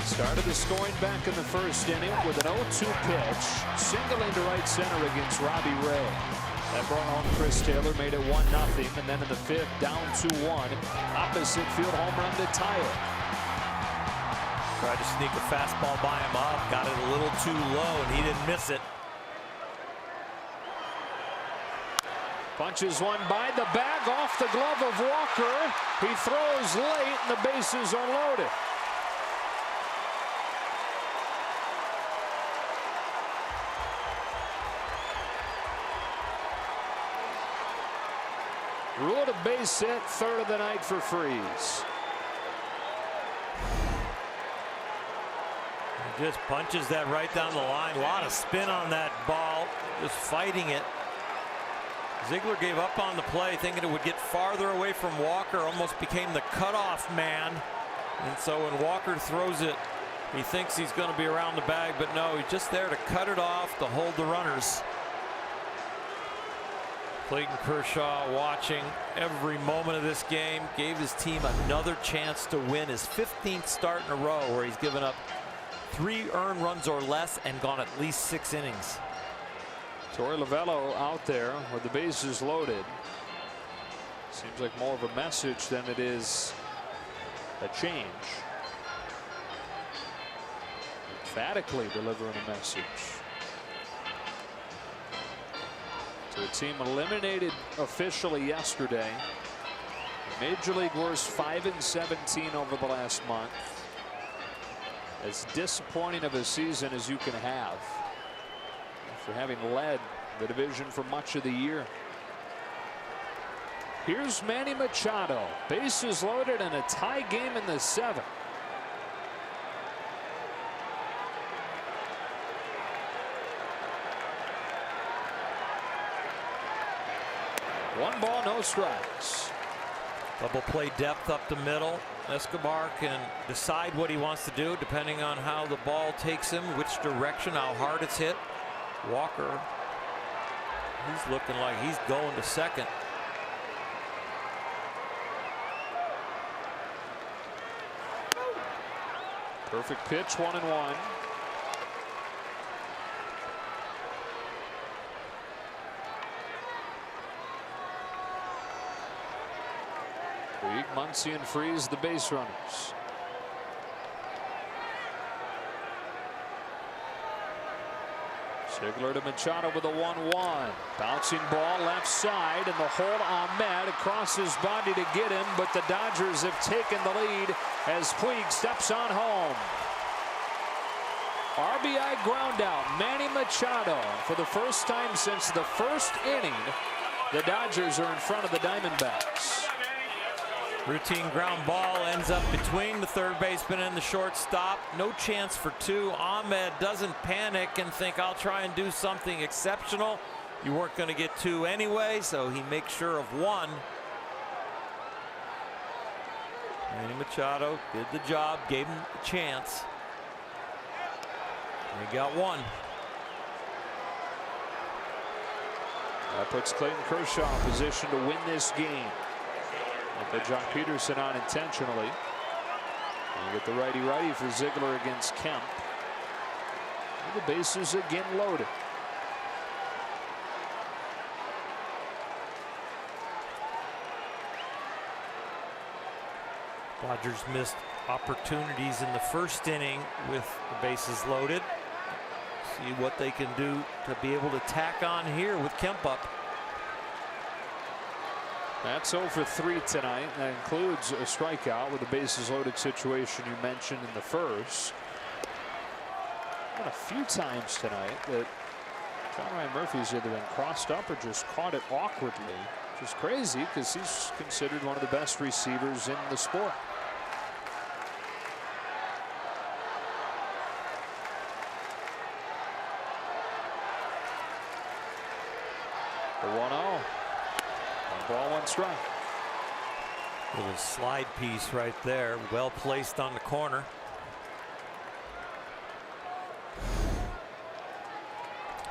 Started the scoring back in the 1st inning with an 0-2 pitch. Single into right center against Robbie Ray. That brought home Chris Taylor, made it 1-0. And then in the 5th, down 2-1. Opposite field home run to tie it. Tried to sneak a fastball by him up. Got it a little too low, and he didn't miss it. Punches one by the bag off the glove of Walker. He throws late, and the bases are loaded. Ruled a base hit, 3rd of the night for Freese. He just punches that right down the line. A lot of spin on that ball, just fighting it. Ziegler gave up on the play, thinking it would get farther away from Walker, almost became the cutoff man. And so when Walker throws it, he thinks he's going to be around the bag, but no, he's just there to cut it off, to hold the runners. Clayton Kershaw watching every moment of this game, gave his team another chance to win his 15th start in a row where he's given up 3 earned runs or less and gone at least 6 innings. Torey Lovullo out there with the bases loaded. Seems like more of a message than it is a change. Emphatically delivering a message to a team eliminated officially yesterday. Major League worst, 5-17 over the last month. As disappointing of a season as you can have after having led the division for much of the year. Here's Manny Machado, bases loaded, and a tie game in the 7th. One ball, no strikes. Double play depth up the middle. Escobar can decide what he wants to do depending on how the ball takes him, which direction, how hard it's hit. Walker, he's looking like he's going to second. Perfect pitch, 1-1. Puig, Muncy, and Freese, the base runners. Ziegler to Machado with a 1-1. Bouncing ball left side, and the hold Ahmed across his body to get him, but the Dodgers have taken the lead as Puig steps on home. RBI ground out, Manny Machado. For the first time since the 1st inning, the Dodgers are in front of the Diamondbacks. Routine ground ball ends up between the third baseman and the shortstop. No chance for 2. Ahmed doesn't panic and think, I'll try and do something exceptional. You weren't going to get 2 anyway, so he makes sure of 1. Manny Machado did the job, gave him a chance. And he got 1. That puts Clayton Kershaw in position to win this game. They put John Peterson on intentionally. And you get the righty-righty for Ziegler against Kemp. And the bases again loaded. Dodgers missed opportunities in the first inning with the bases loaded. See what they can do to be able to tack on here with Kemp up. That's 0 for 3 tonight. That includes a strikeout with the bases loaded situation you mentioned in the first. And a few times tonight that John Ryan Murphy's either been crossed up or just caught it awkwardly, which is crazy because he's considered one of the best receivers in the sport. The 1-0. 1 ball, 1 strike. Little slide piece right there, well placed on the corner.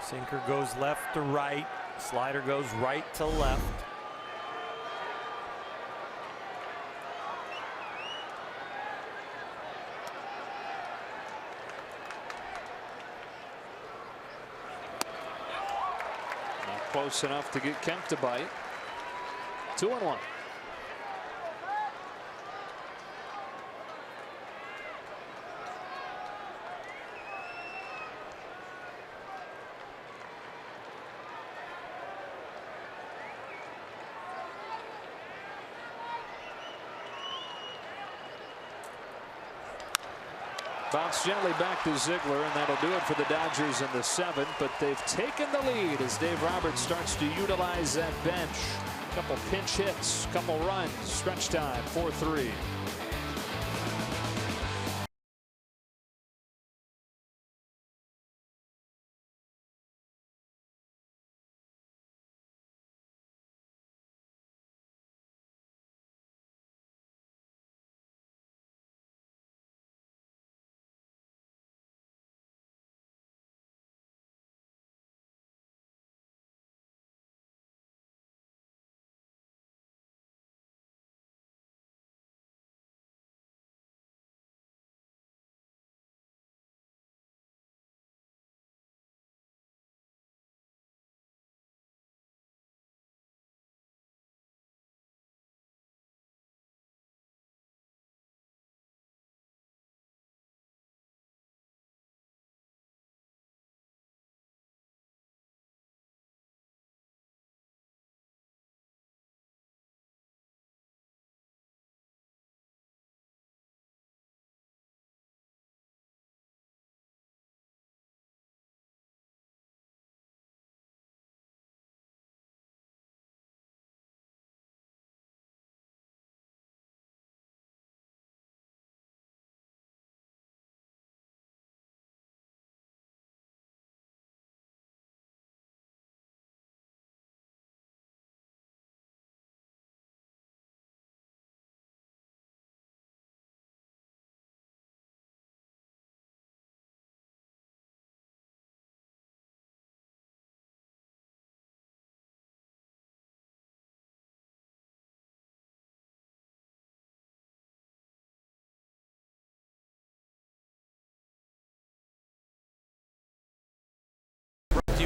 Sinker goes left to right, slider goes right to left. Not close enough to get Kemp to bite. 2-1. Bounce gently back to Ziegler, and that'll do it for the Dodgers in the 7th. But they've taken the lead as Dave Roberts starts to utilize that bench. Couple pinch hits, couple runs, stretch time, 4-3.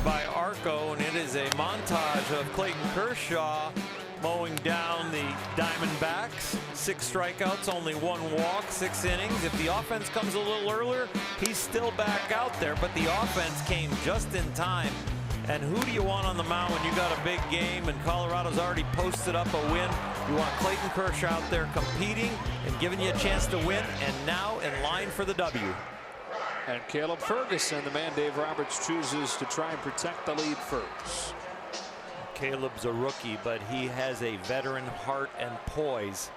By Arco, and it is a montage of Clayton Kershaw mowing down the Diamondbacks. 6 strikeouts, only 1 walk, 6 innings. If the offense comes a little earlier, he's still back out there, but the offense came just in time. And who do you want on the mound when you got a big game and Colorado's already posted up a win? You want Clayton Kershaw out there competing and giving you a chance to win, and now in line for the W. And Caleb Ferguson, the man Dave Roberts chooses to try and protect the lead first. Caleb's a rookie, but he has a veteran heart and poise.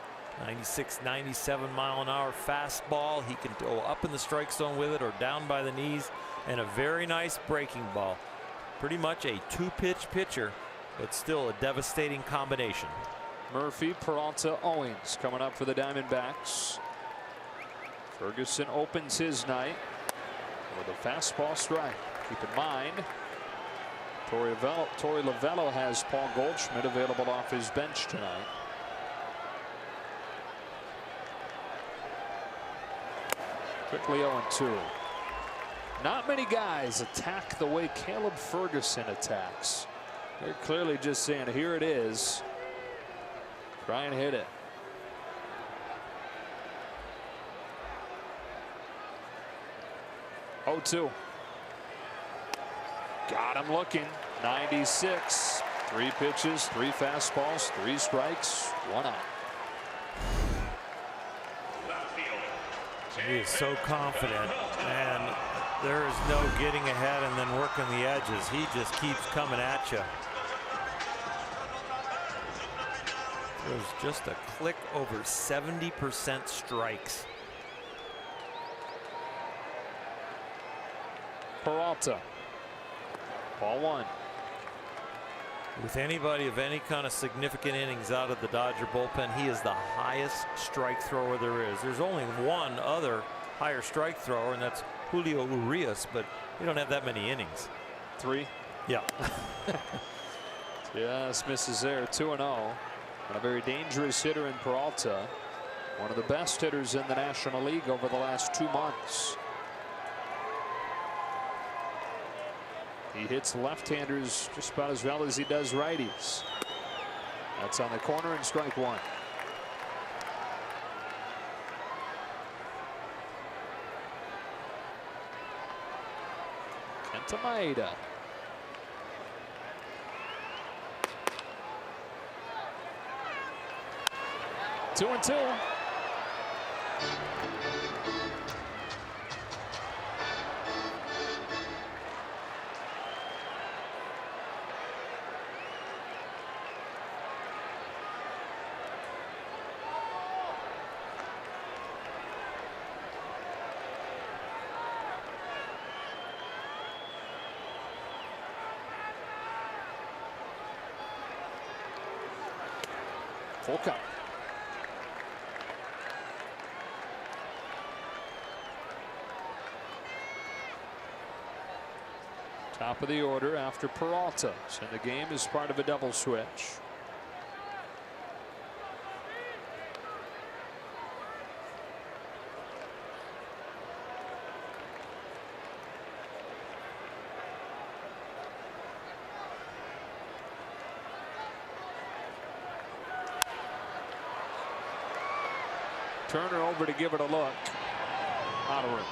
96, 97 mile an hour fastball. He can go up in the strike zone with it or down by the knees, and a very nice breaking ball. Pretty much a 2-pitch pitcher, but still a devastating combination. Murphy, Peralta, Owens coming up for the Diamondbacks. Ferguson opens his night with a fastball strike. Keep in mind, Torey Lovullo has Paul Goldschmidt available off his bench tonight. Quickly 0-2. Not many guys attack the way Caleb Ferguson attacks. They're clearly just saying, here it is. Try and hit it. Oh, 2. Got him looking. 96. 3 pitches, 3 fastballs, 3 strikes, 1 out. He is so confident, and there is no getting ahead and then working the edges. He just keeps coming at you. There's just a click over 70% strikes. Peralta. Ball 1. With anybody of any kind of significant innings out of the Dodger bullpen, he is the highest strike thrower there is. There's only one other higher strike thrower, and that's Julio Urias, but we don't have that many innings. 3. Yeah. Just misses there. 2-0. And a very dangerous hitter in Peralta. One of the best hitters in the National League over the last 2 months. He hits left-handers just about as well as he does righties. That's on the corner and strike 1. Kenta Maeda. Two and 2. Full count. Top of the order after Peralta. So the game is part of a double switch. Turner over to give it a look. Out of room.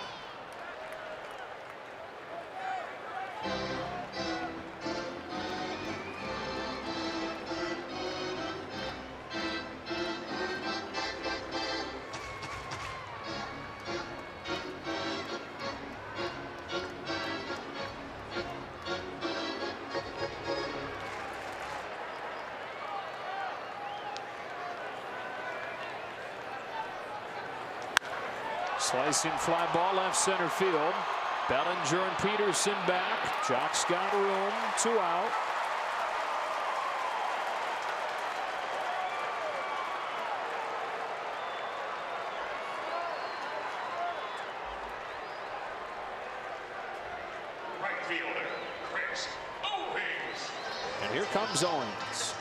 Slicing fly ball left center field. Bellinger and Peterson back. Jock's got room. 2 out. Right fielder, Chris Owings. And here comes Owens.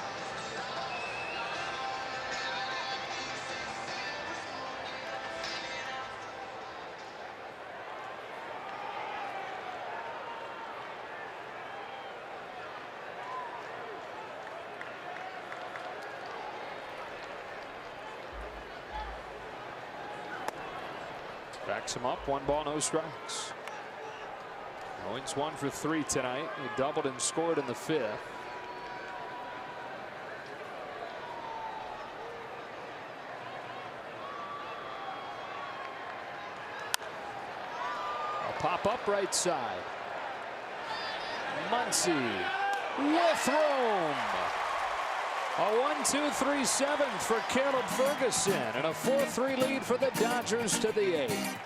Backs him up. 1 ball, no strikes. Owens 1 for 3 tonight. He doubled and scored in the 5th. A pop up right side. Muncy with room. A 1-2-3 7th for Caleb Ferguson and a 4-3 lead for the Dodgers to the 8th.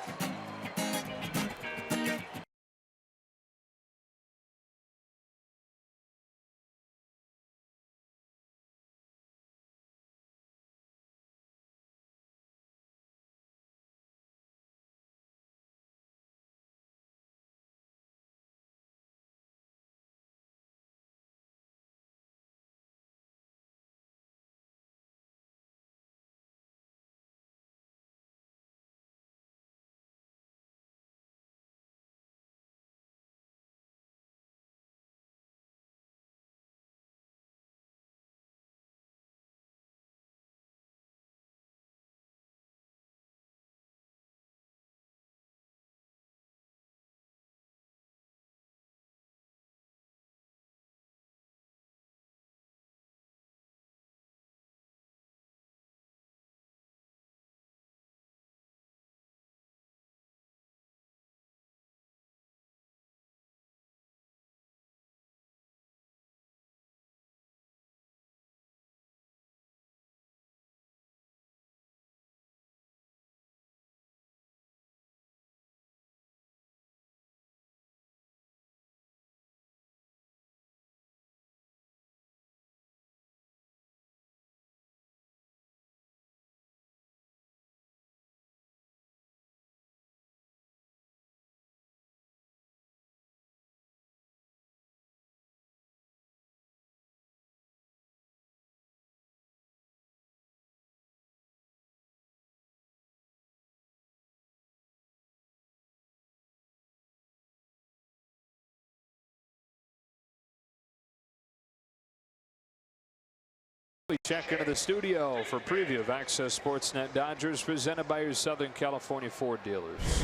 We check into the studio for preview of Access Sportsnet Dodgers, presented by your Southern California Ford dealers.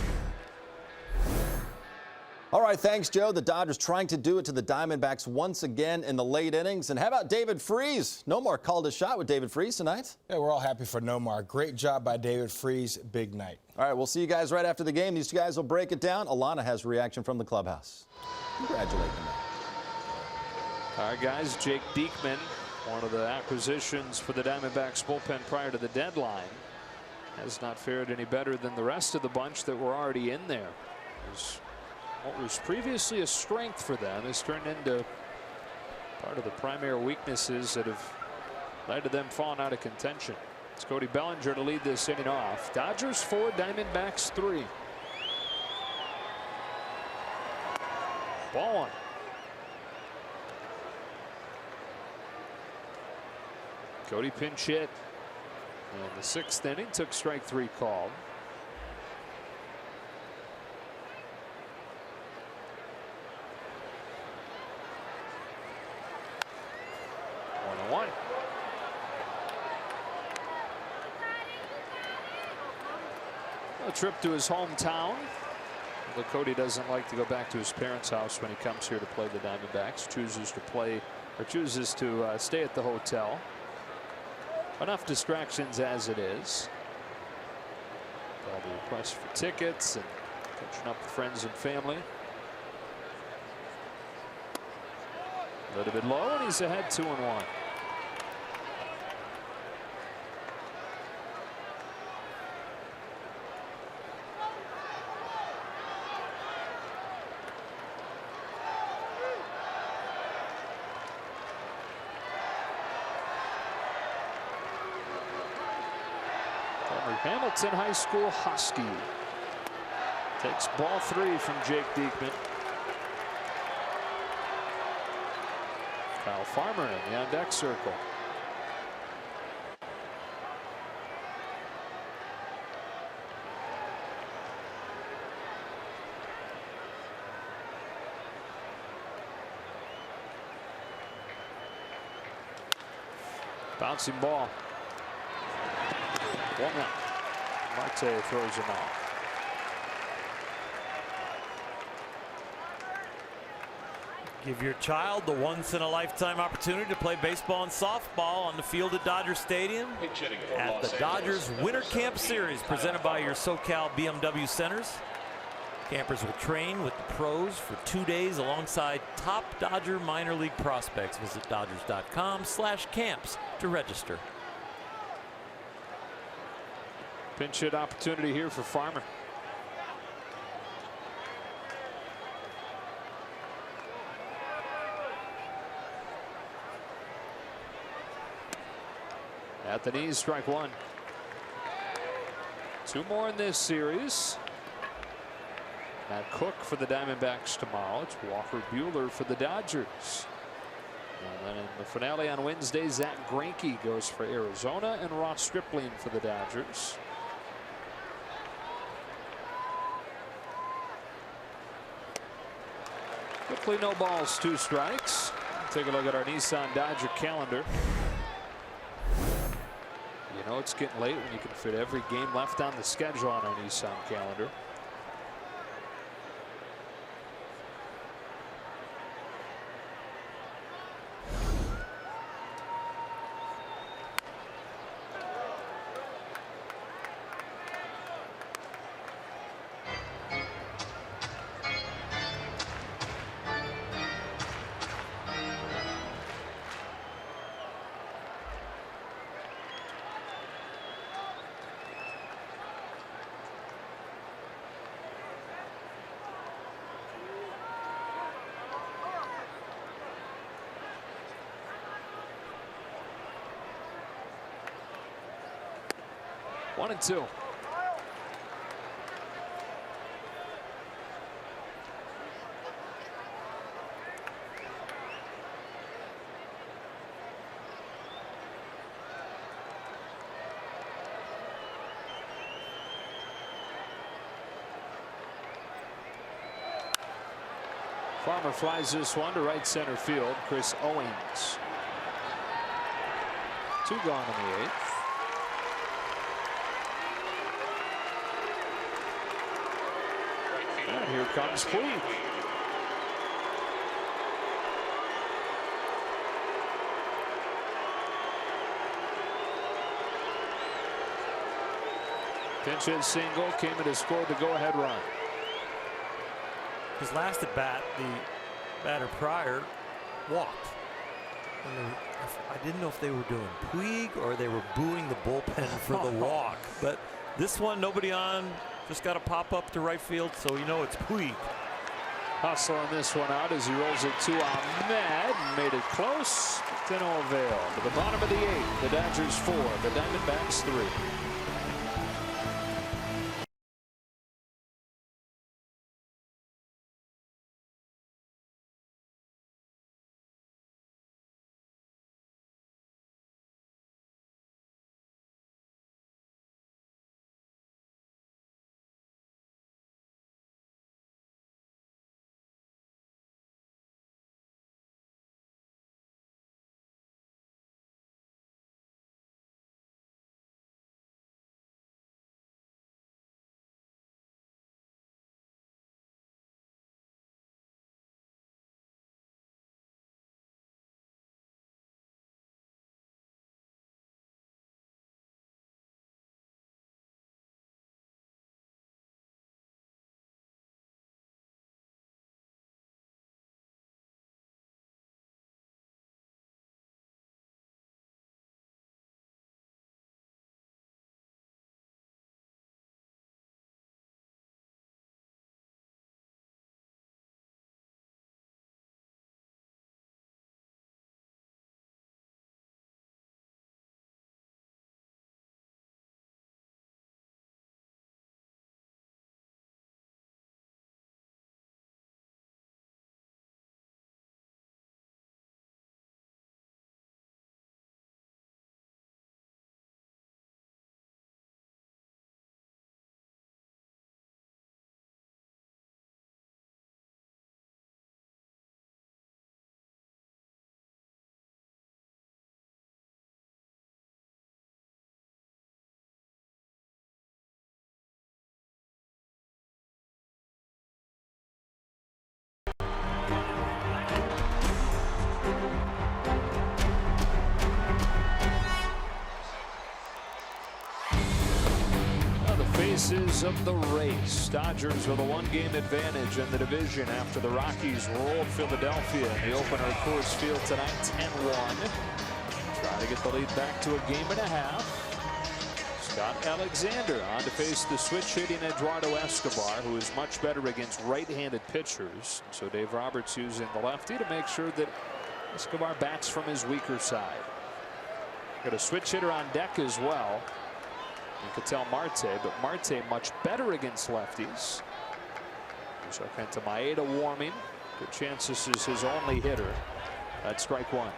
All right, thanks, Joe. The Dodgers trying to do it to the Diamondbacks once again in the late innings. And how about David Freese? Nomar called a shot with David Freese tonight. Yeah, we're all happy for Nomar. Great job by David Freese. Big night. All right, we'll see you guys right after the game. These two guys will break it down. Alana has a reaction from the clubhouse. Congratulate them. All right, guys, Jake Diekman, one of the acquisitions for the Diamondbacks bullpen prior to the deadline, has not fared any better than the rest of the bunch that were already in there. What was previously a strength for them has turned into part of the primary weaknesses that have led to them falling out of contention. It's Cody Bellinger to lead this inning off. Dodgers 4, Diamondbacks 3. Ball one. Cody pinch hit in the 6th inning, took strike 3 called. A trip to his hometown. But Cody doesn't like to go back to his parents' house when he comes here to play the Diamondbacks. Chooses to stay at the hotel. Enough distractions as it is. All the requests for tickets and catching up with friends and family. A little bit low, and he's ahead 2-1. Hamilton High School Husky takes ball 3 from Jake Diekman. Kyle Farmer in the on deck circle. Bouncing ball. 1-1. Marte throws him off. Give your child the once-in-a-lifetime opportunity to play baseball and softball on the field at Dodger Stadium at the Dodgers Winter Camp Series, presented by your SoCal BMW Centers. Campers will train with the pros for 2 days alongside top Dodger minor league prospects. Visit Dodgers.com/camps to register. Pinch hit opportunity here for Farmer. At the knees, strike 1. 2 more in this series. Matt Cook for the Diamondbacks tomorrow. It's Walker Buehler for the Dodgers. And then in the finale on Wednesday, Zach Greinke goes for Arizona and Ross Stripling for the Dodgers. Quickly, no balls, 2 strikes. Take a look at our Nissan Dodger calendar. You know it's getting late when you can fit every game left on the schedule on our Nissan calendar. One and two. Farmer flies this one to right center field. Chris Owings 2 gone in the 8th. And here comes Puig. Pinch hit single, came in to score the go-ahead run. His last at bat, the batter prior walked. And I didn't know if they were doing Puig or they were booing the bullpen for the walk. But this one, nobody on, just got to pop up to right field, so you know it's Puig. Hustling this one out as he rolls it to Ahmed. Made it close, but to no avail. To the bottom of the 8th, the Dodgers 4, the Diamondbacks 3. Faces of the race. Dodgers with a 1-game advantage in the division after the Rockies rolled Philadelphia in the opener at Coors Field tonight, 10-1. Try to get the lead back to a game and a half. Scott Alexander on to face the switch-hitting Eduardo Escobar, who is much better against right-handed pitchers. So Dave Roberts using the lefty to make sure that Escobar bats from his weaker side. Got a switch hitter on deck as well. You could tell Marte, but Marte much better against lefties. So Kenta Maeda warming. Good chance this is his only hitter. That's strike 1.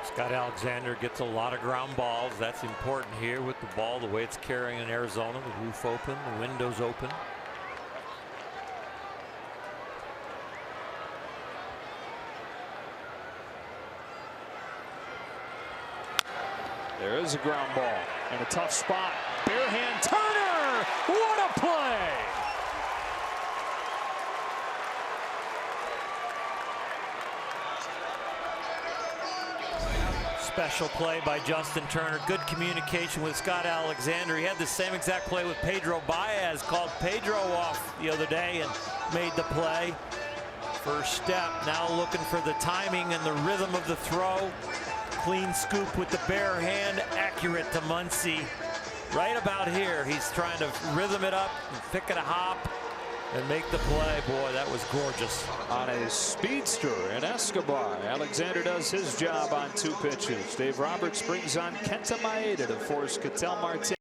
Scott Alexander gets a lot of ground balls. That's important here with the ball, the way it's carrying in Arizona. The roof open, the windows open. There is a ground ball and a tough spot. Bare hand Turner. What a play. Special play by Justin Turner. Good communication with Scott Alexander. He had the same exact play with Pedro Baez. Called Pedro off the other day and made the play. First step. Now looking for the timing and the rhythm of the throw. Clean scoop with the bare hand, accurate to Muncy. Right about here, he's trying to rhythm it up and pick it a hop and make the play. Boy, that was gorgeous. On a speedster in Escobar. Alexander does his job on 2 pitches. Dave Roberts brings on Kenta Maeda to force Ketel Marte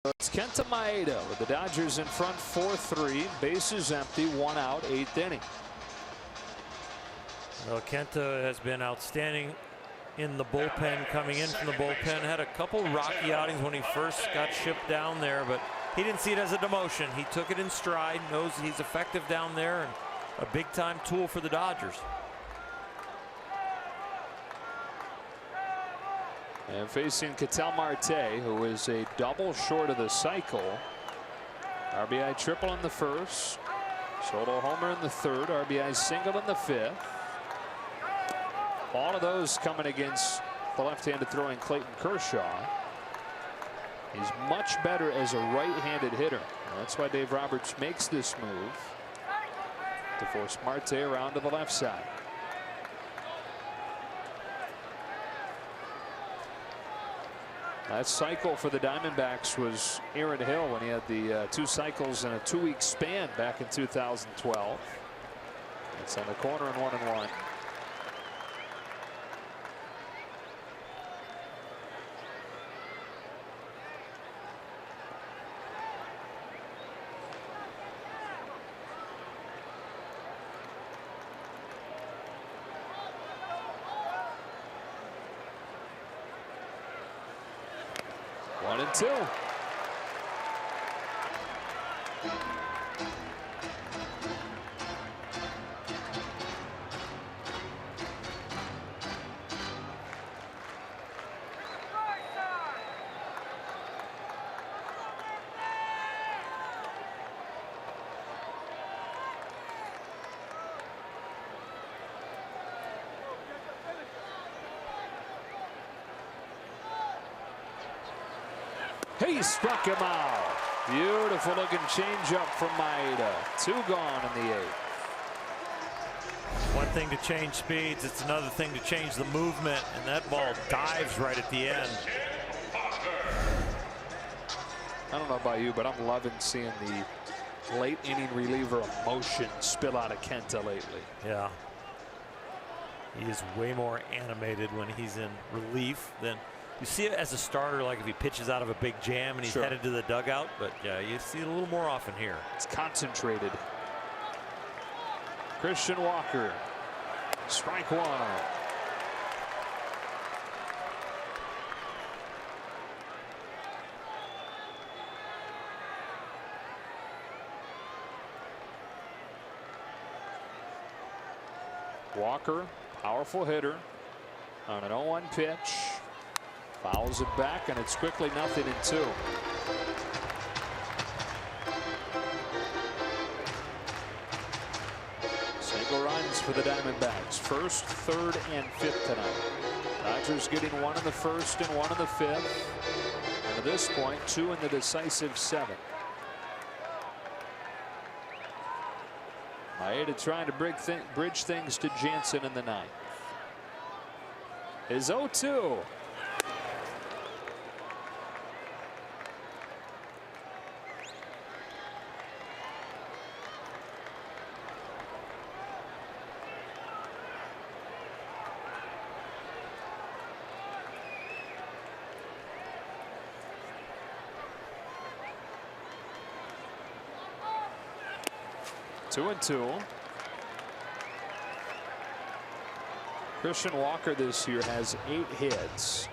It's Kenta Maeda with the Dodgers in front 4-3. Bases empty, 1 out, 8th inning. Well, Kenta has been outstanding in the bullpen, coming in from the bullpen. Had a couple rocky outings when he first got shipped down there, but he didn't see it as a demotion. He took it in stride, knows he's effective down there, and a big-time tool for the Dodgers. And facing Ketel Marte, who is a double short of the cycle. RBI triple in the first. Solo homer in the third. RBI single in the fifth. All of those coming against the left-handed throwing Clayton Kershaw. He's much better as a right-handed hitter. And that's why Dave Roberts makes this move to force Marte around to the left side. That cycle for the Diamondbacks was Aaron Hill when he had the 2 cycles in a 2-week span back in 2012. It's on the corner and 1-1. One and 2. He struck him out. Beautiful looking changeup from Maeda. 2 gone in the 8th. One thing to change speeds, it's another thing to change the movement, and that ball dives right at the end. I don't know about you, but I'm loving seeing the late inning reliever emotion spill out of Kenta lately. Yeah. He is way more animated when he's in relief than you see it as a starter, like if he pitches out of a big jam and he's headed to the dugout. But yeah, you see it a little more often here. It's concentrated. Christian Walker, strike 1. Walker, powerful hitter on an 0-1 pitch. Fouls it back, and it's quickly 0-2. Single runs for the Diamondbacks. First, third, and fifth tonight. Dodgers getting 1 in the first and 1 in the fifth. And at this point, 2 in the decisive 7th. Maeda trying to bridge things to Jansen in the 9th. His 0-2. Two and 2. Christian Walker this year has 8 hits,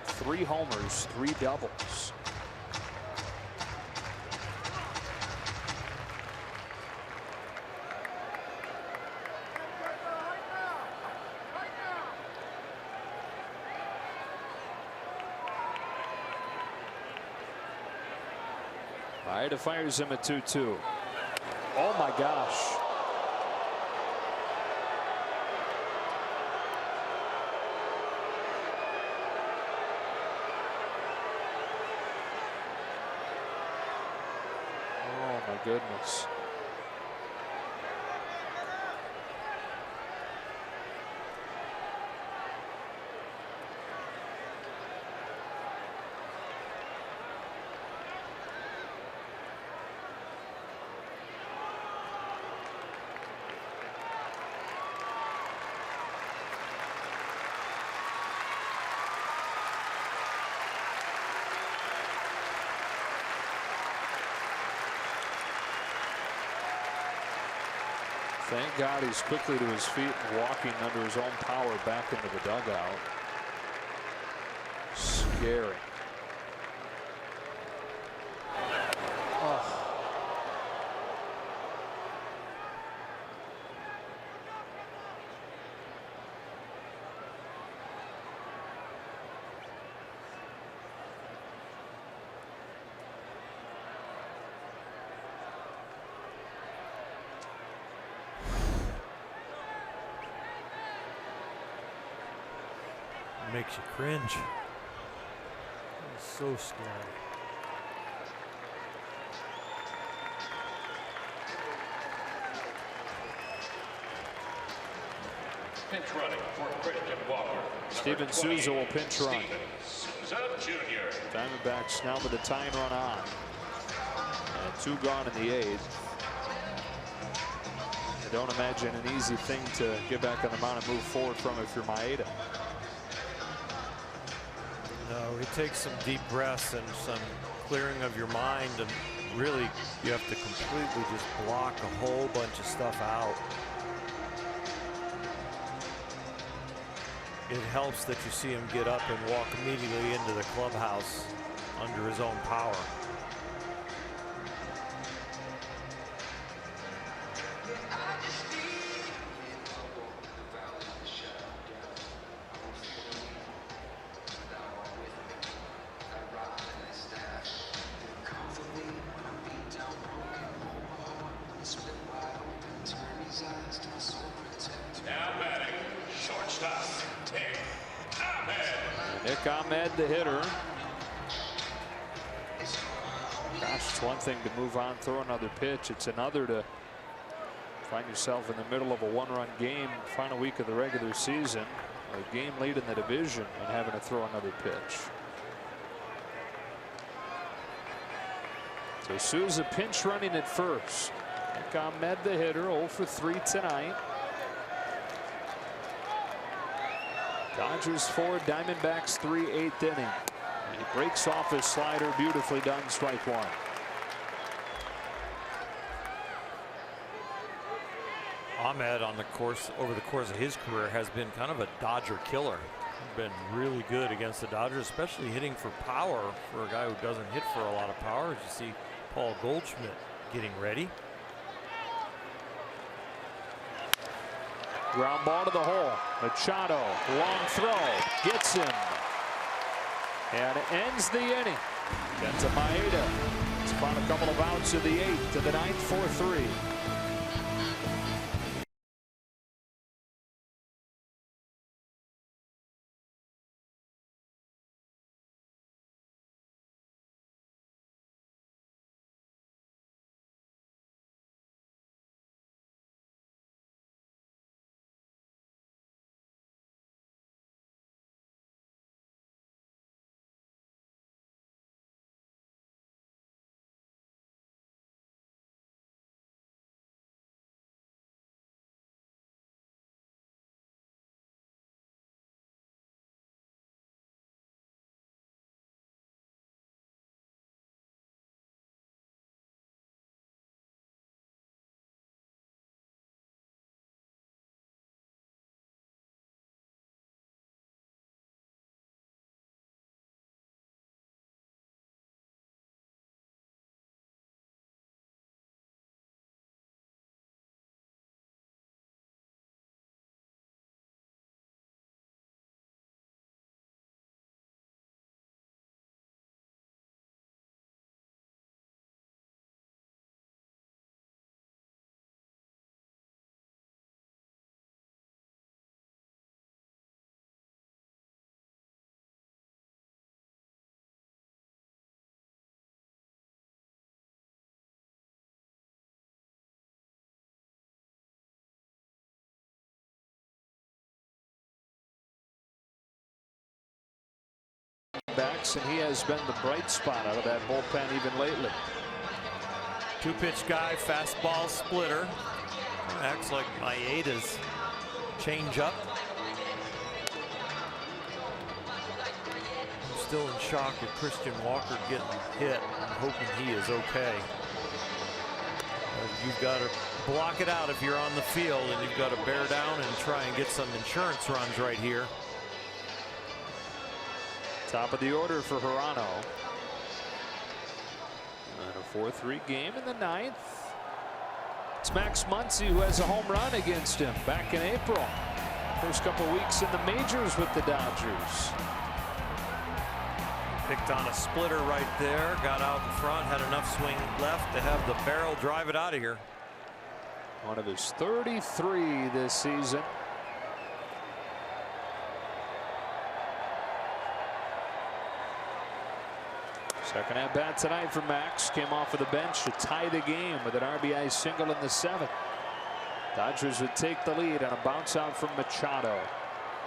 3 homers, 3 doubles. Maeda fires him at 2-2. Oh my gosh. Oh my goodness. Thank God he's quickly to his feet and walking under his own power back into the dugout. Scary. Oh. Makes you cringe. It's so scary. Pinch running for Christian Walker. Steven Souza will pinch run. Souza Jr. Diamondbacks now with a tying run on. And 2 gone in the 8th. I don't imagine an easy thing to get back on the mound and move forward from if you're Maeda. No, it takes some deep breaths and some clearing of your mind, and really you have to completely just block a whole bunch of stuff out. It helps that you see him get up and walk immediately into the clubhouse under his own power. Ahmed, the hitter. Gosh, it's one thing to move on, throw another pitch. It's another to find yourself in the middle of a 1-run game, final week of the regular season, a game lead in the division, and having to throw another pitch. So Souza pinch running at first. Ahmed, the hitter, 0 for 3 tonight. Dodgers 4, Diamondbacks 3, 8th inning. He breaks off his slider, beautifully done, strike 1. Ahmed over the course of his career has been kind of a Dodger killer. He's been really good against the Dodgers, especially hitting for power for a guy who doesn't hit for a lot of power. As you see Paul Goldschmidt getting ready. Ground ball to the hole. Machado, long throw, gets him, and ends the inning. That's a Maeda. It's about a couple of outs of the 8th to the 9th, 4-3. And he has been the bright spot out of that bullpen even lately. 2-pitch guy, fastball splitter. Acts like Maeda's changeup. I'm still in shock at Christian Walker getting hit. I'm hoping he is okay. You've got to block it out if you're on the field, and you've got to bear down and try and get some insurance runs right here. Top of the order for Hirano. And a 4-3 game in the 9th. It's Max Muncy who has a home run against him back in April. First couple weeks in the majors with the Dodgers. Picked on a splitter right there, got out in front, had enough swing left to have the barrel drive it out of here. One of his 33 this season. Second at bat tonight for Max. Came off of the bench to tie the game with an RBI single in the 7th. Dodgers would take the lead on a bounce out from Machado.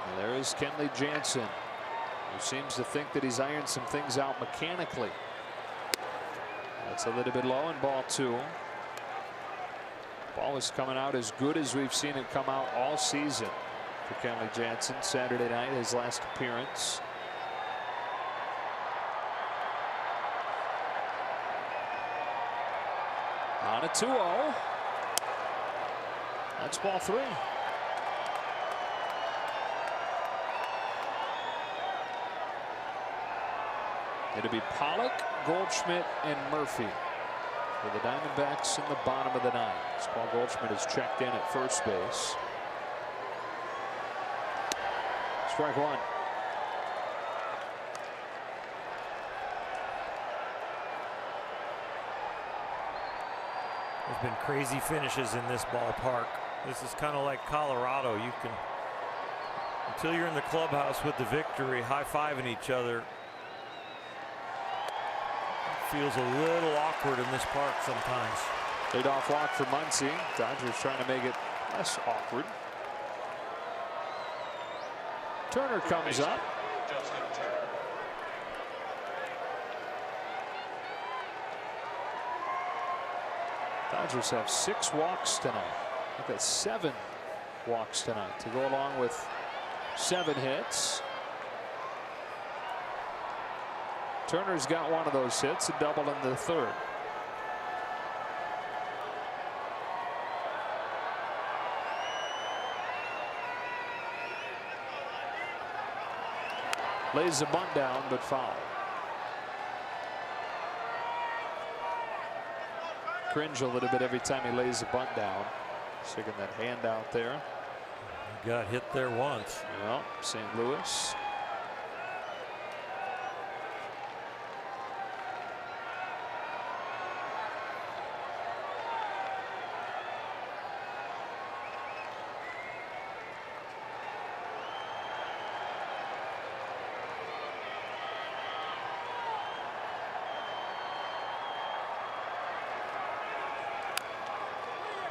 And there is Kenley Jansen, who seems to think that he's ironed some things out mechanically. That's a little bit low, and ball 2. Ball is coming out as good as we've seen it come out all season for Kenley Jansen. Saturday night, his last appearance. On a 2-0. That's ball 3. It'll be Pollock, Goldschmidt, and Murphy for the Diamondbacks in the bottom of the 9th. Paul Goldschmidt is checked in at first base. Strike 1. There's been crazy finishes in this ballpark. This is kind of like Colorado. You can, until you're in the clubhouse with the victory, high-fiving each other. Feels a little awkward in this park sometimes. Leadoff walk for Muncy. Dodgers trying to make it less awkward. Turner comes up. Dodgers have 6 walks tonight. I think that's 7 walks tonight to go along with 7 hits. Turner's got one of those hits, a double in the 3rd. Lays the bunt down, but foul. Cringe a little bit every time he lays the bunt down. Sticking that hand out there. Got hit there once. Well, St. Louis.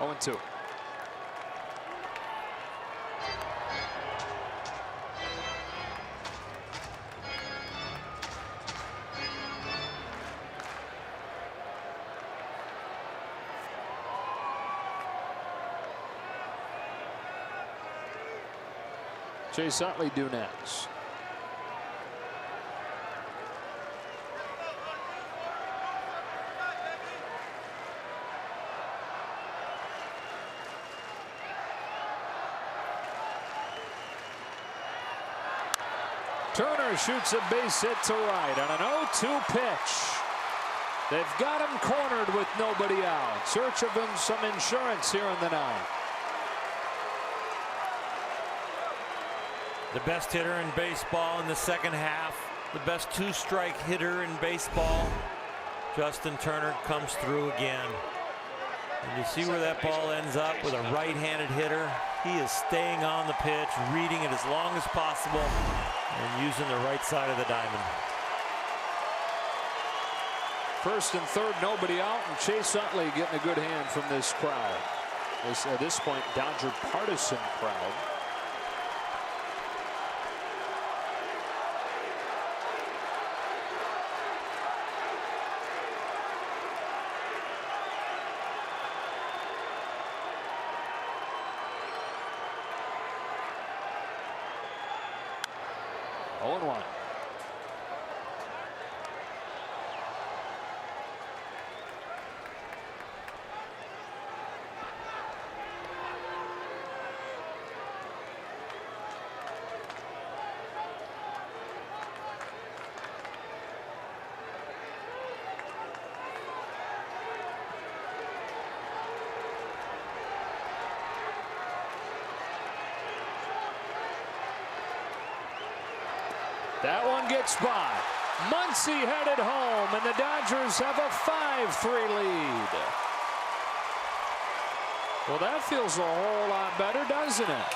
Oh, and 2. Chase Utley due next. Turner shoots a base hit to right on an 0-2 pitch. They've got him cornered with nobody out. Search of him some insurance here in the 9th. The best hitter in baseball in the 2nd half. The best 2-strike hitter in baseball. Justin Turner comes through again. And you see where that ball ends up with a right-handed hitter. He is staying on the pitch, reading it as long as possible, and using the right side of the diamond. 1st and 3rd, nobody out, and Chase Utley getting a good hand from this crowd. This, at this point, Dodger partisan crowd. That one gets by. Muncy headed home, and the Dodgers have a 5-3 lead. Well, that feels a whole lot better, doesn't it?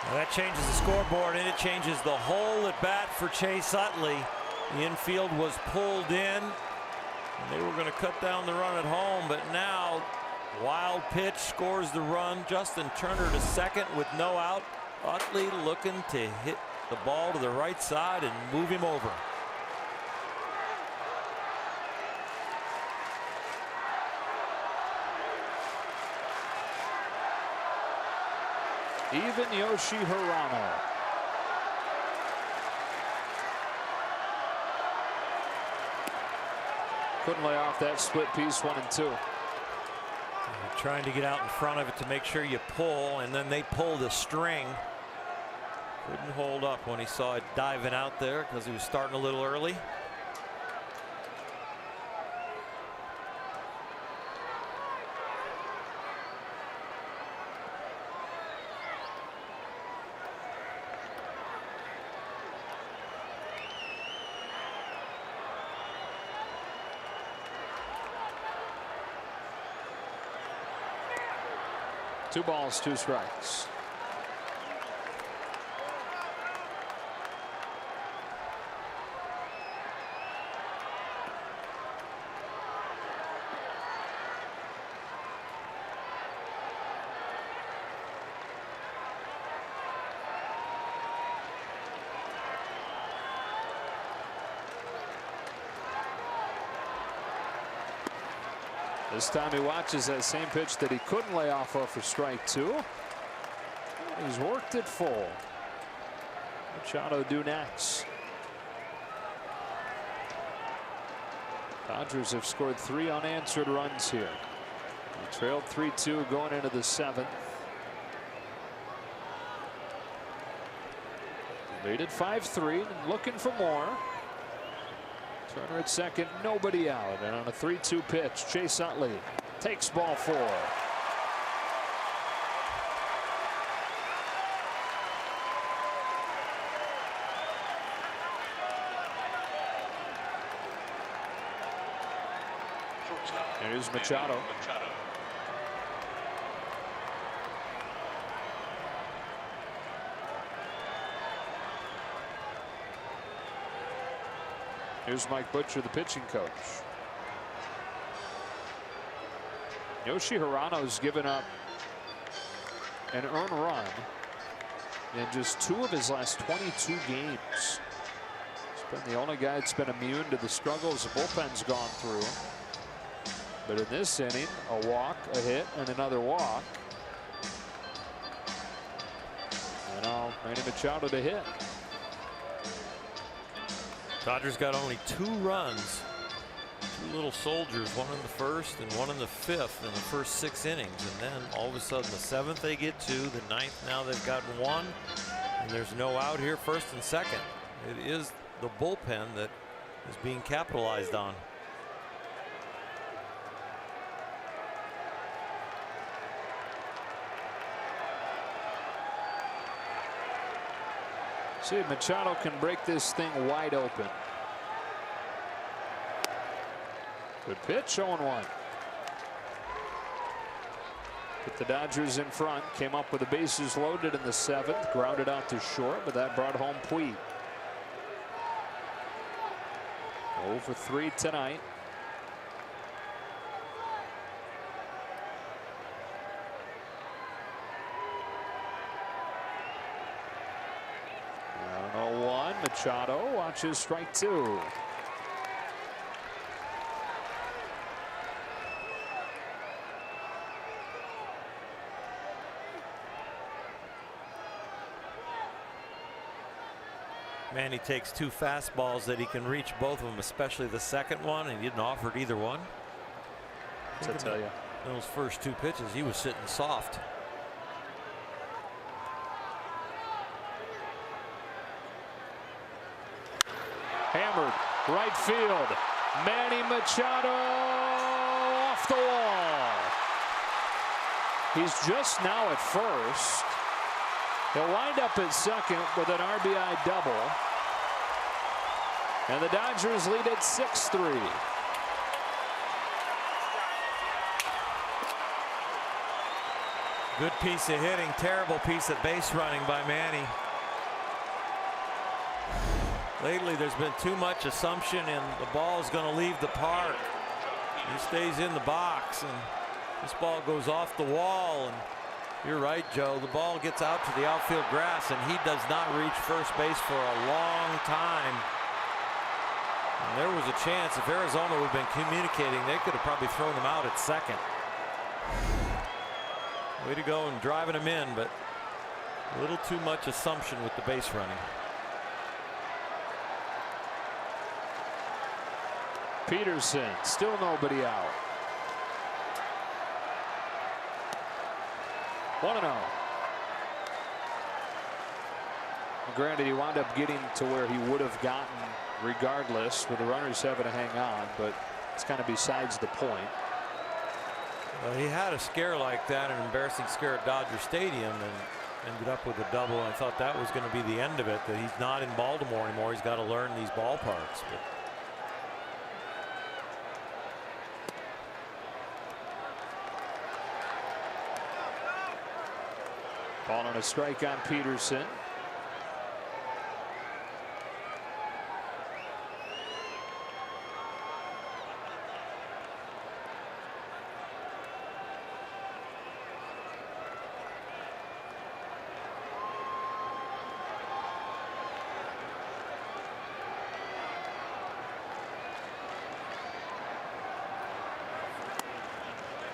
Well, that changes the scoreboard, and it changes the whole at bat for Chase Utley. The infield was pulled in, and they were going to cut down the run at home, but now wild pitch scores the run. Justin Turner to second with no out. Utley looking to hit the ball to the right side and move him over. Even Yoshi Hirano. Couldn't lay off that split piece 1 and 2. Trying to get out in front of it to make sure you pull, and then they pull the string. Couldn't hold up when he saw it diving out there because he was starting a little early. Two balls, 2 strikes. This time he watches that same pitch that he couldn't lay off of for strike 2. He's worked it full. Machado due next. Dodgers have scored 3 unanswered runs here. They trailed 3-2 going into the 7th. Made it 5-3 and looking for more. Turner at second, nobody out, and on a 3-2 pitch, Chase Utley takes ball 4. Here's Machado. Here's Mike Butcher, the pitching coach. Yoshi Hirano's given up an earned run in just 2 of his last 22 games. He's been the only guy that's been immune to the struggles the bullpen's gone through. But in this inning, a walk, a hit, and another walk. And now Manny Machado to hit. Dodgers got only 2 runs. 2 little soldiers, 1 in the 1st and 1 in the 5th in the first 6 innings. And then all of a sudden the 7th they get 2, the 9th now they've gotten 1. And there's no out here 1st and 2nd. It is the bullpen that is being capitalized on. See if Machado can break this thing wide open. Good pitch, 0-1. Put the Dodgers in front. Came up with the bases loaded in the 7th. Grounded out to short, but that brought home Puig. 0 for 3 tonight. Machado watches strike 2. Manny takes 2 fastballs that he can reach both of them, especially the second one, and he didn't offer either one. To tell you, those first 2 pitches, he was sitting soft. Hammered right field. Manny Machado off the wall. He's just now at first. He'll wind up at second with an RBI double. And the Dodgers lead at 6-3. Good piece of hitting, terrible piece of base running by Manny. Lately, there's been too much assumption, and the ball is going to leave the park. He stays in the box, and this ball goes off the wall. And you're right, Joe. The ball gets out to the outfield grass, and he does not reach first base for a long time. And there was a chance if Arizona would have been communicating, they could have probably thrown him out at second. Way to go and driving him in, but a little too much assumption with the base running. Peterson, still nobody out. 1-0. Granted, he wound up getting to where he would have gotten regardless, with the runners having to hang on, but it's kind of besides the point. Well, he had a scare like that, an embarrassing scare at Dodger Stadium, and ended up with a double. I thought that was going to be the end of it, that he's not in Baltimore anymore. He's got to learn these ballparks. But ball on a strike on Peterson.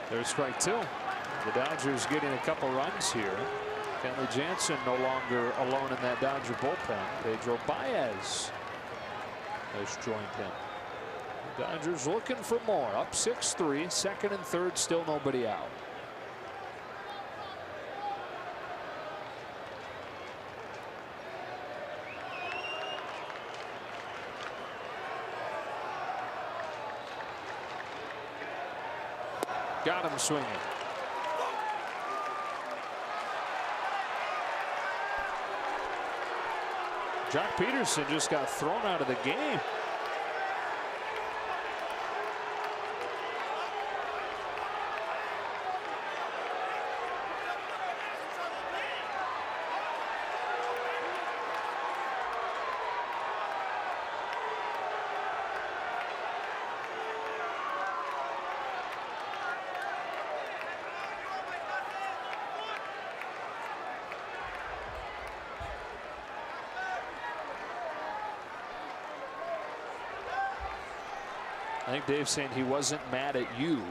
There's strike two. The Dodgers getting a couple runs here. Kenley Jansen no longer alone in that Dodger bullpen. Pedro Baez has joined him. The Dodgers looking for more. Up 6-3. Second and third, still nobody out. Got him swinging. Jock Peterson just got thrown out of the game. I think Dave's saying he wasn't mad at you.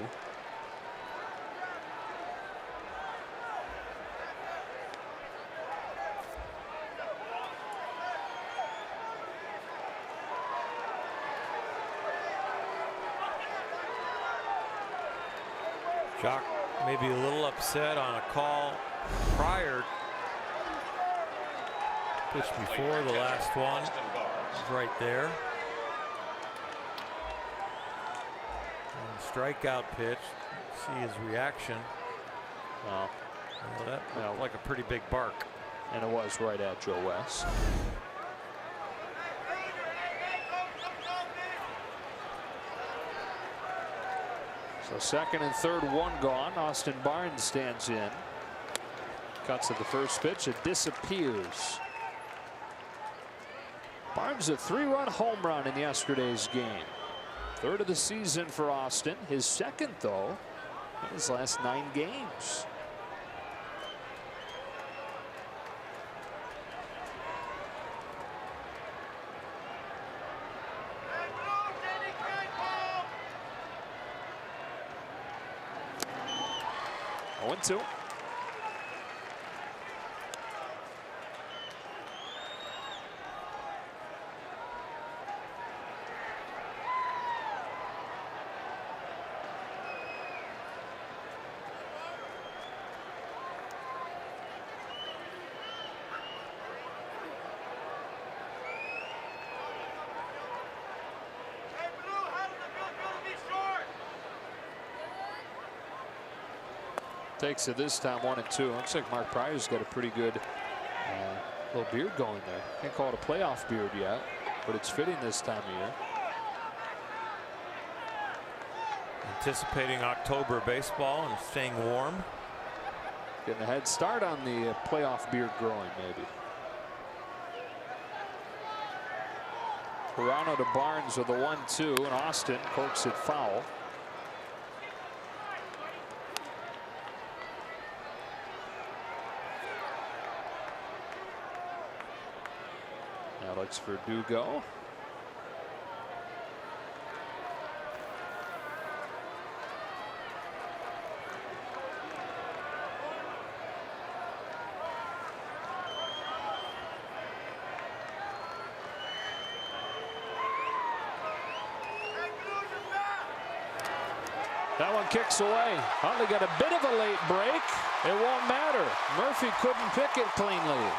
Jock maybe a little upset on a call prior. Pitch before the last one. It's right there. Strikeout pitch. See his reaction. Well, that felt like a pretty big bark. And it was right at Joe West. So second and third, one gone. Austin Barnes stands in. Cuts at the first pitch. It disappears. Barnes a 3-run home run in yesterday's game. Third of the season for Austin. His second, though, in his last 9 games. Oh, 1-2. Takes it this time 1-2. Looks like Mark Pryor's got a pretty good Little beard going there. Can't call it a playoff beard yet, but it's fitting this time of year. Anticipating October baseball and staying warm. Getting a head start on the playoff beard growing, maybe. Toronto to Barnes with a 1-2, and Austin corks it foul. Alex Verdugo. That one kicks away. Huntley got a bit of a late break. It won't matter. Murphy couldn't pick it cleanly.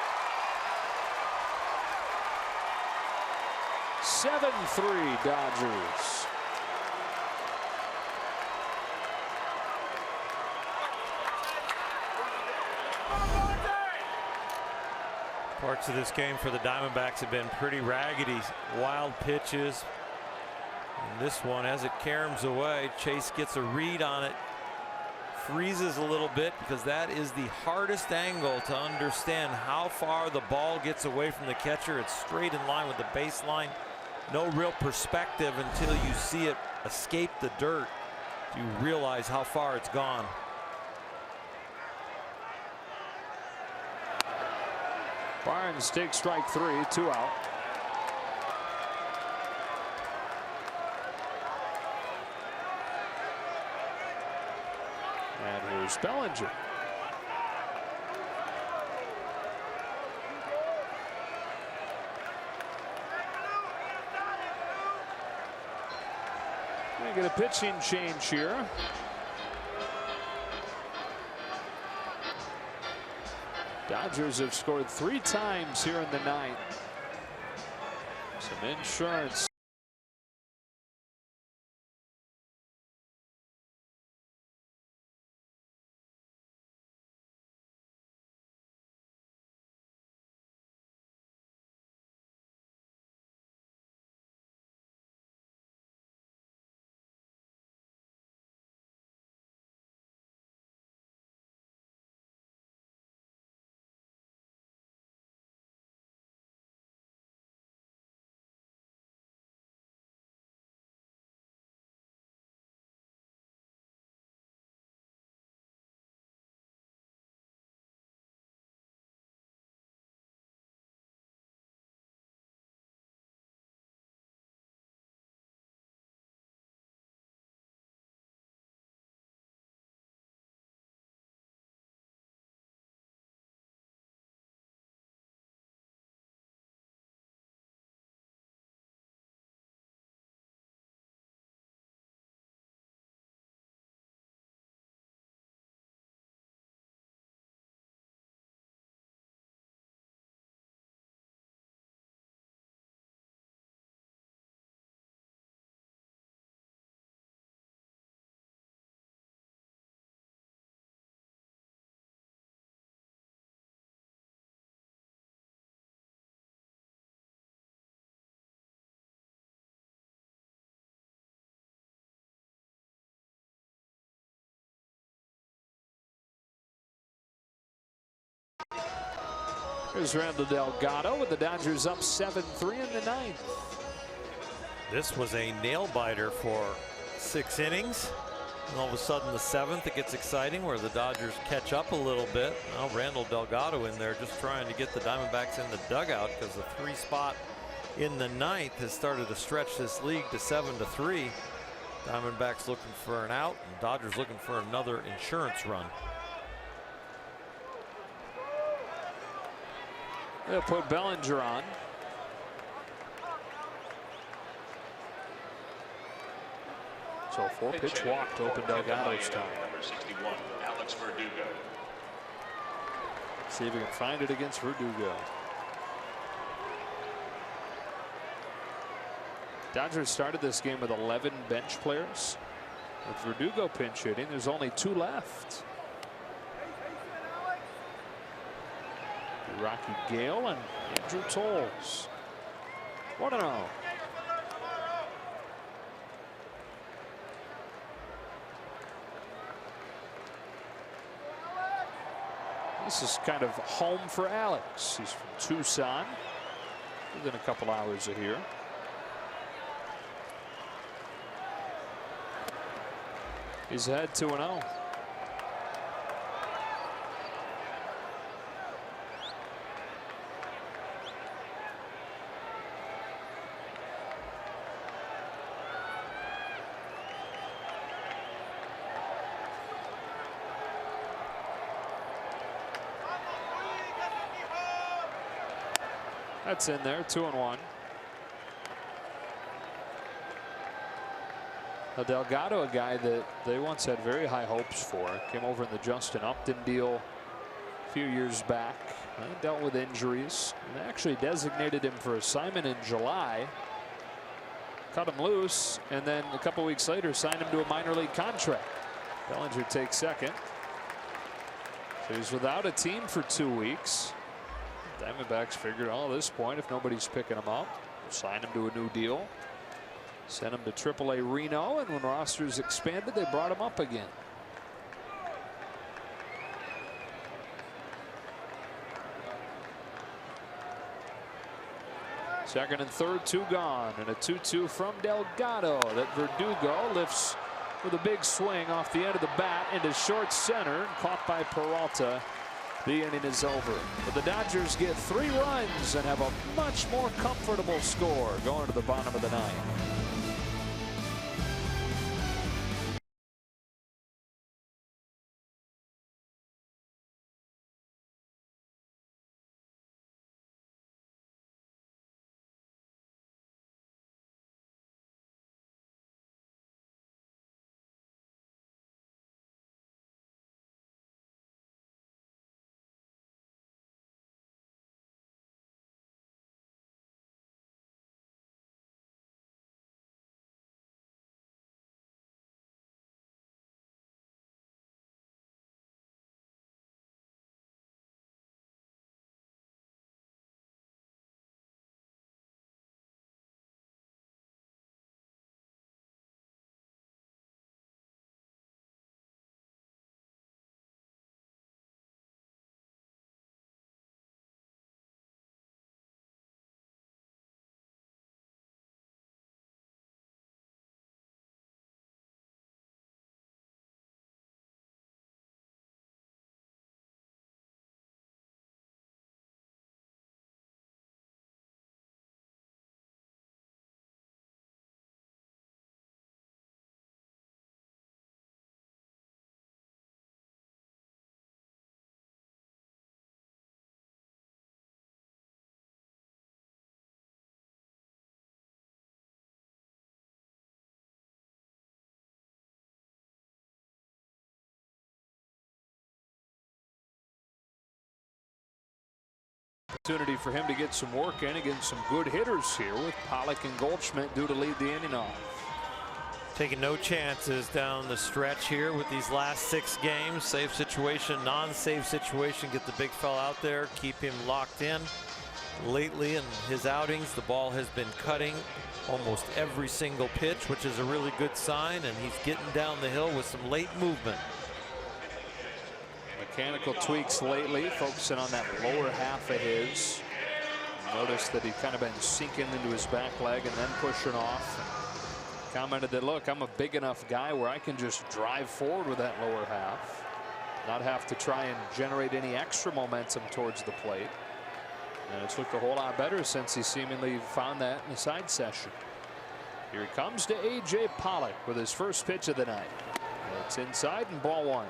7-3 Dodgers. Parts of this game for the Diamondbacks have been pretty raggedy. Wild pitches. And this one, as it caroms away, Chase gets a read on it. Freezes a little bit because that is the hardest angle to understand how far the ball gets away from the catcher. It's straight in line with the baseline. No real perspective until you see it escape the dirt. You realize how far it's gone. Barnes takes strike 3, 2 out. And here's Bellinger. We get a pitching change here. Dodgers have scored 3 times here in the ninth. Some insurance. Here's Randall Delgado with the Dodgers up 7-3 in the ninth. This was a nail biter for 6 innings. And all of a sudden, the 7th, it gets exciting where the Dodgers catch up a little bit. Now Randall Delgado in there just trying to get the Diamondbacks in the dugout because the 3 spot in the ninth has started to stretch this league to 7-3. Diamondbacks looking for an out and Dodgers looking for another insurance run. They'll put Bellinger on. So 4-pitch walk to open Delgado's time. Number 61, Alex Verdugo. See if we can find it against Verdugo. Dodgers started this game with 11 bench players. With Verdugo pinch hitting, there's only 2 left. Rocky Gale and Andrew Tolles. 1-0. This is kind of home for Alex. He's from Tucson, within a couple hours of here. He's ahead 2-0. That's in there, 2-1. Delgado, a guy that they once had very high hopes for, came over in the Justin Upton deal a few years back. He dealt with injuries, and they actually designated him for assignment in July. Cut him loose, and then a couple weeks later signed him to a minor league contract. Bellinger takes second. So he's without a team for 2 weeks. Diamondbacks figured, oh, at this point, if nobody's picking him up, we'll sign him to a new deal. Sent him to AAA Reno, and when rosters expanded, they brought him up again. Second and third, 2 gone, and a 2-2 from Delgado that Verdugo lifts with a big swing off the end of the bat into short center, caught by Peralta. The inning is over, but the Dodgers get 3 runs and have a much more comfortable score going to the bottom of the ninth. Opportunity for him to get some work in against some good hitters here, with Pollock and Goldschmidt due to lead the inning off. Taking no chances down the stretch here with these last 6 games. Safe situation, non-safe situation, get the big fella out there, keep him locked in. Lately in his outings, the ball has been cutting almost every single pitch, which is a really good sign, and he's getting down the hill with some late movement. Mechanical tweaks lately, focusing on that lower half of his. Notice that he's kind of been sinking into his back leg and then pushing off. Commented that, look, I'm a big enough guy where I can just drive forward with that lower half, not have to try and generate any extra momentum towards the plate. And it's looked a whole lot better since he seemingly found that in the side session. Here he comes to A.J. Pollock with his first pitch of the night. It's inside and ball 1.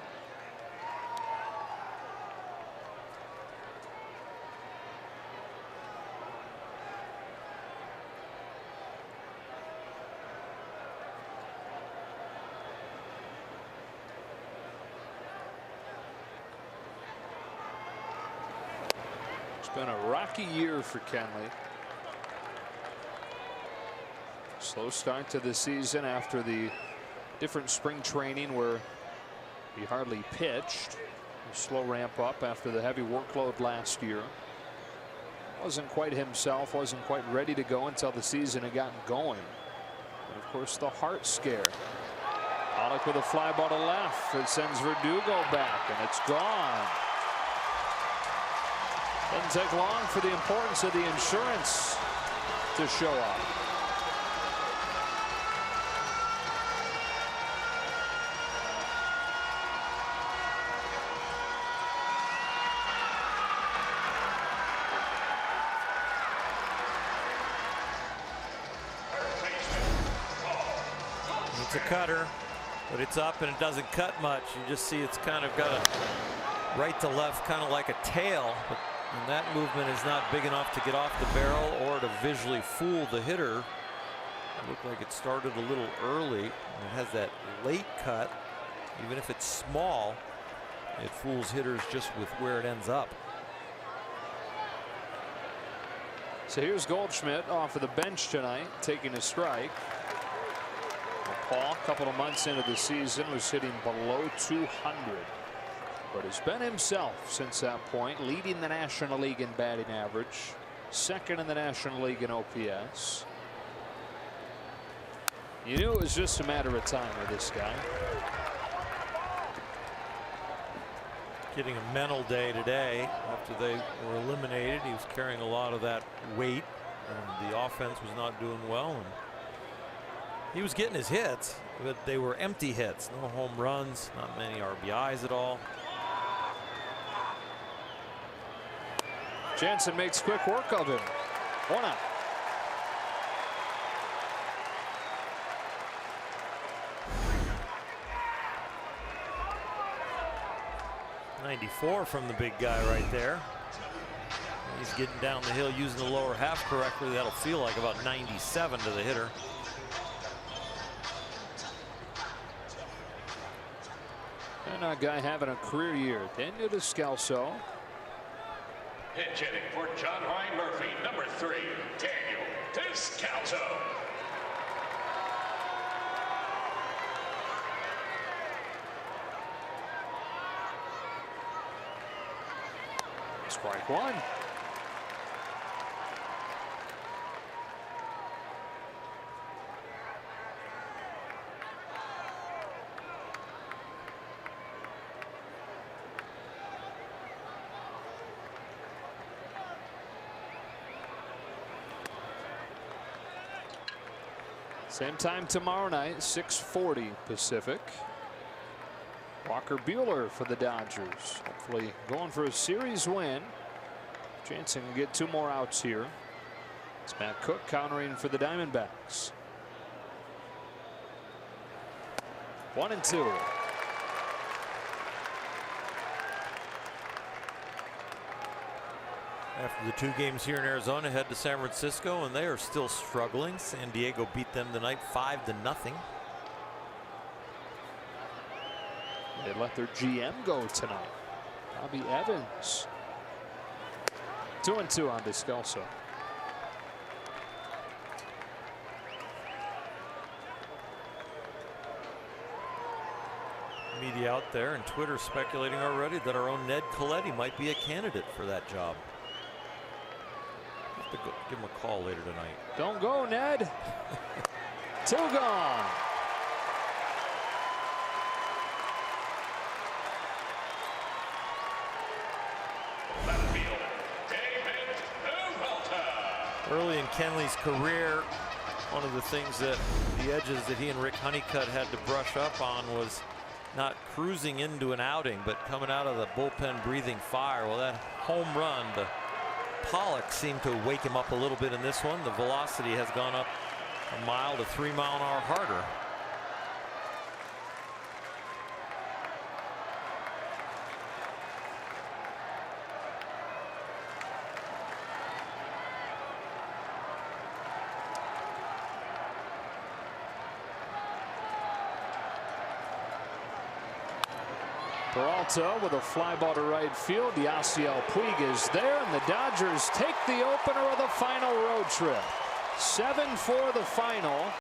It's been a rocky year for Kenley. Slow start to the season after the different spring training where he hardly pitched. A slow ramp up after the heavy workload last year. Wasn't quite himself, wasn't quite ready to go until the season had gotten going. And of course, the heart scare. Pollock with a fly ball to left. It sends Verdugo back, and it's gone. Doesn't take long for the importance of the insurance to show up. It's a cutter, but it's up and it doesn't cut much. You just see it's kind of got a right to left, kind of like a tail, and that movement is not big enough to get off the barrel or to visually fool the hitter. It looked like it started a little early. And it has that late cut. Even if it's small, it fools hitters just with where it ends up. So here's Goldschmidt off of the bench tonight, taking a strike. Paul, a couple of months into the season, was hitting below 200, but has been himself since that point, leading the National League in batting average, second in the National League in OPS. You knew it was just a matter of time with this guy. Getting a mental day today after they were eliminated. He was carrying a lot of that weight, and the offense was not doing well. And he was getting his hits, but they were empty hits. No home runs, not many RBIs at all. Jansen makes quick work of him. 1 out. .94 from the big guy right there. He's getting down the hill using the lower half correctly. That'll feel like about 97 to the hitter. And a guy having a career year. Daniel Descalso. Pitch hitting for John Ryan Murphy, number 3, Daniel Descalso. Strike 1. Same time tomorrow night, 6:40 Pacific. Walker Buehler for the Dodgers. Hopefully going for a series win. Jansen can get 2 more outs here. It's Matt Cook countering for the Diamondbacks. 1-2. After the 2 games here in Arizona, head to San Francisco, and they are still struggling. San Diego beat them tonight 5-0. They let their GM go tonight. Bobby Evans. 2-2 on Descalso. Media out there and Twitter speculating already that our own Ned Colletti might be a candidate for that job. Have to go, give him a call later tonight. Don't go, Ned. 2 gone. Early in Kenley's career, one of the things that the edges that he and Rick Honeycutt had to brush up on was not cruising into an outing, but coming out of the bullpen breathing fire. Well, that home run to Pollock seemed to wake him up a little bit in this one. The velocity has gone up 1 mile to 3 mile an hour harder. Peralta with a fly ball to right field. Yasiel Puig is there, and the Dodgers take the opener of the final road trip. 7-4 the final.